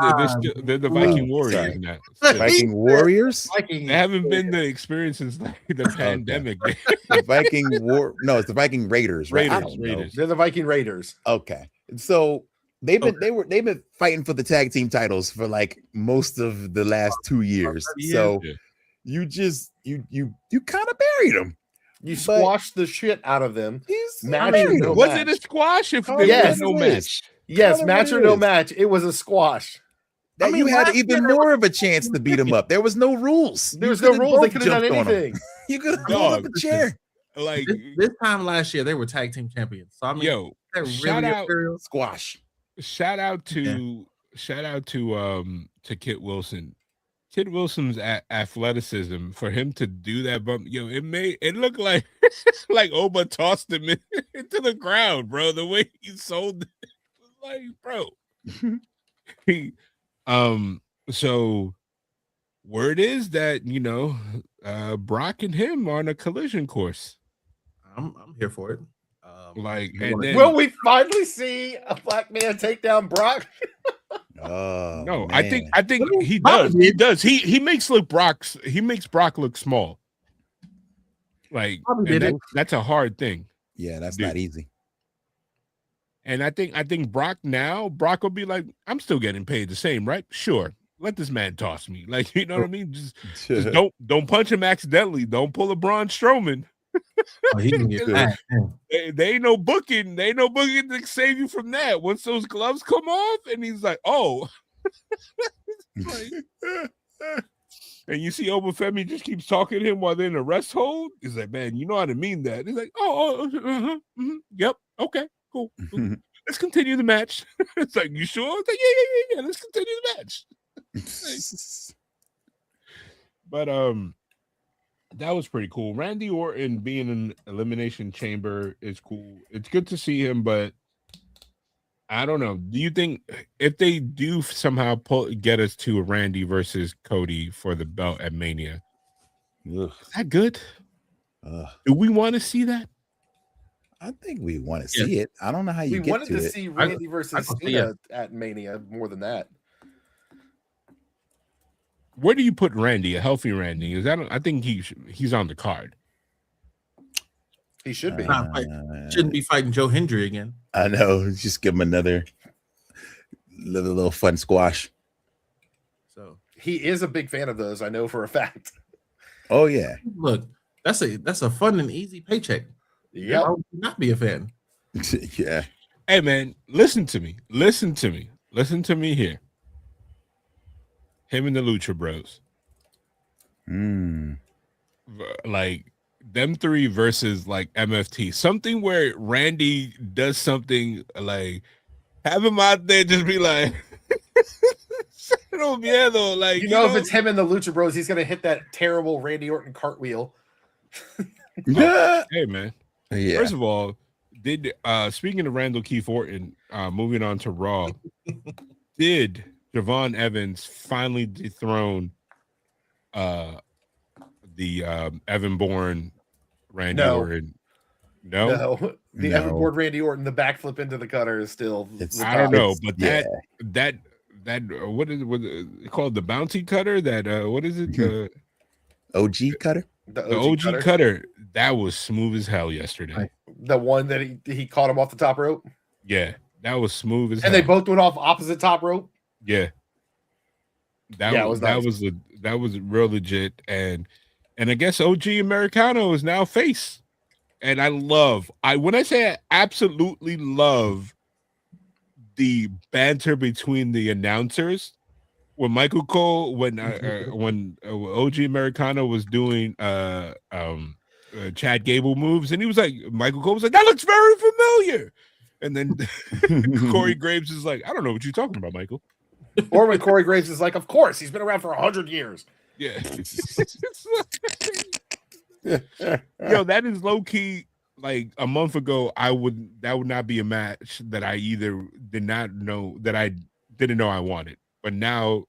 They're the Viking Warriors sorry. now. Viking Warriors? Viking, They haven't been the experience since like the pandemic. The Viking War. No, it's the Viking Raiders, right? I don't know. Raiders. they're the Viking Raiders. Okay, so they've been fighting for the tag team titles for like most of the last 2 years. So Yeah. you just you kind of buried them. You But- squashed the shit out of them. He's Match buried no them. Was match. it a squash? If Oh, there yes, was no it is. match, Yes, Call it match what or it no is. match. It was a squash. That I mean, you had last year even there more of a chance to beat them up. There was no rules. There You was no could've rules. They both could have done jumped on 'em. anything. You could have Dog, pulled up a chair. like this time last year, they were tag team champions. So I mean, yo, they're shout really out- imperial. Squash. shout out to Kit Wilson. Kit Wilson's athleticism for him to do that bump, yo, it looked like like Oba tossed him into the ground, bro. The way he sold it was like, bro. he, so word is that Brock and him are on a collision course. I'm here for it. Like, you and wanna- then Will we finally see a black man take down Brock? Oh no, man. I think he Brock does. He does. He makes Brock look small. Like, Probably and did it. that's a hard thing. Yeah, that's Dude. not easy. And I think Brock will be like, I'm still getting paid the same, right? Sure. Let this man toss me. Like, you know what I mean? Just don't punch him accidentally. Don't pull a Braun Strowman. Oh, he can get mad. They ain't no booking. They ain't no booking to save you from that. Once those gloves come off, and he's like, oh. Like, and you see Obafemi just keeps talking to him while they're in a rest hold. He's like, man, you know I didn't mean that. He's like, yep, okay, cool. Let's continue the match. It's like, you sure? It's like, yeah. Let's continue the match. But that was pretty cool. Randy Orton being in Elimination Chamber is cool. It's good to see him, but I don't know. Do you think if they do somehow get us to a Randy versus Cody for the belt at Mania, Ugh. is that good? Ugh. Do we want to see that? I think we want to see it. I don't know how you We get wanted to to it. see Randy I versus could see Cena at Mania more than that. Where do you put Randy? A healthy Randy? Is that? I think he's on the card. He should be. Shouldn't be fighting Joe Hendry again. I know. Just give him another little fun squash. So He is a big fan of those. I know for a fact. Oh yeah. look, that's a fun and easy paycheck. Yep. Why would you not be a fan? Yeah. Hey man, listen to me here. Him and the Lucha Bros. Like them three versus like MFT. Something where Randy does something like have him out there just be like no miedo. Like You know, if it's him and the Lucha Bros, he's gonna hit that terrible Randy Orton cartwheel. hey man. Yeah. First of all, speaking of Randall Keith Orton, moving on to Raw, did Javon Evans finally dethrone the Evan Bourne Randy No. Orton? No, The No. Evan Bourne Randy Orton, the backflip into the cutter is still. It's- the I don't top. know, but Yeah. that what is it called? The bounty cutter? That what is it? The OG cutter. The OG cutter. That was smooth as hell yesterday. The one that he caught him off the top rope, Yeah, that was smooth as and hell. they both went off opposite top rope. Yeah. That Yeah, it was was nice. that was real legit. And I guess OG Americano is now face. And when I say I absolutely love the banter between the announcers. When Michael Cole, when OG Americano was doing Chad Gable moves, and he was like, Michael Cole was like, that looks very familiar. And then Corey Graves is like, I don't know what you're talking about, Michael. Or when Corey Graves is like, of course, he's been around for 100 years. Yeah. Yo, that is low key. Like a month ago, that would not be a match that I either didn't know I wanted. But now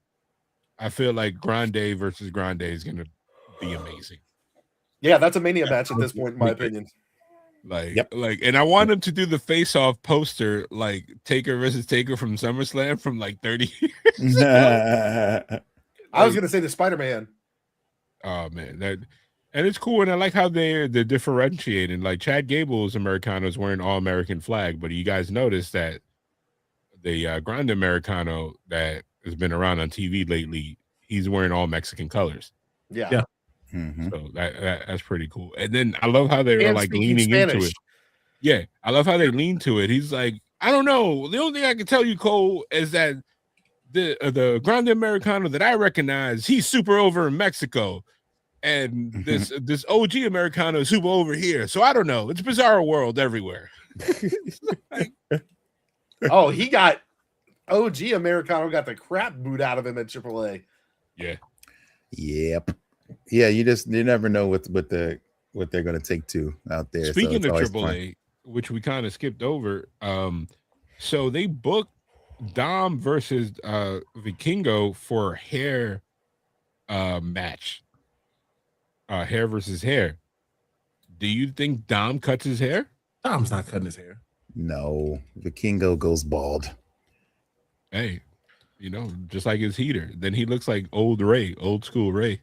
I feel like Grande versus Grande is gonna be amazing. Yeah, that's a Mania match at this point, in my opinion. And I want him to do the face-off poster, like Taker versus Taker from SummerSlam from like 30 years ago. I was gonna say the Spider-Man. Oh man, and it's cool, and I like how they're differentiating. Like Chad Gable's Americano is wearing all American flag, but you guys notice that the Grande Americano that has been around on TV lately, he's wearing all Mexican colors. Yeah. Mm-hmm. So that's pretty cool. And then I love how they're like leaning into it. Yeah, I love how they lean to it. He's like, I don't know. The only thing I can tell you, Cole, is that the Grande Americano that I recognize, he's super over in Mexico. And this OG Americano is super over here. So I don't know. It's bizarre world everywhere. Oh, he got OG Americano got the crap boot out of him at AAA. Yeah. Yep. Yeah, you never know what they're gonna take to out there. Speaking of AAA, which we kind of skipped over, so they booked Dom versus Vikingo for a hair match. Hair versus hair. Do you think Dom cuts his hair? Dom's not cutting his hair. No, Vikingo goes bald. Hey, just like his heater. Then he looks like old school Ray.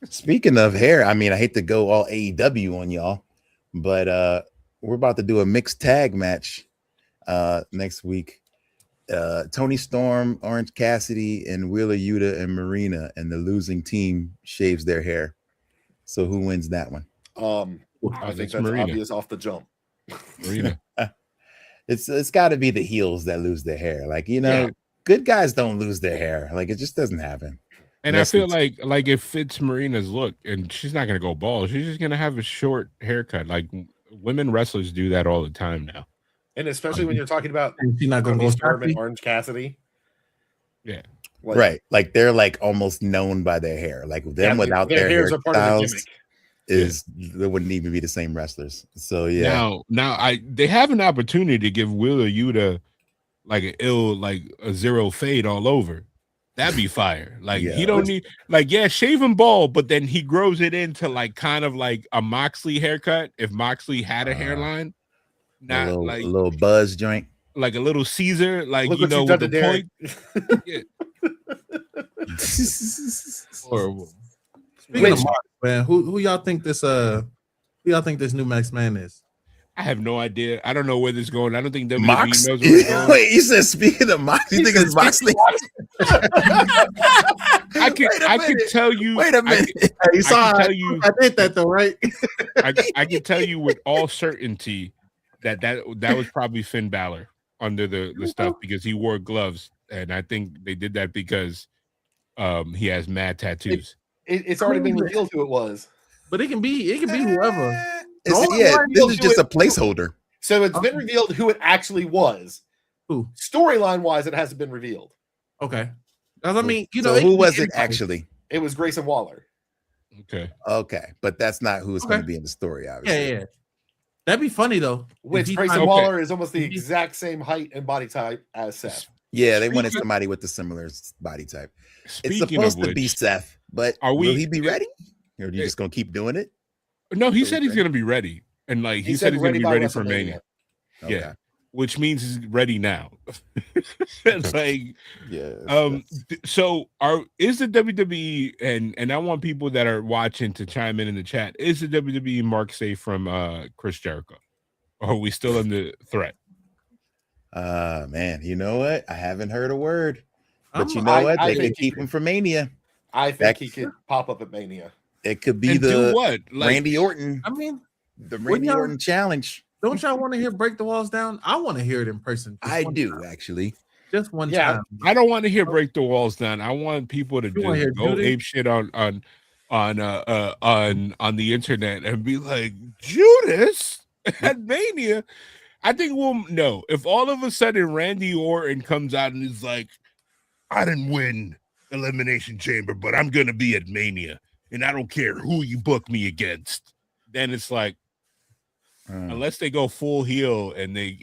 Speaking of hair, I mean, I hate to go all AEW on y'all, but we're about to do a mixed tag match next week. Tony Storm, Orange Cassidy, and Wheeler Yuta and Marina, and the losing team shaves their hair. So who wins that one? I think that's Marina. Obvious off the jump. Marina. It's got to be the heels that lose their hair. Like, good guys don't lose their hair. Like, it just doesn't happen. And I feel like it fits Marina's look, and she's not gonna go bald. She's just gonna have a short haircut. Like women wrestlers do that all the time now. And especially when you're talking about she's not gonna go Orange Cassidy. Yeah. Right. Like they're like almost known by their hair. Like them without their hairs are part of the gimmick. They wouldn't even be the same wrestlers. So yeah. Now they have an opportunity to give Wheeler Yuta like a zero fade all over. That'd be fire. Like he don't need shave him bald, but then he grows it into like kind of like a Moxley haircut. If Moxley had a hairline, not a like a little buzz joint, like a little Caesar, like with the point. Yeah. Horrible. Speaking of Mark, man, who y'all think this new Max Man is? I have no idea. I don't know where this is going. I don't think WWE Mox? knows where it's going. Wait, you said speaking of Mox, you think it's Moxley? I can tell you. Wait a minute. I did that though, right? I can tell you with all certainty that was probably Finn Balor under the stuff because he wore gloves, and I think they did that because he has mad tattoos. It's already been revealed who it was, but it can be whoever. This is just a placeholder. So it's been revealed who it actually was. Who? Storyline wise, it hasn't been revealed. Okay. I mean, so who was it actually? It was Grayson Waller. Okay, but that's not who's going to be in the story, obviously. Yeah. That'd be funny though. Which Grayson Waller is almost the exact same height and body type as Seth. Yeah, they wanted somebody with the similar body type. It's supposed to be Seth, but will he be ready? Or are you just going to keep doing it? No, he said he's going to be ready. And like he said he's going to be ready for Mania. Okay. Yeah. Which means he's ready now. Like, so is the WWE and I want people that are watching to chime in the chat. Is the WWE mark safe from Chris Jericho? Or are we still under threat? Man, you know what? I haven't heard a word. But you know what? They could keep him for Mania. I think he could pop up at Mania. It could be Randy Orton. I mean, The Randy Orton challenge. Don't y'all want to hear Break the Walls Down? I want to hear it in person. I do actually. Just one time. I don't want to hear Break the Walls Down. I want people to just go ape shit on the internet and be like, Judas at Mania. I think we'll know if all of a sudden Randy Orton comes out and is like, I didn't win Elimination Chamber, but I'm gonna be at Mania, and I don't care who you book me against. Then it's like, unless they go full heel and they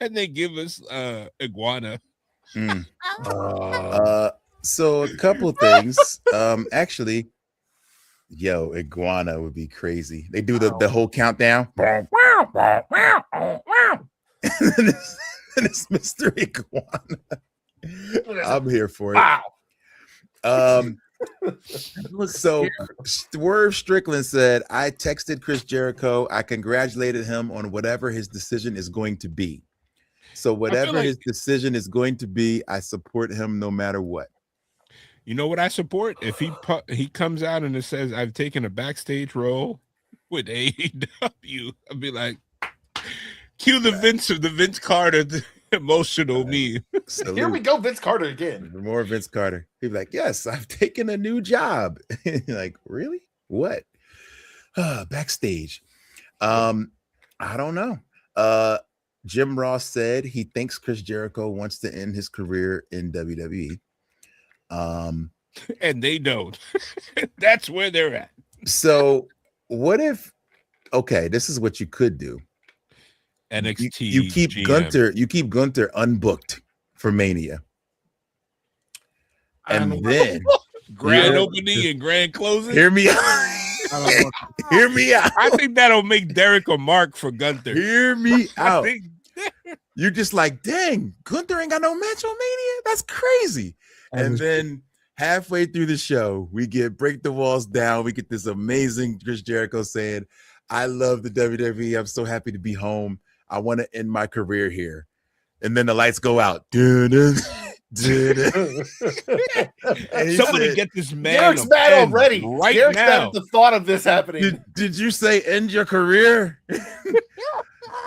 and they give us Iguana. So a couple things. Actually, Iguana would be crazy. They do the whole countdown. And it's Mr. Iguana. I'm here for it. Wow. So Swerve Strickland said, I texted Chris Jericho. I congratulated him on whatever his decision is going to be. So whatever his decision is going to be, I support him no matter what. You know what I support? If he comes out and it says, I've taken a backstage role with AEW, I'd be like, cue the Vince Carter emotional me. Salute. Here we go, Vince Carter again. More Vince Carter. He'd be like, yes, I've taken a new job. Like, really? What? Backstage. I don't know. Jim Ross said he thinks Chris Jericho wants to end his career in WWE. And they don't. That's where they're at. So what if, okay, this is what you could do. NXT. You keep Gunther unbooked for Mania. And then grand opening and grand closing. Hear me out. Hear me out. I think that'll make Derek a mark for Gunther. Hear me out. You're just like, dang, Gunther ain't got no match on Mania? That's crazy. And then halfway through the show, we get Break the Walls Down. We get this amazing Chris Jericho saying, I love the WWE. I'm so happy to be home. I want to end my career here. And then the lights go out. And somebody get this man. Derek's mad already. Right Derek's now. mad at the thought of this happening. Did you say end your career?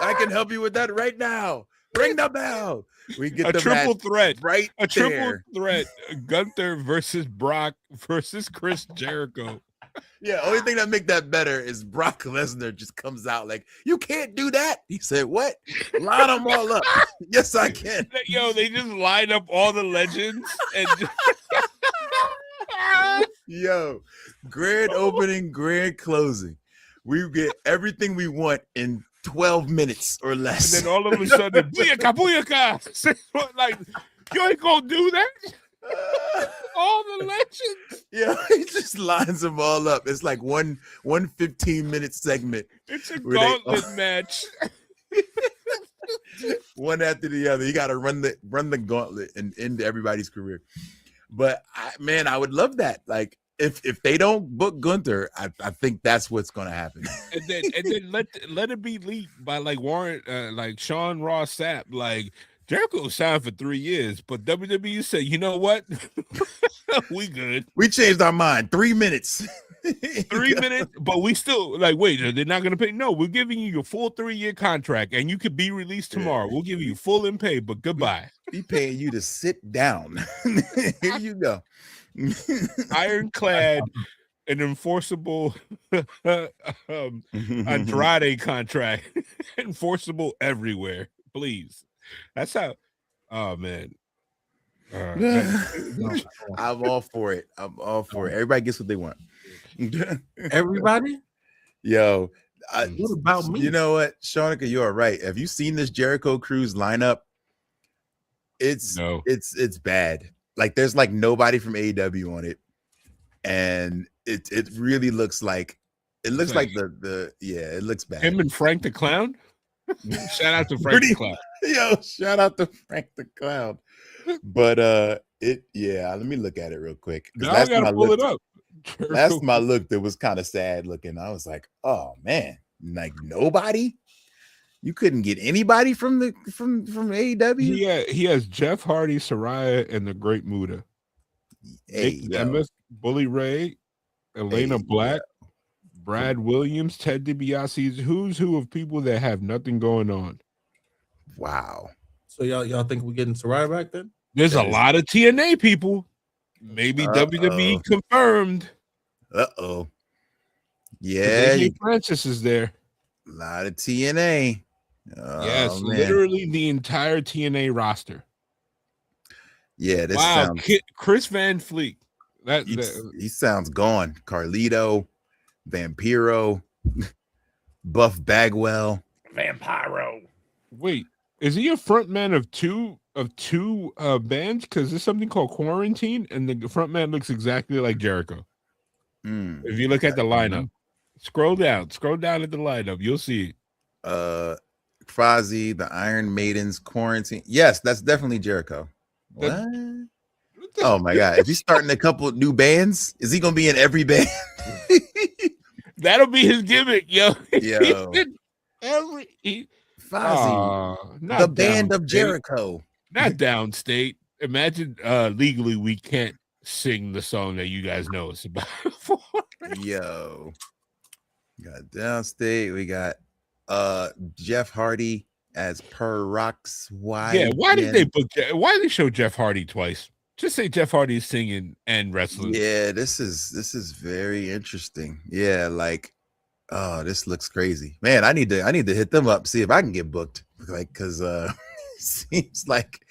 I can help you with that right now. Ring the bell. We get a triple threat. Right. Triple threat. Gunther versus Brock versus Chris Jericho. Yeah, only thing that make that better is Brock Lesnar just comes out like, you can't do that. He said, what? Line them all up. Yes, I can. Yo, they just line up all the legends and yo, grand opening, grand closing. We get everything we want in 12 minutes or less. And then all of a sudden, booyaka. Like, you ain't gonna do that? All the legends. Yeah, he just lines them all up. It's like one 15-minute segment. It's a gauntlet match. One after the other. You got to run the gauntlet and end everybody's career. But I would love that. Like if they don't book Gunther, I think that's what's going to happen. And then let it be leaked by like Warren, like Sean Ross Sapp, like Jericho signed for 3 years, but WWE said, you know what? We good. We changed our mind. 3 minutes. 3 minutes, but we still like, wait, they're not going to pay. No, we're giving you your full 3-year contract and you could be released tomorrow. We'll give you full in pay, but goodbye. We paying you to sit down. Here you go. Ironclad, an enforceable Andrade contract, enforceable everywhere, please. That's how. Oh man, I'm all for it. I'm all for it. Everybody gets what they want. Everybody. Yo, what about me? You know what, Shanika, you are right. Have you seen this Jericho Cruise lineup? It's bad. Like there's like nobody from AEW on it, and it really looks like it looks like it looks bad. Him and Frank the Clown. Shout out to Frank the Clown. Yo, shout out to Frank the Clown. But let me look at it real quick. Now I gotta pull it up. That's my look that was kind of sad looking. I was like, oh man, like nobody. You couldn't get anybody from AEW. He has Jeff Hardy, Saraya, and the Great Muda. Nick Nemeth, Bully Ray, Elena Black, Brad Williams, Ted DiBiase's who's who of people that have nothing going on. Wow. So y'all think we're getting Soraya back then? There's a That is- lot of TNA people. Maybe WWE confirmed. Uh-oh. 'Cause Yeah, AJ Francis is there. a lot of TNA. Oh, Yes, man. literally the entire TNA roster. Yeah, this Wow, sounds Chris Van Fleet. he sounds gone. Carlito, Vampiro, Buff Bagwell. Vampiro. Wait, is he a front man of two bands? Because there's something called Quarantine, and the front man looks exactly like Jericho. If you look at the lineup, scroll down at the lineup, you'll see it. Fozzy, the Iron Maidens, Quarantine. Yes, that's definitely Jericho. What? Oh my god! If he's starting a couple new bands, is he gonna be in every band? That'll be his gimmick, yo. Yo. Fozzy, the band of Jericho. Not downstate. Imagine legally we can't sing the song that you guys know it's about. Yo. We got downstate. We got Jeff Hardy as Peroxide. Yeah, why did they show Jeff Hardy twice? Just say Jeff Hardy is singing and wrestling. Yeah, this is very interesting. Yeah, like, oh, this looks crazy. Man, I need to hit them up, see if I can get booked. Like, because seems like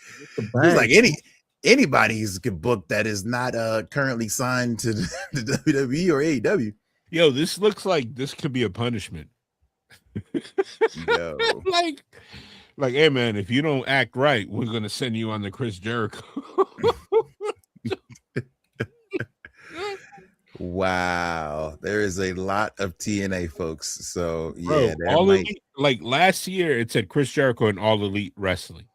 anybody's get booked that is not currently signed to the WWE or AEW. Yo, this looks like this could be a punishment. Yo. like, hey man, if you don't act right, we're gonna send you on the Chris Jericho. Wow, there is a lot of TNA folks. So yeah, Bro, like last year it said Chris Jericho and All Elite Wrestling.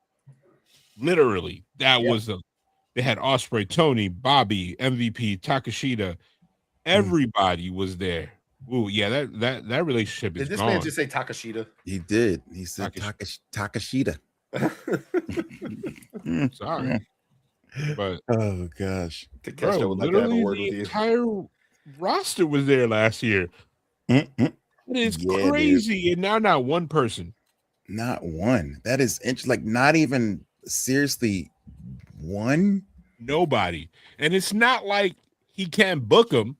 Literally, they had Osprey, Tony, Bobby, MVP, Takashita. Everybody was there. Ooh, yeah, that relationship is Did this gone. man just say Takashita? He did. He said Takashita. Sorry. But oh gosh, bro, literally the entire roster was there last year. It is crazy, dude. And now not one person. Not one. That is like not even seriously one. Nobody, and it's not like he can't book them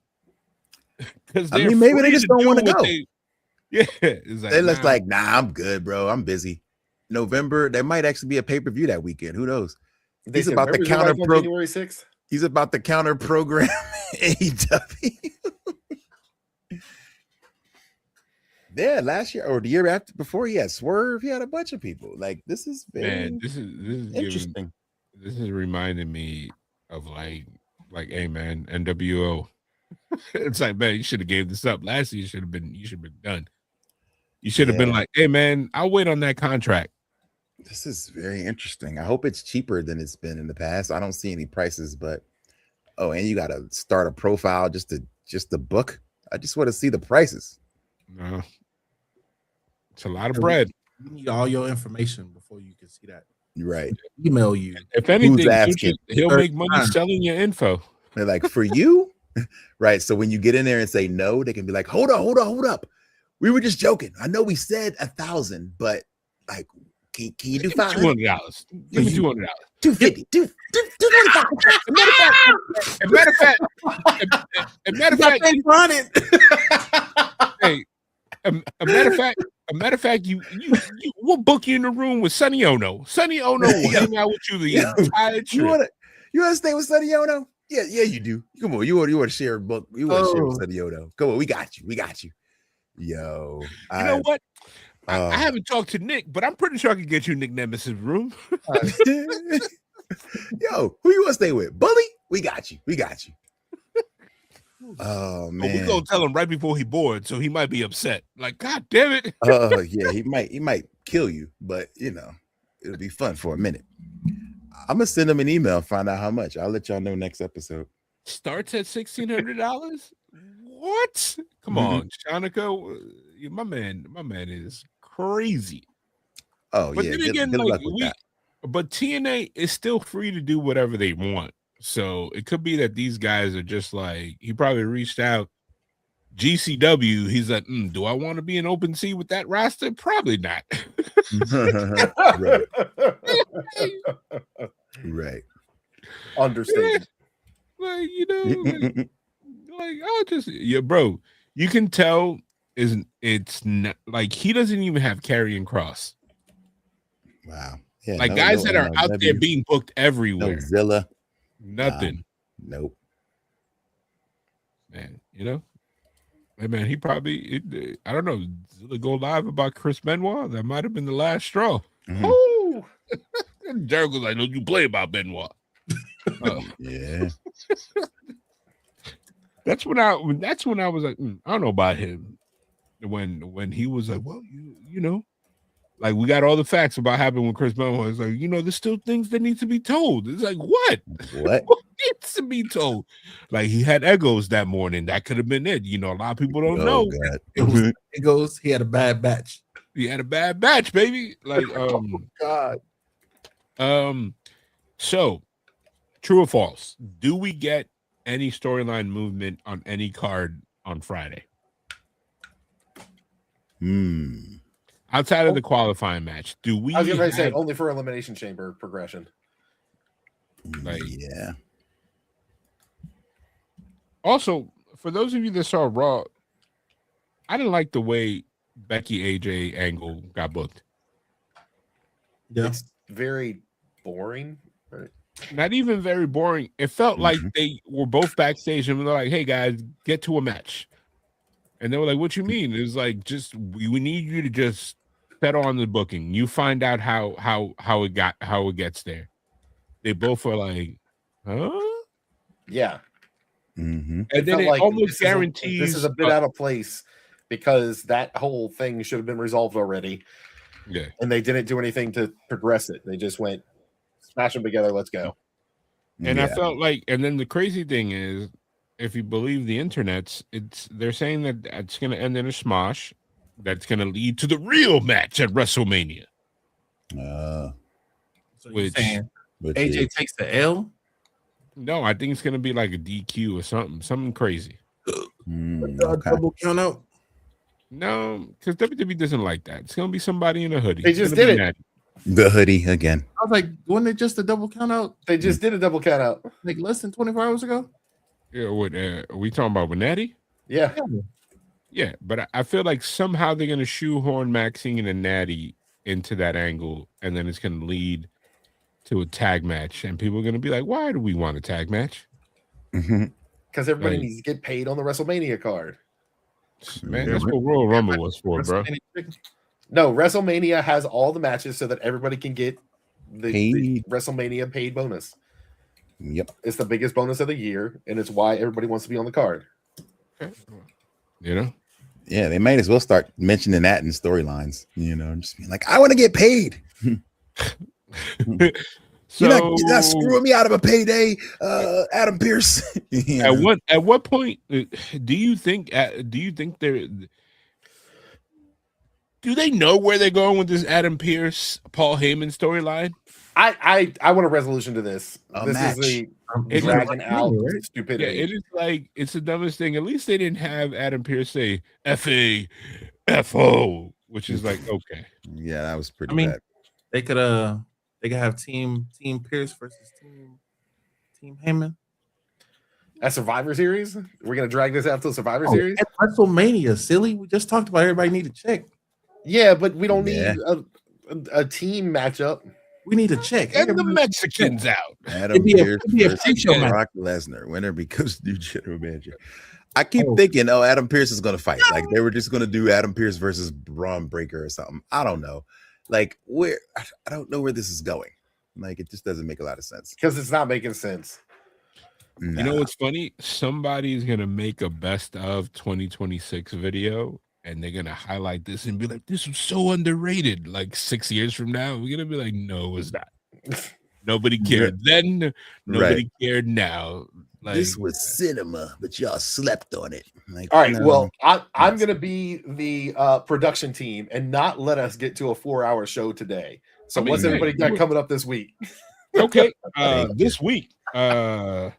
because I mean, maybe they just don't want to go. Yeah, it's like, they look like, nah, I'm good, bro. I'm busy. November, there might actually be a pay-per-view that weekend. Who knows? He's about the counter January 6th. He's about the counter program AEW. Yeah, last year or the year after before, he had Swerve. He had a bunch of people. Like, this is very this is interesting. This is reminding me of like, hey man, NWO. It's like, man, you should have gave this up last year. You should have been done. You should have been like, hey man, I'll wait on that contract. This is very interesting. I hope it's cheaper than it's been in the past. I don't see any prices, but and you got to start a profile just to book. I just want to see the prices. No, it's a lot of bread. You need all your information before you can see that. Right. Email you. If anything, he'll make money selling your info. They're like, for you, right? So when you get in there and say no, they can be like, hold up. We were just joking. I know we said 1,000, but like. Can you do $500? $200. Give me $200. $250. A matter of fact, we'll book you in the room with Sonny Ono. Sonny Ono will hang out with you the entire trip. You want to stay with Sonny Ono? Yeah, you do. Come on, you want to share a book? You want to share with Sonny Ono? Come on, we got you. Yo, you know what? I haven't talked to Nick, but I'm pretty sure I can get you Nick Nemesis' room. Yo, who you want to stay with? Bully? We got you. Oh man, we gonna tell him right before he bored, so he might be upset. Like, God damn it. Yeah, he might kill you, but it'll be fun for a minute. I'm gonna send him an email and find out how much. I'll let y'all know next episode. Starts at $1,600. What? Come on, Shanika. My man is crazy. Oh, but yeah. Then again, but TNA is still free to do whatever they want. So it could be that these guys are just like, he probably reached out GCW, he's like, do I want to be an open sea with that roster? Probably not. Right. Right. Understated. Like, I'll just bro. You can tell it's not like he doesn't even have Karrion Kross. Wow. Yeah, like guys that are out there being booked everywhere. No Zilla. Nothing. Nope. Man, hey man, he probably I don't know, Zilla go live about Chris Benoit. That might have been the last straw. Ooh. Jericho's like, don't you play about Benoit. Yeah. That's when I was like, I don't know about him. When he was like, well, like we got all the facts about happening with Chris Benoit. It's like, there's still things that need to be told. It's like, what? What needs to be told? Like he had egos that morning. That could have been it. A lot of people don't know. God. It was egos. He had a bad batch. He had a bad batch, baby. Like, God. So, true or false? Do we get any storyline movement on any card on Friday? Outside of the qualifying match, do we? I was going to say only for Elimination Chamber progression. Like, yeah. Also, for those of you that saw Raw, I didn't like the way Becky AJ angle got booked. Yeah. It's very boring. Right? Not even very boring. It felt like they were both backstage and they're like, hey guys, get to a match. And they were like, what you mean? It was like, we need you to just settle on the booking. You find out how it gets there. They both were like, huh? Yeah. Mm-hmm. And then it like almost guarantees this is a bit out of place because that whole thing should have been resolved already. Yeah. And they didn't do anything to progress it. They just went, smash them together, let's go. And I felt like, and then the crazy thing is, if you believe the internets, they're saying that it's going to end in a smosh that's going to lead to the real match at WrestleMania. So Which AJ takes the L? No, I think it's going to be like a DQ or something crazy. Double count out? No, because WWE doesn't like that. It's going to be somebody in a hoodie. They just did it. Natty. The hoodie again. I was like, wasn't it just a double count out? They just did a double count out. Like less than 24 hours ago? Yeah, what are we talking about with Natty? Yeah. Yeah, but I feel like somehow they're going to shoehorn Maxine and Natty into that angle, and then it's going to lead to a tag match, and people are going to be like, why do we want a tag match? Because everybody needs to get paid on the WrestleMania card. Man, that's what Royal Rumble was for, bro. No, WrestleMania has all the matches so that everybody can get the WrestleMania paid bonus. Yep. It's the biggest bonus of the year, and it's why everybody wants to be on the card. Okay. Yeah, they might as well start mentioning that in storylines. Just being like, I want to get paid. So, you're not screwing me out of a payday, Adam Pearce. At what point do you think do they know where they're going with this Adam Pearce Paul Heyman storyline? I want a resolution to this. This match. is a dragging out stupidity. Yeah, it is like it's the dumbest thing. At least they didn't have Adam Pearce say FAFO, which is like okay. Yeah, that was pretty bad. They could have team Pierce versus team Heyman. At Survivor Series? We're gonna drag this out to Survivor Series? At WrestleMania, silly. We just talked about everybody need to check. Yeah, but we don't need a team matchup. We need to check. Get the Mexicans out. Adam Pearce versus Brock Lesnar. Winner becomes new general manager. I keep thinking, Adam Pearce is going to fight. Like they were just going to do Adam Pearce versus Braun Breaker or something. I don't know. Like I don't know where this is going. Like it just doesn't make a lot of sense. Because it's not making sense. Nah. You know what's funny? Somebody's going to make a best of 2026 video. And they're going to highlight this and be like, this was so underrated. Like 6 years from now, we're going to be like, no, it's not. Nobody cared then. Nobody cared now. Like, this was cinema, but y'all slept on it. Like, all right. Well, I'm going to be the production team and not let us get to a 4-hour show today. So what's everybody got coming up this week? Okay. This week. Well,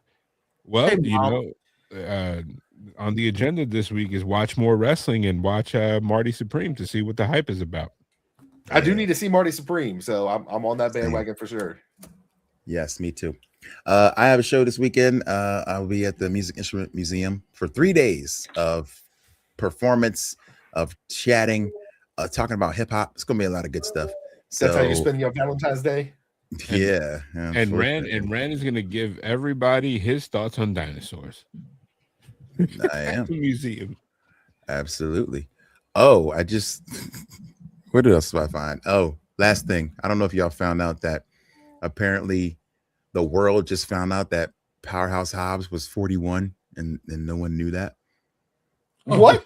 on the agenda this week is watch more wrestling and watch Marty Supreme to see what the hype is about. I do need to see Marty Supreme, so I'm on that bandwagon for sure. Yes, me too. I have a show this weekend. I'll be at the Music Instrument Museum for 3 days of performance, of chatting, talking about hip hop. It's gonna be a lot of good stuff. That's how you spend your Valentine's Day. Yeah, and Rand is gonna give everybody his thoughts on dinosaurs. I am. The museum. Absolutely. Oh, I just what else do I find? Oh, last thing. I don't know if y'all found out that apparently the world just found out that Powerhouse Hobbs was 41 and no one knew that. What?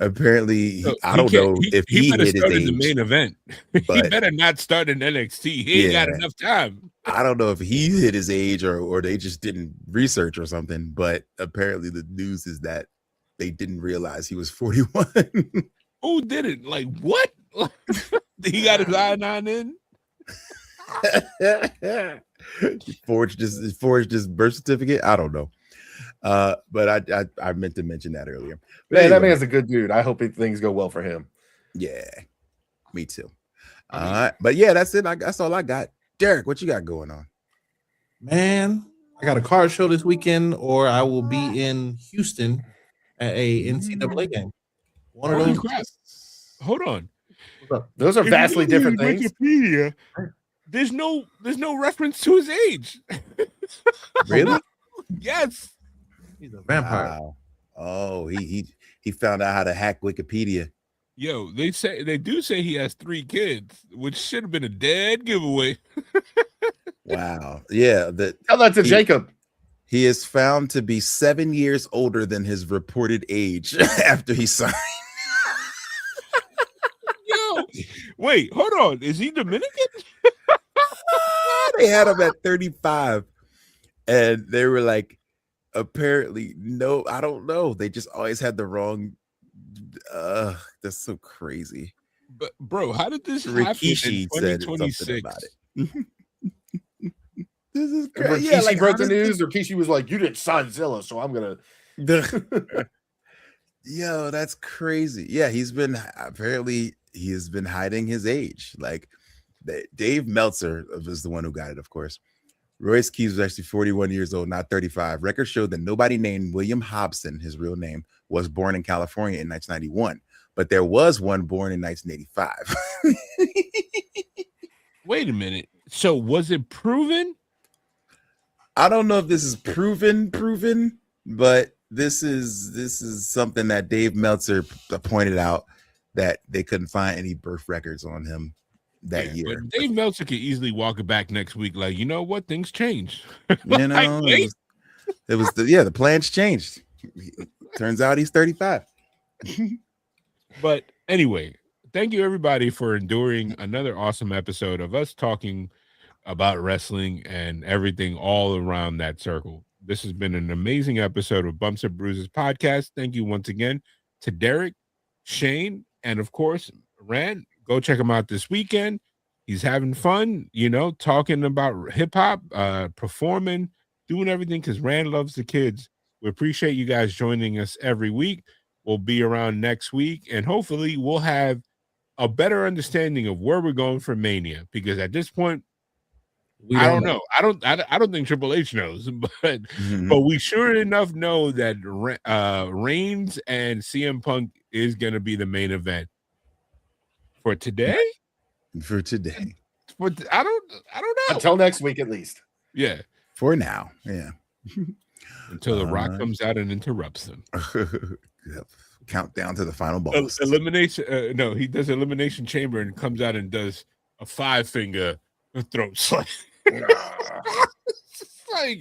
Apparently, I don't know if he better hit his start in age. the main event. He better not start in NXT. He ain't got enough time. I don't know if he hit his age or they just didn't research or something, but apparently the news is that they didn't realize he was 41. Who didn't? Like, what? He got his I-9 in? forged his birth certificate. I don't know. But I meant to mention that earlier. But Man, anyway, that man's a good dude. I hope things go well for him. Yeah, me too. But yeah, that's it. That's all I got. Derek, what you got going on? Man, I got a card show this weekend, or I will be in Houston at a NCAA game. One of those. Crap. Hold on. Those are vastly different things. Wikipedia, there's no reference to his age. Really? Yes. He's a vampire. Wow. Oh, he found out how to hack Wikipedia. Yo, they do say he has 3 kids, which should have been a dead giveaway. Wow. Yeah. Tell that to Jacob. He is found to be 7 years older than his reported age after he signed. Yo, wait, hold on. Is he Dominican? They had him at 35. And they were like, apparently, no, I don't know. They just always had the wrong. That's so crazy. But bro, how did this Rikishi happen in said something 2026? about it. This is Rikishi crazy. Yeah, like, broke the news. Rikishi was like, "You didn't sign Zilla, so I'm gonna." Yo, that's crazy. Yeah, he has been hiding his age. Like Dave Meltzer was the one who got it, of course. Royce Keys was actually 41 years old, not 35. Records showed that nobody named William Hobson, his real name, was born in California in 1991, but there was one born in 1985. Wait a minute. So was it proven? I don't know if this is proven, but this is something that Dave Meltzer pointed out, that they couldn't find any birth records on him that year. But Dave Meltzer could easily walk it back next week. Like, you know what? Things change. You know, the plans changed. Turns out he's 35. But anyway, thank you everybody for enduring another awesome episode of us talking about wrestling and everything all around that circle. This has been an amazing episode of Bumps and Bruises podcast. Thank you once again to Derek, Shane, and of course, Rand. Go check him out this weekend. He's having fun, talking about hip hop, performing, doing everything because Rand loves the kids. We appreciate you guys joining us every week. We'll be around next week, and hopefully we'll have a better understanding of where we're going for Mania, because at this point, I don't know. I don't think Triple H knows, but we sure enough know that Reigns and CM Punk is going to be the main event for today. For today, I don't know. Until next week, at least. Yeah. For now, yeah. Until The Rock comes out and interrupts them. Countdown to the final boss. Elimination. No, he does Elimination Chamber and comes out and does a 5-finger throat slam. Like,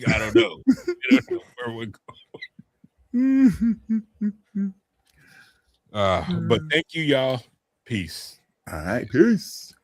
I don't know. I don't know where we're going. But thank you, y'all. Peace. All right, peace.